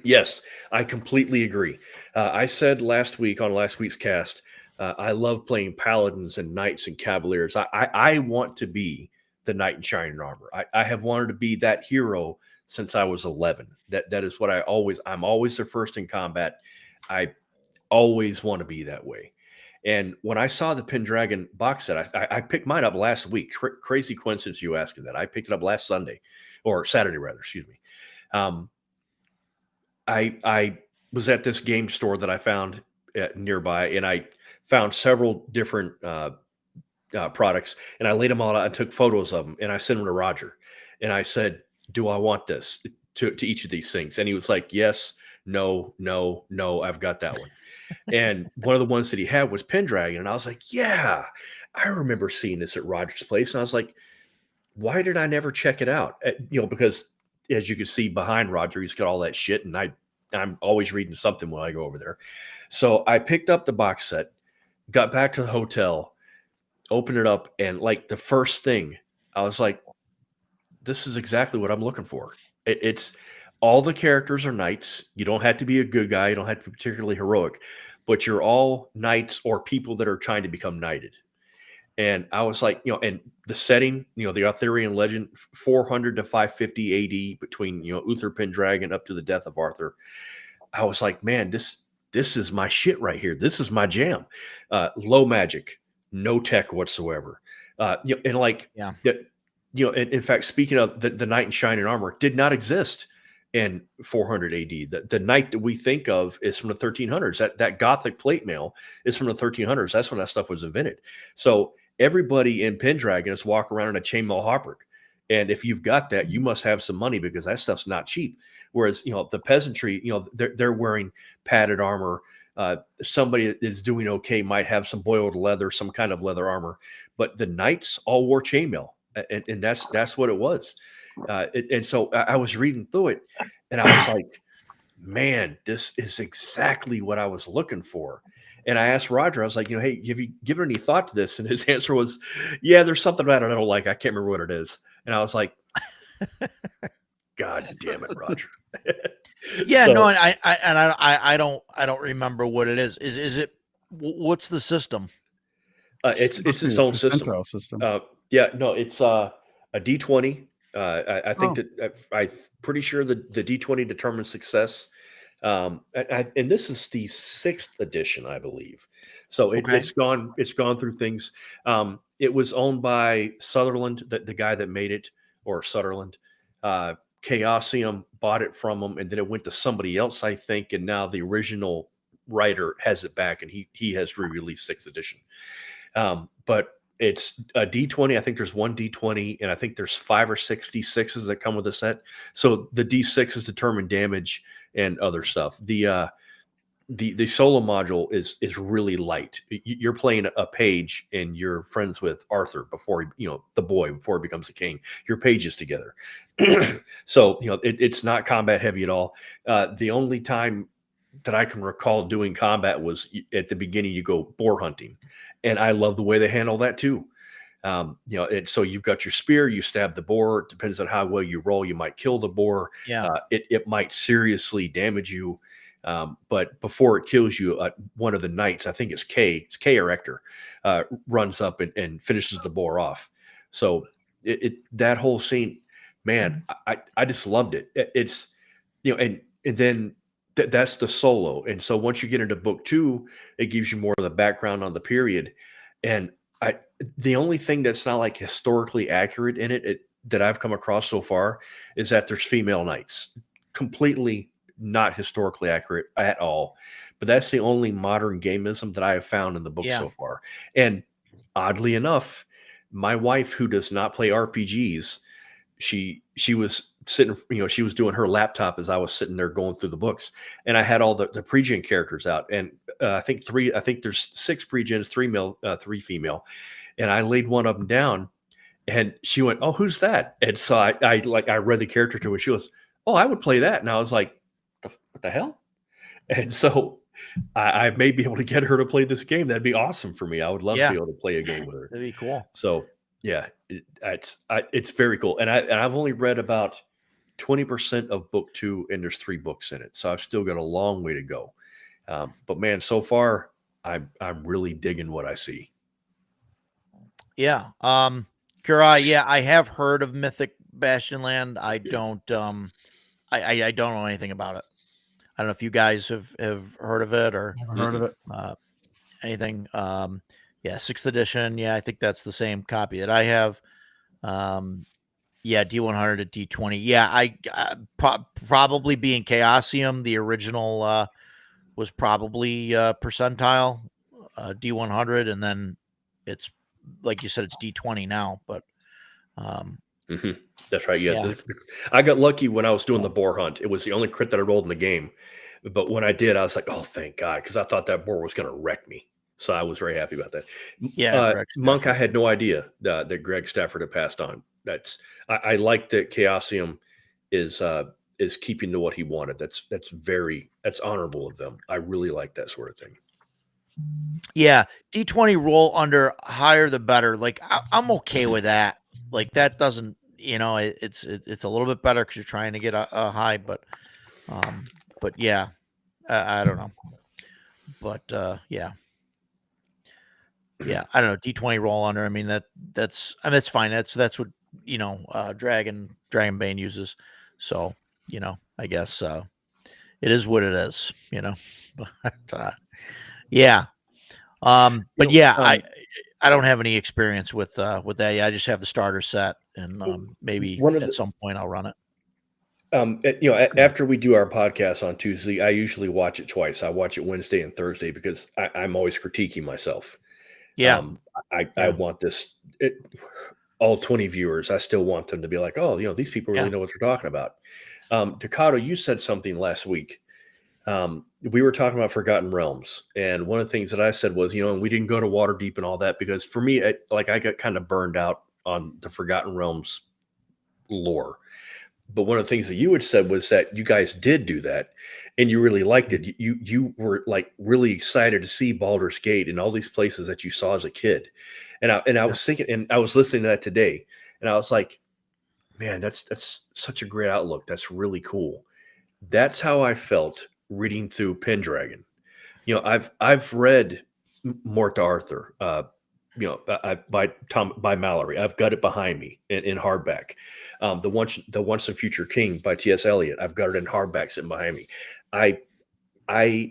Yes, I completely agree. I said last week on last week's cast, I love playing paladins and knights and cavaliers. I want to be the knight in shining armor. I have wanted to be that hero since I was 11. That is what I'm always the first in combat. I always want to be that way. And when I saw the Pendragon box set, I picked mine up last week. Crazy coincidence you asking that. I picked it up last Sunday, or Saturday rather, excuse me. I was at this game store that I found nearby, and I found several different products, and I laid them all out and took photos of them, and I sent them to Roger. And I said, do I want this to each of these things? And he was like, yes, no, I've got that one. And one of the ones that he had was Pendragon. And I was like, yeah, I remember seeing this at Roger's place. And I was like, why did I never check it out? Because as you can see behind Roger, he's got all that shit. And I'm always reading something when I go over there. So I picked up the box set, got back to the hotel, opened it up. And like the first thing, I was like, this is exactly what I'm looking for. It's all the characters are knights. You don't have to be a good guy. You don't have to be particularly heroic, but you're all knights or people that are trying to become knighted. And I was like, and the setting, the Arthurian legend, 400 to 550 AD between, Uther Pendragon up to the death of Arthur. I was like, man, this is my shit right here. This is my jam. Low magic, no tech whatsoever. And like, yeah. In fact, speaking of the knight in shining armor, did not exist in 400 AD. The knight that we think of is from the 1300s. That Gothic plate mail is from the 1300s. That's when that stuff was invented. So everybody in Pendragon is walking around in a chainmail hauberk. And if you've got that, you must have some money because that stuff's not cheap. Whereas, the peasantry, they're wearing padded armor. Somebody that is doing okay might have some boiled leather, some kind of leather armor. But the knights all wore chainmail. And that's what it was. And so I was reading through it and I was like, man, this is exactly what I was looking for. And I asked Roger, I was like, hey, have you given any thought to this? And his answer was, yeah, there's something about it I don't like. I can't remember what it is. And I was like, God damn it, Roger. Yeah, no, and I don't remember what it is. Is it what's the system? It's its own system. Yeah, no, it's a D20. I think that I'm pretty sure the D20 determines success. And this is the 6th edition, I believe. So it's gone through things. It was owned by Sutherland, the guy that made it, or Sutherland. Chaosium bought it from him, and then it went to somebody else, I think. And now the original writer has it back, and he has re-released 6th edition. But it's a D20. I think there's one D20, and I think there's 5 or 6 D6s that come with the set. So the D6s determine damage and other stuff. The solo module is really light. You're playing a page, and you're friends with Arthur before the boy before he becomes a king. Your pages together, so it's not combat heavy at all. The only time that I can recall doing combat was at the beginning. You go boar hunting. And I love the way they handle that too. So you've got your spear, you stab the boar. It depends on how well you roll. You might kill the boar. Yeah. It might seriously damage you. But before it kills you, one of the knights, I think it's K or Ector, runs up and finishes the boar off. So that whole scene, man, I just loved it. It's, and then that's the solo. And so once you get into book 2, it gives you more of the background on the period. And the only thing that's not like historically accurate in it that I've come across so far is that there's female knights. Completely not historically accurate at all. But that's the only modern gameism that I have found in the book so far. And oddly enough, my wife, who does not play RPGs, she was sitting, she was doing her laptop as I was sitting there going through the books, and I had all the pre-gen characters out, and I think there's 6 pre-gens, 3 male, 3 female, and I laid one of them down, and she went, "Oh, who's that?" And so I read the character to her. She goes, "Oh, I would play that," and I was like, "What the hell?" And so I may be able to get her to play this game. That'd be awesome for me. I would love to be able to play a game with her. That'd be cool. So yeah, it's very cool. And I've only read about 20% of book 2, and there's 3 books in it. So I've still got a long way to go. But man, so far I'm really digging what I see. Yeah. Kurai, yeah, I have heard of Mythic Bastionland. I don't I don't know anything about it. I don't know if you guys have heard of it or Never heard of it. Anything. Yeah, 6th edition. Yeah, I think that's the same copy that I have. Yeah, D100 to D20. Yeah, I probably being Chaosium, the original was probably percentile D100, and then it's like you said, it's D20 now. But that's right. Yeah, I got lucky when I was doing the boar hunt. It was the only crit that I rolled in the game, but when I did, I was like, "Oh, thank God," because I thought that boar was going to wreck me. So I was very happy about that. Yeah, Monk, I had no idea that Greg Stafford had passed on. I like that Chaosium is keeping to what he wanted. That's honorable of them. I really like that sort of thing. Yeah, D20 roll under, higher the better. Like I'm okay with that. Like that doesn't, it's a little bit better because you're trying to get a high, but yeah, I don't know, but yeah, I don't know. D20 roll under. I mean that's fine. That's what Dragon Bane uses. So I guess it is what it is. But yeah. But yeah, I don't have any experience with that. Yeah, I just have the starter set, and maybe at some point I'll run it. After we do our podcast on Tuesday, I usually watch it twice. I watch it Wednesday and Thursday because I'm always critiquing myself. Yeah. I want this, all 20 viewers, I still want them to be like, "Oh, these people really know what they're talking about." Takato, you said something last week. We were talking about Forgotten Realms, and one of the things that I said was, and we didn't go to Waterdeep and all that because for me, I got kind of burned out on the Forgotten Realms lore. But one of the things that you had said was that you guys did do that, and you really liked it. You were like really excited to see Baldur's Gate and all these places that you saw as a kid. And I was thinking, and I was listening to that today, and I was like, man, that's such a great outlook. That's really cool. That's how I felt reading through Pendragon. I've read Morta Arthur, by Mallory. I've got it behind me in hardback. The Once and Future King by T.S. Eliot. I've got it in hardback sitting behind me. I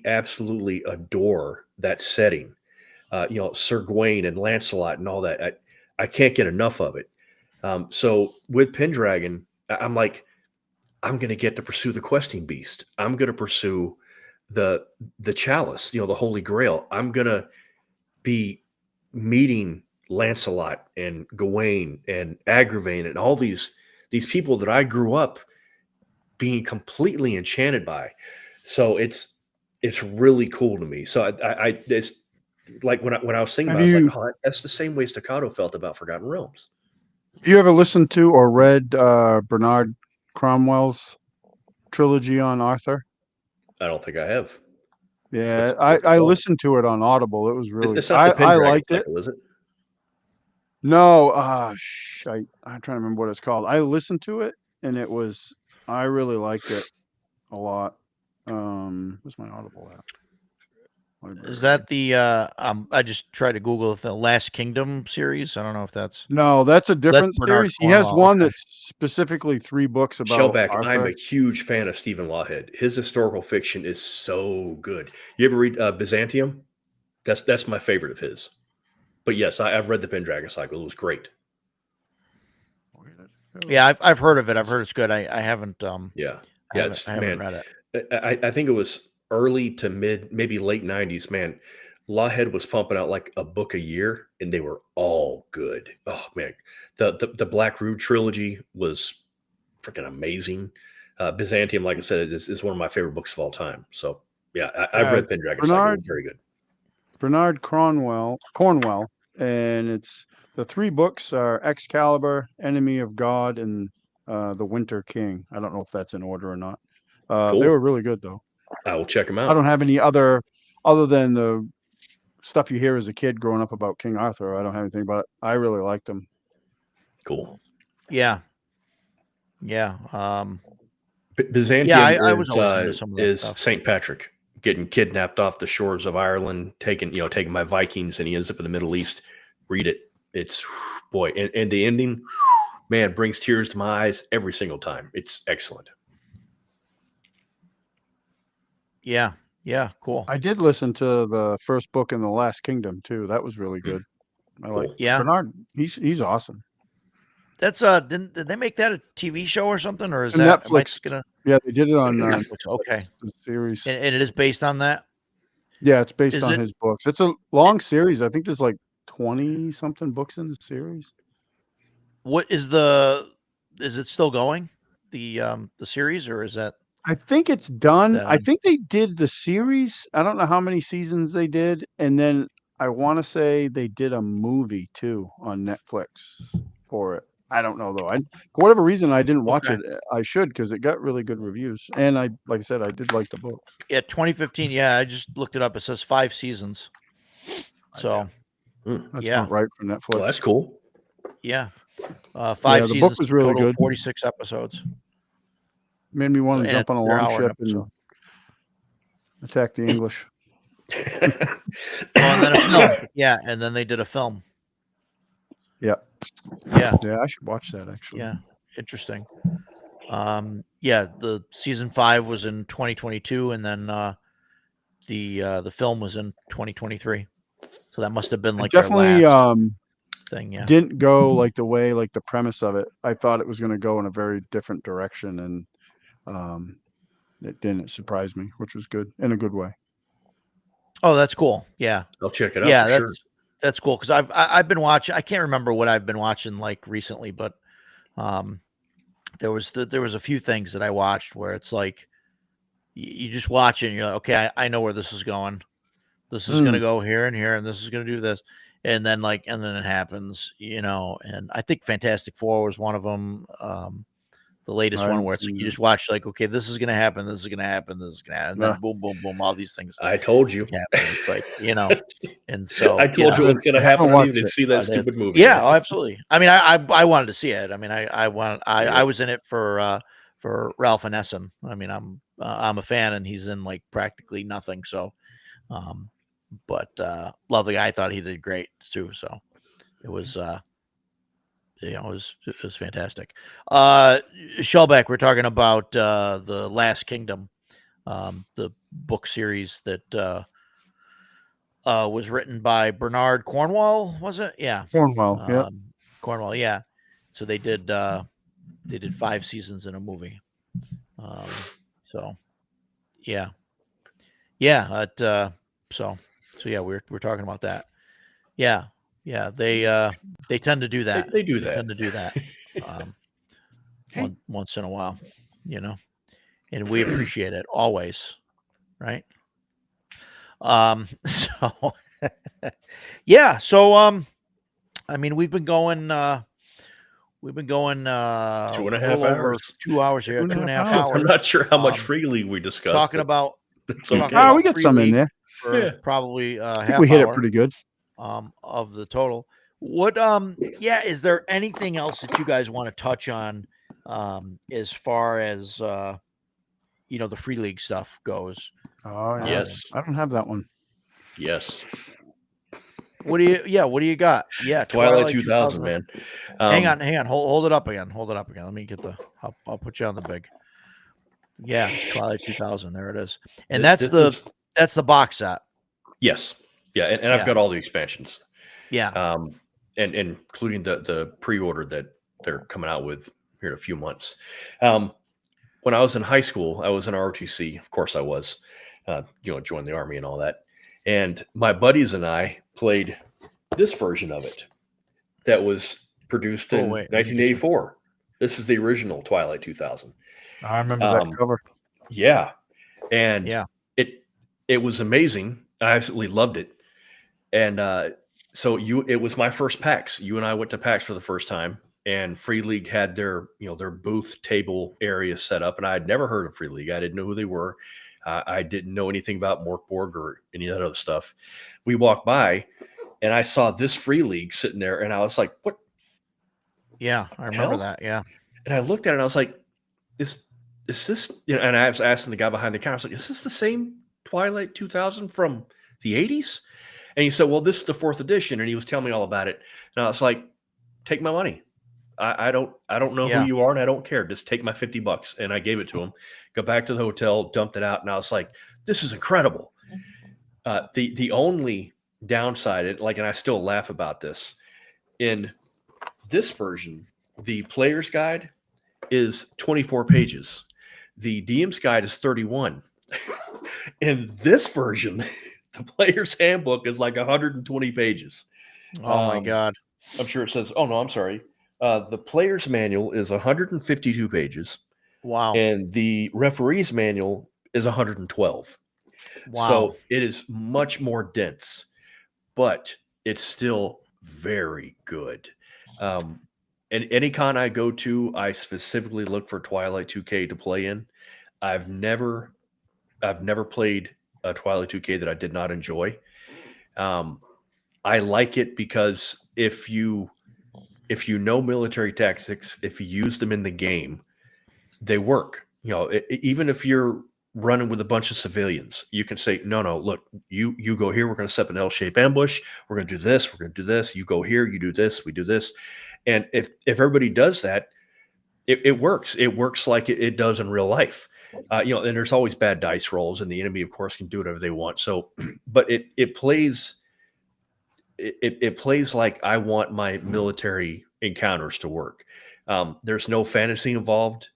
absolutely adore that setting. Sir Gawain and Lancelot and all that. I can't get enough of it. So with Pendragon, I'm like, I'm going to get to pursue the questing beast. I'm going to pursue the chalice, the Holy Grail. I'm going to be meeting Lancelot and Gawain and Agravain and all these people that I grew up being completely enchanted by. So it's really cool to me. So it's like when I was thinking about it, I was like, oh, that's the same way Staccato felt about Forgotten Realms. Have you ever listened to or read Bernard Cromwell's trilogy on Arthur? I don't think I have. Yeah, I listened to it on Audible. It was really. It's not the I liked it. Was it? No, I'm trying to remember what it's called. I listened to it, and I really liked it a lot. Where's my Audible app? Is that the I just tried to Google the Last Kingdom series. I don't know if that's No, that's a different Bernard series. He has Cornwell, one okay. that's specifically 3 books about Shellback, I'm Arthur. a huge fan of Stephen Lawhead. His historical fiction is so good. You ever read Byzantium? That's my favorite of his. But yes, I've read the Pendragon Cycle. It was great. Yeah, I've heard of it. I've heard it's good. I haven't Yeah. I haven't read it. I think it was early to mid, maybe late 90s, man. Lawhead was pumping out like a book a year, and they were all good. Oh man, the Black Rood trilogy was freaking amazing. Byzantium, like I said, is one of my favorite books of all time. So yeah, I've read Pendragon Cycle. Very good. Bernard Cornwell, and it's the 3 books are Excalibur, Enemy of God, and The Winter King. I don't know if that's in order or not. Cool. They were really good though. I will check them out. I don't have any other than the stuff you hear as a kid growing up about King Arthur. I don't have anything about it. I really liked them. Cool. Yeah. Byzantium I was always into some of that is stuff. St. Patrick getting kidnapped off the shores of Ireland, taking by Vikings, and he ends up in the Middle East. Read it. It's boy, and the ending, man, brings tears to my eyes every single time. It's excellent. Yeah, cool. I did listen to the first book in The Last Kingdom too. That was really good. I like Bernard. He's awesome. That's did they make that a TV show or something, or is And that Netflix? Yeah, they did it on Netflix. Okay, the series. and it is based on that. Yeah, it's based Is on it- his books. It's a long series. I think there's like 20 something books in the series. What is it still going? The series, or is that? I think it's done. That I on- think they did the series. I don't know how many seasons they did, and then I want to say they did a movie too on Netflix for it. I don't know though. For whatever reason, I didn't watch Okay. it. I should because it got really good reviews, and like I said, I did like the books. Yeah, 2015. Yeah, I just looked it up. It says 5 seasons. So That's yeah. not right for Netflix. Well, that's cool. yeah, 5 the seasons. book was really total good. 46 episodes. Made me want So, to and jump on a they're long hour an ship and episode. attack the English. Well, and then a film. Yeah, and then they did a film. Yeah. Yeah. Yeah, I should watch that actually. Yeah, interesting. Yeah, the season 5 was in 2022, and then the film was in 2023. So that must have been like their Definitely last thing. Yeah, didn't go like the premise of it. I thought it was going to go in a very different direction, and it didn't. It surprised me, which was good in a good way. Oh, that's cool. Yeah, I'll check it out. yeah, for that's sure. that's cool because I've been watching. I can't remember what I've been watching like recently, but there was a few things that I watched where it's like you just watch it and you're like, okay, I know where this is going. This is going to go here and here, and this is going to do this. And then it happens, and I think Fantastic Four was one of them. The latest one where it's like, you just watch like, okay, this is going to happen. This is going to happen. This is going to happen. And then boom, boom, boom, all these things I told you. happen. It's like, and so I told you what's going to happen. I needed to see that I did. stupid movie. Yeah, oh, absolutely. I mean, I wanted to see it. I mean, I was in it for Ralph Ineson. I mean, I'm a fan, and he's in like practically nothing. So, but love the guy. I thought he did great too. So it was it was fantastic. Shellback, we're talking about the Last Kingdom, the book series that was written by Bernard Cornwell, was it? Yeah. Cornwell, yeah. Cornwell, yeah. So they did 5 seasons in a movie. So yeah. Yeah, so yeah, we're talking about that. Yeah. Yeah, they tend to do that. They do that. Tend to do that. Once in a while, and we appreciate it always, right? So yeah, so I mean, we've been going 2.5 hours. 2 hours here, 2.5 hours. I'm not sure how much freely we discussed. Talking about we got some in there. for probably I half think we hit hour, it pretty good. of the total. What is there anything else that you guys want to touch on as far as the Free League stuff goes. Oh yeah. Yes. I don't have that one. Yes. What do you got? Yeah, Twilight 2000, man. Hang on. Hold it up again. Let me get I'll put you on the big. Yeah, Twilight 2000. There it is. And that's the box set. Yes. Yeah, and I've got all the expansions. Yeah. And including the pre-order that they're coming out with here in a few months. When I was in high school, I was in ROTC. Of course I was. Joined the Army and all that. And my buddies and I played this version of it that was produced in 1984. This is the original Twilight 2000. I remember that cover. Yeah. And it was amazing. I absolutely loved it. And so it was my first PAX. You and I went to PAX for the first time, and Free League had their booth table area set up, and I had never heard of Free League. I didn't know who they were. I didn't know anything about Morkborg or any of that other stuff. We walked by, and I saw this Free League sitting there, and I was like, "What?" Yeah, I remember that. Yeah. And I looked at it, and I was like, "Is this?" And I was asking the guy behind the counter, I was like, "Is this the same Twilight 2000 from the 80s?" And he said, "Well, this is the 4th edition," and he was telling me all about it. And I was like, "Take my money. I don't know who you are, and I don't care. Just take my $50." And I gave it to him. Got back to the hotel, dumped it out, and I was like, "This is incredible." The only downside, and I still laugh about this, in this version, the player's guide is 24 pages. The DM's guide is 31. In this version, the player's handbook is like 120 pages. Oh my God. I'm sure it says, oh no, I'm sorry. The player's manual is 152 pages. Wow. And the referee's manual is 112. Wow. So it is much more dense, but it's still very good. And any con I go to, I specifically look for Twilight 2K to play in. I've never played a Twilight 2K that I did not enjoy. I like it because if you know military tactics, if you use them in the game, they work. Even if you're running with a bunch of civilians, you can say, no, look, you go here. We're going to set up an L-shaped ambush. We're going to do this. We're going to do this. You go here. You do this. We do this. And if everybody does that, it works. It works like it does in real life. And there's always bad dice rolls, and the enemy, of course, can do whatever they want. So, but it plays like I want my military encounters to work. There's no fantasy involved.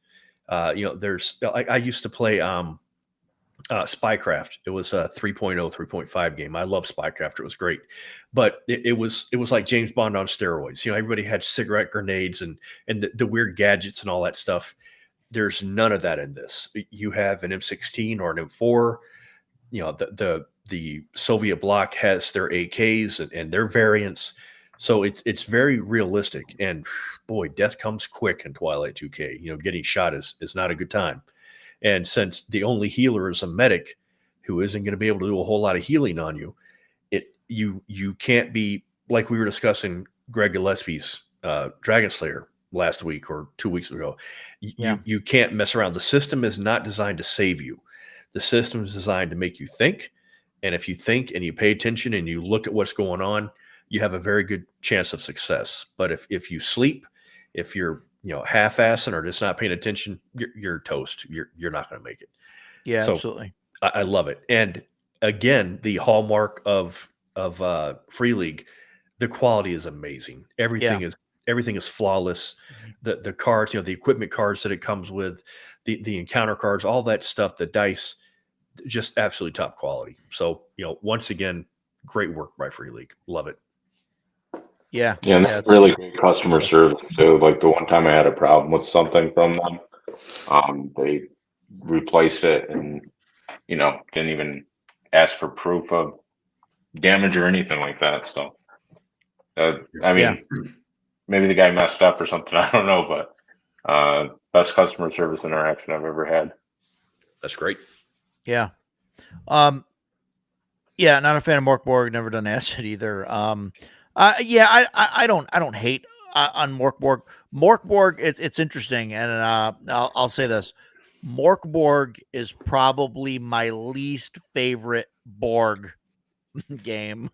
I used to play Spycraft. It was a 3.0, 3.5 game. I love Spycraft. It was great, but it was like James Bond on steroids. Everybody had cigarette grenades and the weird gadgets and all that stuff. There's none of that in this. You have an M16 or an M4. The Soviet bloc has their AKs and their variants. So it's very realistic. And boy, death comes quick in Twilight 2K. Getting shot is not a good time. And since the only healer is a medic who isn't going to be able to do a whole lot of healing on you, you can't be, like we were discussing Greg Gillespie's Dragon Slayer last week or 2 weeks ago. You can't mess around. The system is not designed to save you. The system is designed to make you think. And if you think and you pay attention and you look at what's going on, you have a very good chance of success. But if you sleep, if you're half-assing or just not paying attention, you're toast. You're not going to make it. Yeah, so absolutely. I love it. And again, the hallmark of Free League, the quality is amazing. Everything is flawless. The cards, the equipment cards that it comes with, the encounter cards, all that stuff, the dice, just absolutely top quality. So, once again, great work by Free League. Love it. Yeah, and that's really great customer service too. Like the one time I had a problem with something from them, they replaced it and didn't even ask for proof of damage or anything like that. So, maybe the guy messed up or something. I don't know, but best customer service interaction I've ever had. That's great. Yeah. Yeah, not a fan of Morkborg. Never done acid either. I don't hate on Morkborg. Morkborg, it's interesting, and I'll say this: Morkborg is probably my least favorite Borg game.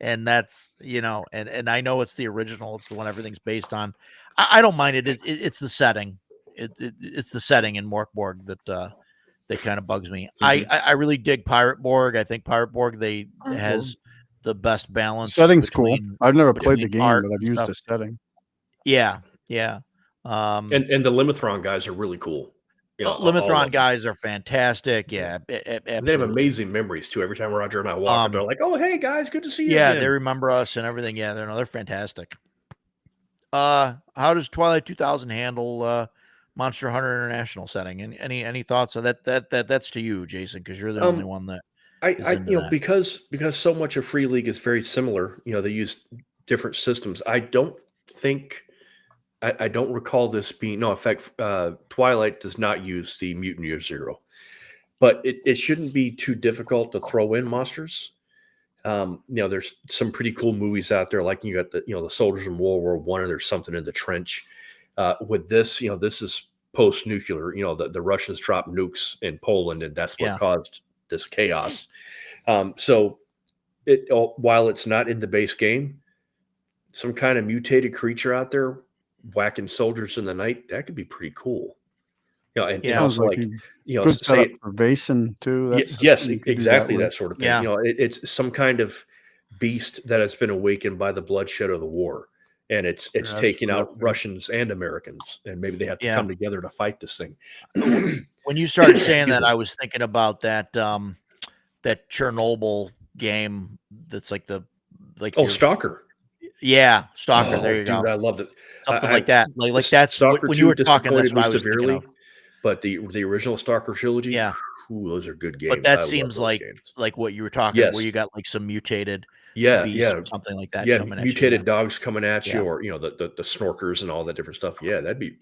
And that's, and I know it's the original. It's the one everything's based on. I don't mind it. It's the setting. It's the setting in Morkborg that kind of bugs me. I really dig Pirate Borg. I think Pirate Borg has the best balance. Setting's cool. I've never played the game, but I've used the setting. Yeah. And the Limithron guys are really cool. Limithron guys are fantastic. Yeah, absolutely. They have amazing memories too. Every time Roger and I walk, they're like, "Oh, hey guys, good to see you." Yeah, again. they remember us and everything. Yeah, they're fantastic. How does Twilight 2000 handle Monster Hunter International setting? And any thoughts on that? That's to you, Jason, because you're the only one that because so much of Free League is very similar. They use different systems. I don't recall this being in fact. Twilight does not use the Mutant Year Zero, but it shouldn't be too difficult to throw in monsters. There's some pretty cool movies out there, like you got the soldiers in World War I, and there's something in the trench. With this, this is post-nuclear. The Russians dropped nukes in Poland, and that's what caused this chaos. So while it's not in the base game, some kind of mutated creature out there whacking soldiers in the night, that could be pretty cool. And also like good setup for Vaesen too. Yes, exactly that sort of thing. Yeah. It's some kind of beast that has been awakened by the bloodshed of the war, and it's taking out Russians and Americans, and maybe they have to come together to fight this thing. When you started saying that, I was thinking about that that Chernobyl game. That's like Stalker. Yeah, Stalker. There you go. I loved it. Something like that. Like that's Stalker when you were talking. That's what I was severely, thinking of. But the original Stalker trilogy, those are good games. But that seems like what you were talking, where you got like some mutated, something like that. Coming mutated dogs coming at you, or the snorkers and all that different stuff. Yeah, that'd be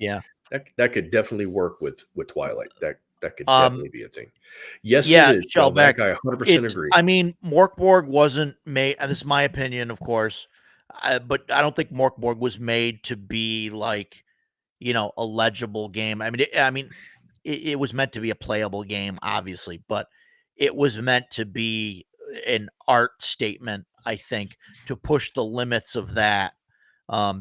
that could definitely work with Twilight. That could definitely be a thing. Yes, it is. Shellback, I 100% agree. I mean, Morkborg wasn't made, and this is my opinion, of course, but I don't think Morkborg was made to be like, a legible game. I mean, it was meant to be a playable game, obviously, but it was meant to be an art statement, I think, to push the limits of that,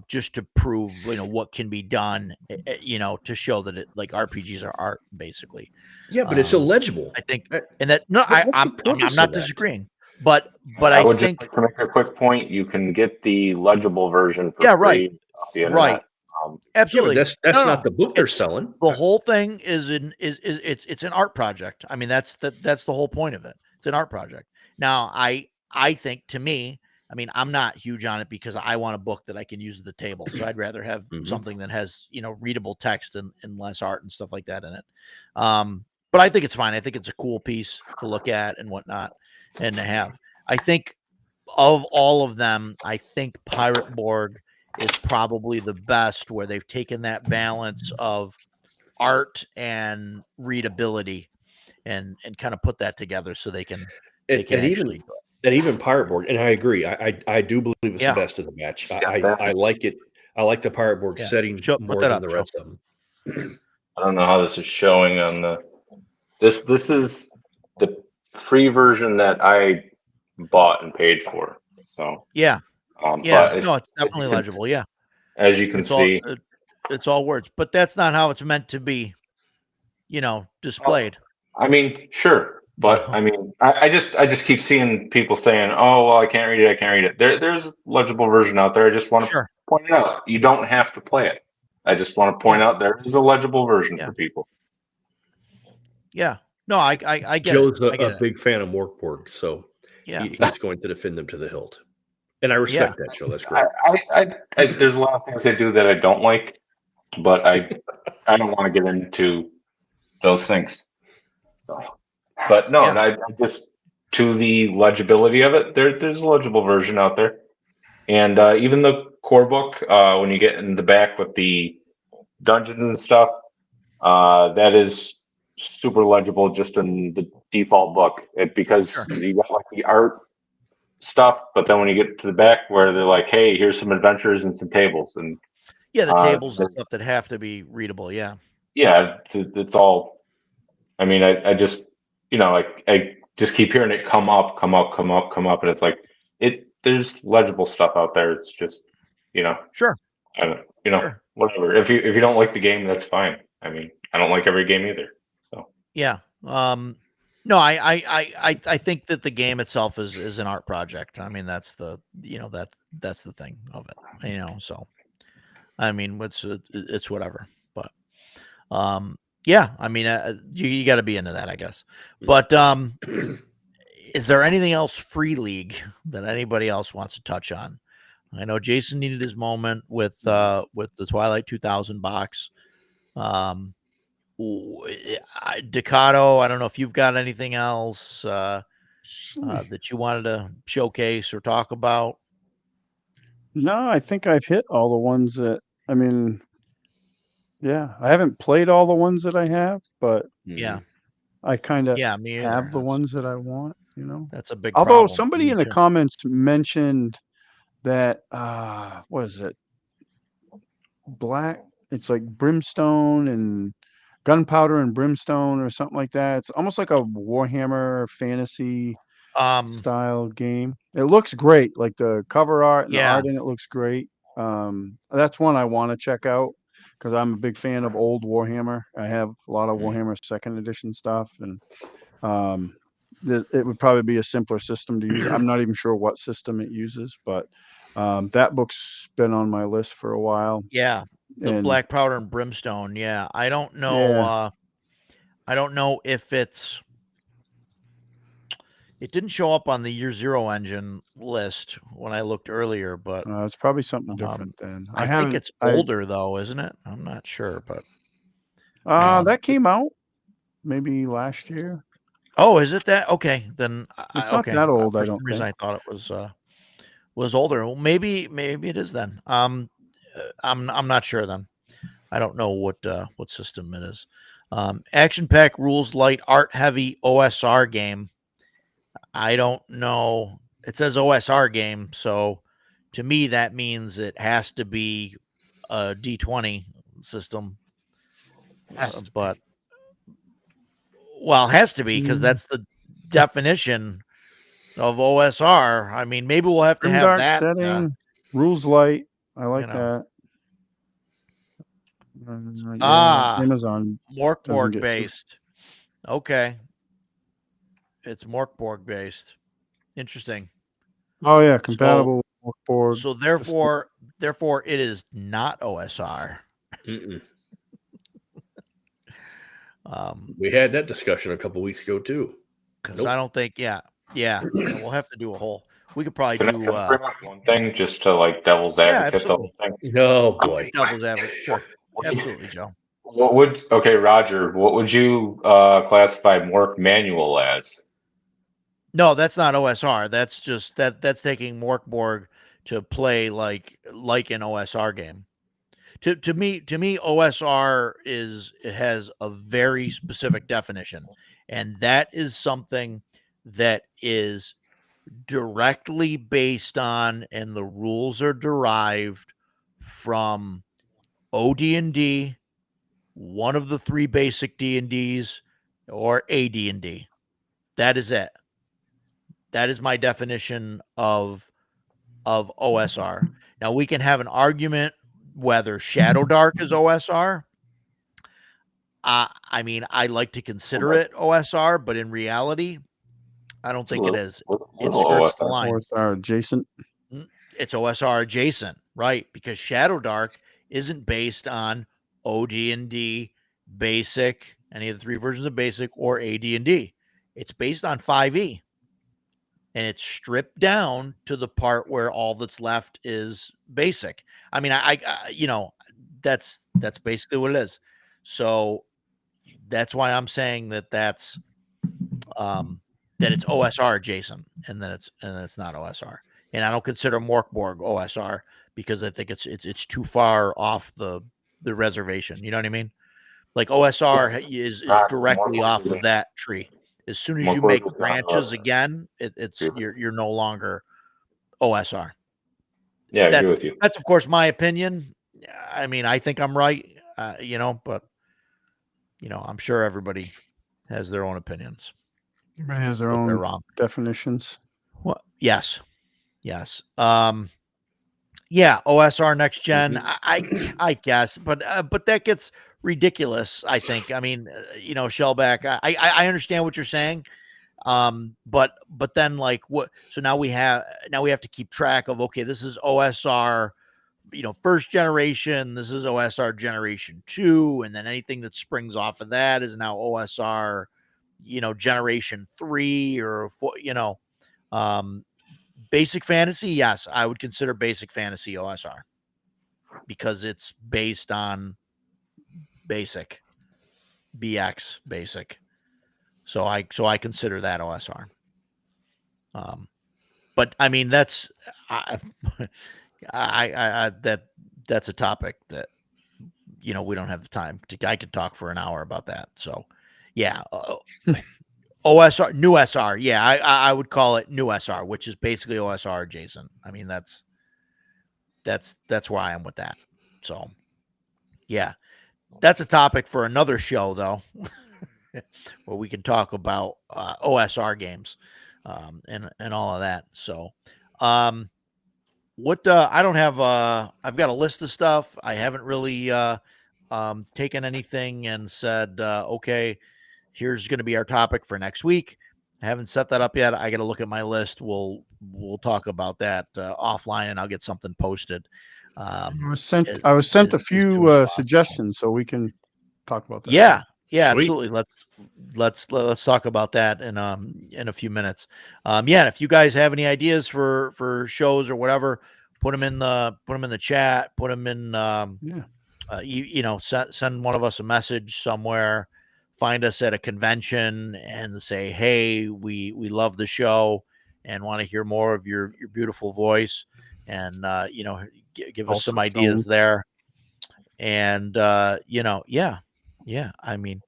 just to prove, what can be done, to show that it, like, RPGs are art, basically. Yeah, but it's illegible. I think, and that I'm not disagreeing, but I would think just to make a quick point, you can get the legible version for free off the internet. Right. Absolutely. That's not the book they're selling. The whole thing is it's an art project. I mean, that's the whole point of it. It's an art project. Now, I think, to me, I mean, I'm not huge on it because I want a book that I can use at the table. So I'd rather have something that has, readable text and less art and stuff like that in it. But I think it's fine. I think it's a cool piece to look at and whatnot and to have. I think of all of them, I think Pirate Borg is probably the best, where they've taken that balance of art and readability and kind of put that together so they can even Pirate Borg. And I agree. I do believe it's the best of the batch. I like it. I like the Pirate Borg setting more than the rest of them. I don't know how this is showing on the this is the free version that I bought and paid for. So but it's definitely legible. Yeah, as you can see, it's all words, but that's not how it's meant to be, displayed. I mean, sure, but I mean, I just keep seeing people saying, "Oh, well, I can't read it. There's a legible version out there. I just want to point it out. You don't have to play it. I just want to point out there is a legible version for people." Yeah, no, I get Joe's it. a big fan of Morkborg, so he's going to defend them to the hilt. And I respect that, Joe. That's great. I there's a lot of things they do that I don't like, but I don't want to get into those things. So, but no, I just, to the legibility of it, there's a legible version out there, and even the core book, when you get in the back with the dungeons and stuff, that is super legible just in the default book. Because you got like the art stuff, but then when you get to the back where they're like, "Hey, here's some adventures and some tables," and the tables and stuff that have to be readable. Yeah, yeah, it's all. I mean, I just, I just keep hearing it come up, and it's like there's legible stuff out there. It's just, Sure. I don't, Sure. whatever. If you don't like the game, that's fine. I mean, I don't like every game either. So Yeah. No, I think that the game itself is an art project. I mean, that's the that's the thing of it. So I mean, it's whatever. But yeah, I mean, you got to be into that, I guess. But is there anything else Free League that anybody else wants to touch on? I know Jason needed his moment with the Twilight 2000 box. Decado, I don't know if you've got anything else that you wanted to showcase or talk about. No, I think I've hit all the ones that, I mean, yeah, I haven't played all the ones that I have, but Yeah, I kind of me have either. the ones that I want, That's a big Although problem for somebody me in the too. comments mentioned that, what is it? It's like Brimstone and Gunpowder and Brimstone or something like that. It's almost like a Warhammer fantasy style game. It looks great. Like the cover art and the art in it looks great. That's one I want to check out because I'm a big fan of old Warhammer. I have a lot of Warhammer 2nd edition stuff, and it would probably be a simpler system to use. I'm not even sure what system it uses, but that book's been on my list for a while. Yeah, the Black Powder and Brimstone. Yeah, I don't know. Yeah. I don't know if it didn't show up on the Year Zero engine list when I looked earlier, but it's probably something different then. I think it's older though, isn't it? I'm not sure, but that came out maybe last year. Oh, is it that? Okay, then it's not that old. I don't reason think. I thought it was older. Well, maybe it is then. I'm not sure then. I don't know what system it is. Action pack, rules light, art heavy, OSR game. I don't know. It says OSR game, so to me that means it has to be a D20 system. But well, it has to be because that's the definition of OSR. I mean, maybe we'll have to have that setting. Rules light. I like that. Amazon Morkborg based. Okay. It's Morkborg based. Interesting. Oh yeah, compatible with Morkborg. So therefore it is not OSR. We had that discussion a couple weeks ago too. Because I don't think, we'll have to do a whole. We could probably Can I bring up one thing just to like devil's advocate the whole thing? No, boy. Devil's advocate. Sure. Absolutely, Joe. Roger, what would you classify Mork Manual as? No, that's not OSR. That's just that's taking Morkborg to play like an OSR game. To me, OSR has a very specific definition, and that is something that is directly based on, and the rules are derived from OD&D, one of the 3 basic D&Ds, or AD&D. That is it. That is my definition of OSR. Now we can have an argument whether Shadow Dark is OSR. I mean, I like to consider it OSR, but in reality, I don't think it is. It skirts the line. OSR adjacent. It's OSR adjacent, right? Because Shadow Dark isn't based on OD&D, Basic, any of the 3 versions of Basic, or AD&D. It's based on 5e. And it's stripped down to the part where all that's left is Basic. I mean, I that's basically what it is. So that's why I'm saying that it's OSR adjacent, and then it's not OSR. And I don't consider Morkborg OSR because I think it's too far off the reservation. You know what I mean? Like OSR is directly off of that tree. As soon as you make branches again, you're no longer OSR. Yeah, I agree with you. That's of course my opinion. I mean, I think I'm right, but I'm sure everybody has their own opinions. Everybody has their But they're own wrong. definitions. Well, yes. Yeah, OSR next gen. I guess, but that gets ridiculous. I think. I mean, Shellback. I understand what you're saying. But then like what? So now we have to keep track of. Okay, this is OSR. First generation. This is OSR generation 2, and then anything that springs off of that is now OSR. Generation 3 or 4. Basic Fantasy, yes, I would consider Basic Fantasy OSR because it's based on Basic, BX Basic. So I consider that OSR. But I mean that's that's a topic that we don't have the time to. I could talk for an hour about that. So yeah. OSR, new SR. Yeah, I would call it new SR, which is basically OSR adjacent. I mean, that's where I am with that. So, yeah, that's a topic for another show, though, where we can talk about OSR games and all of that. So, what I don't have. I've got a list of stuff. I haven't really taken anything and said, okay, here's going to be our topic for next week. I haven't set that up yet. I got to look at my list. We'll talk about that offline, and I'll get something posted. I was sent a few suggestions, so we can talk about that. Yeah, Sweet. absolutely. Let's talk about that in a few minutes. Yeah, if you guys have any ideas for shows or whatever, put them in the chat. Put them in. Send one of us a message somewhere. Find us at a convention and say, hey, we love the show and want to hear more of your beautiful voice, and give us some ideas there. And yeah. I mean,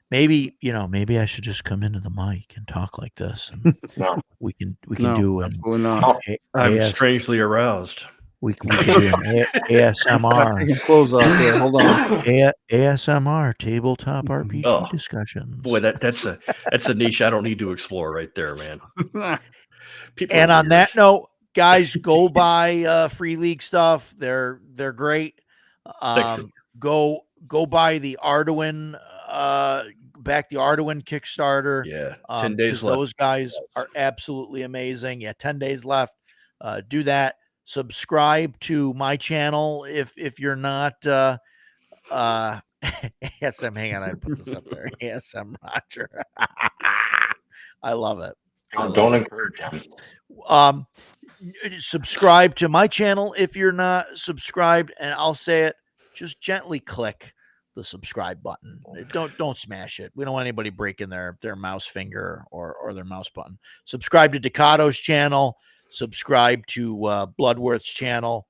maybe I should just come into the mic and talk like this, and we can do it. I'm strangely aroused. We can do an ASMR. Close off there. Hold on. ASMR tabletop RPG discussions. Boy, that's a niche I don't need to explore right there, man. And on that note, guys, go buy Free League stuff. They're great. Go buy the Arduin. Back the Arduin Kickstarter. Yeah, 10 days left. Those guys are absolutely amazing. Yeah, 10 days left. Do that. Subscribe to my channel if you're not ASM. Hang on, I put this up there. ASM Roger. I love it. Don't encourage him. Subscribe to my channel if you're not subscribed, and I'll say it. Just gently click the subscribe button. Don't smash it. We don't want anybody breaking their mouse finger or their mouse button. Subscribe to Decato's channel. Subscribe to Bloodworth's channel,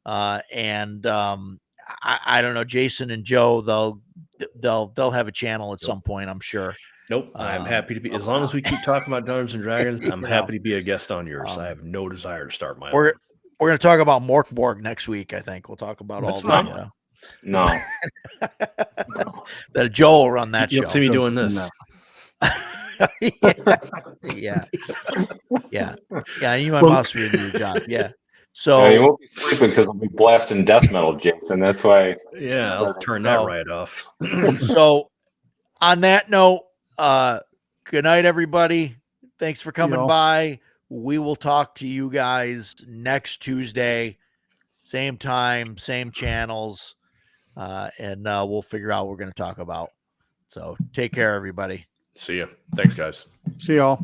and I don't know, Jason and Joe. They'll have a channel at some point, I'm sure. Nope, I'm happy to be. As long as we keep talking about Dungeons and Dragons, I'm happy to be a guest on yours. I have no desire to start my own. We're going to talk about Morkborg next week. I think we'll talk about all the. No. That Joe will run that show. You'll see me doing this. No. Yeah. You must be a new job. Yeah. So you won't be sleeping because I'll be blasting death metal, Jason. That's why. Yeah, I'll turn that right off. So, on that note, good night, everybody. Thanks for coming by. We will talk to you guys next Tuesday, same time, same channels, and we'll figure out what we're going to talk about. So, take care, everybody. See you. Thanks, guys. See y'all.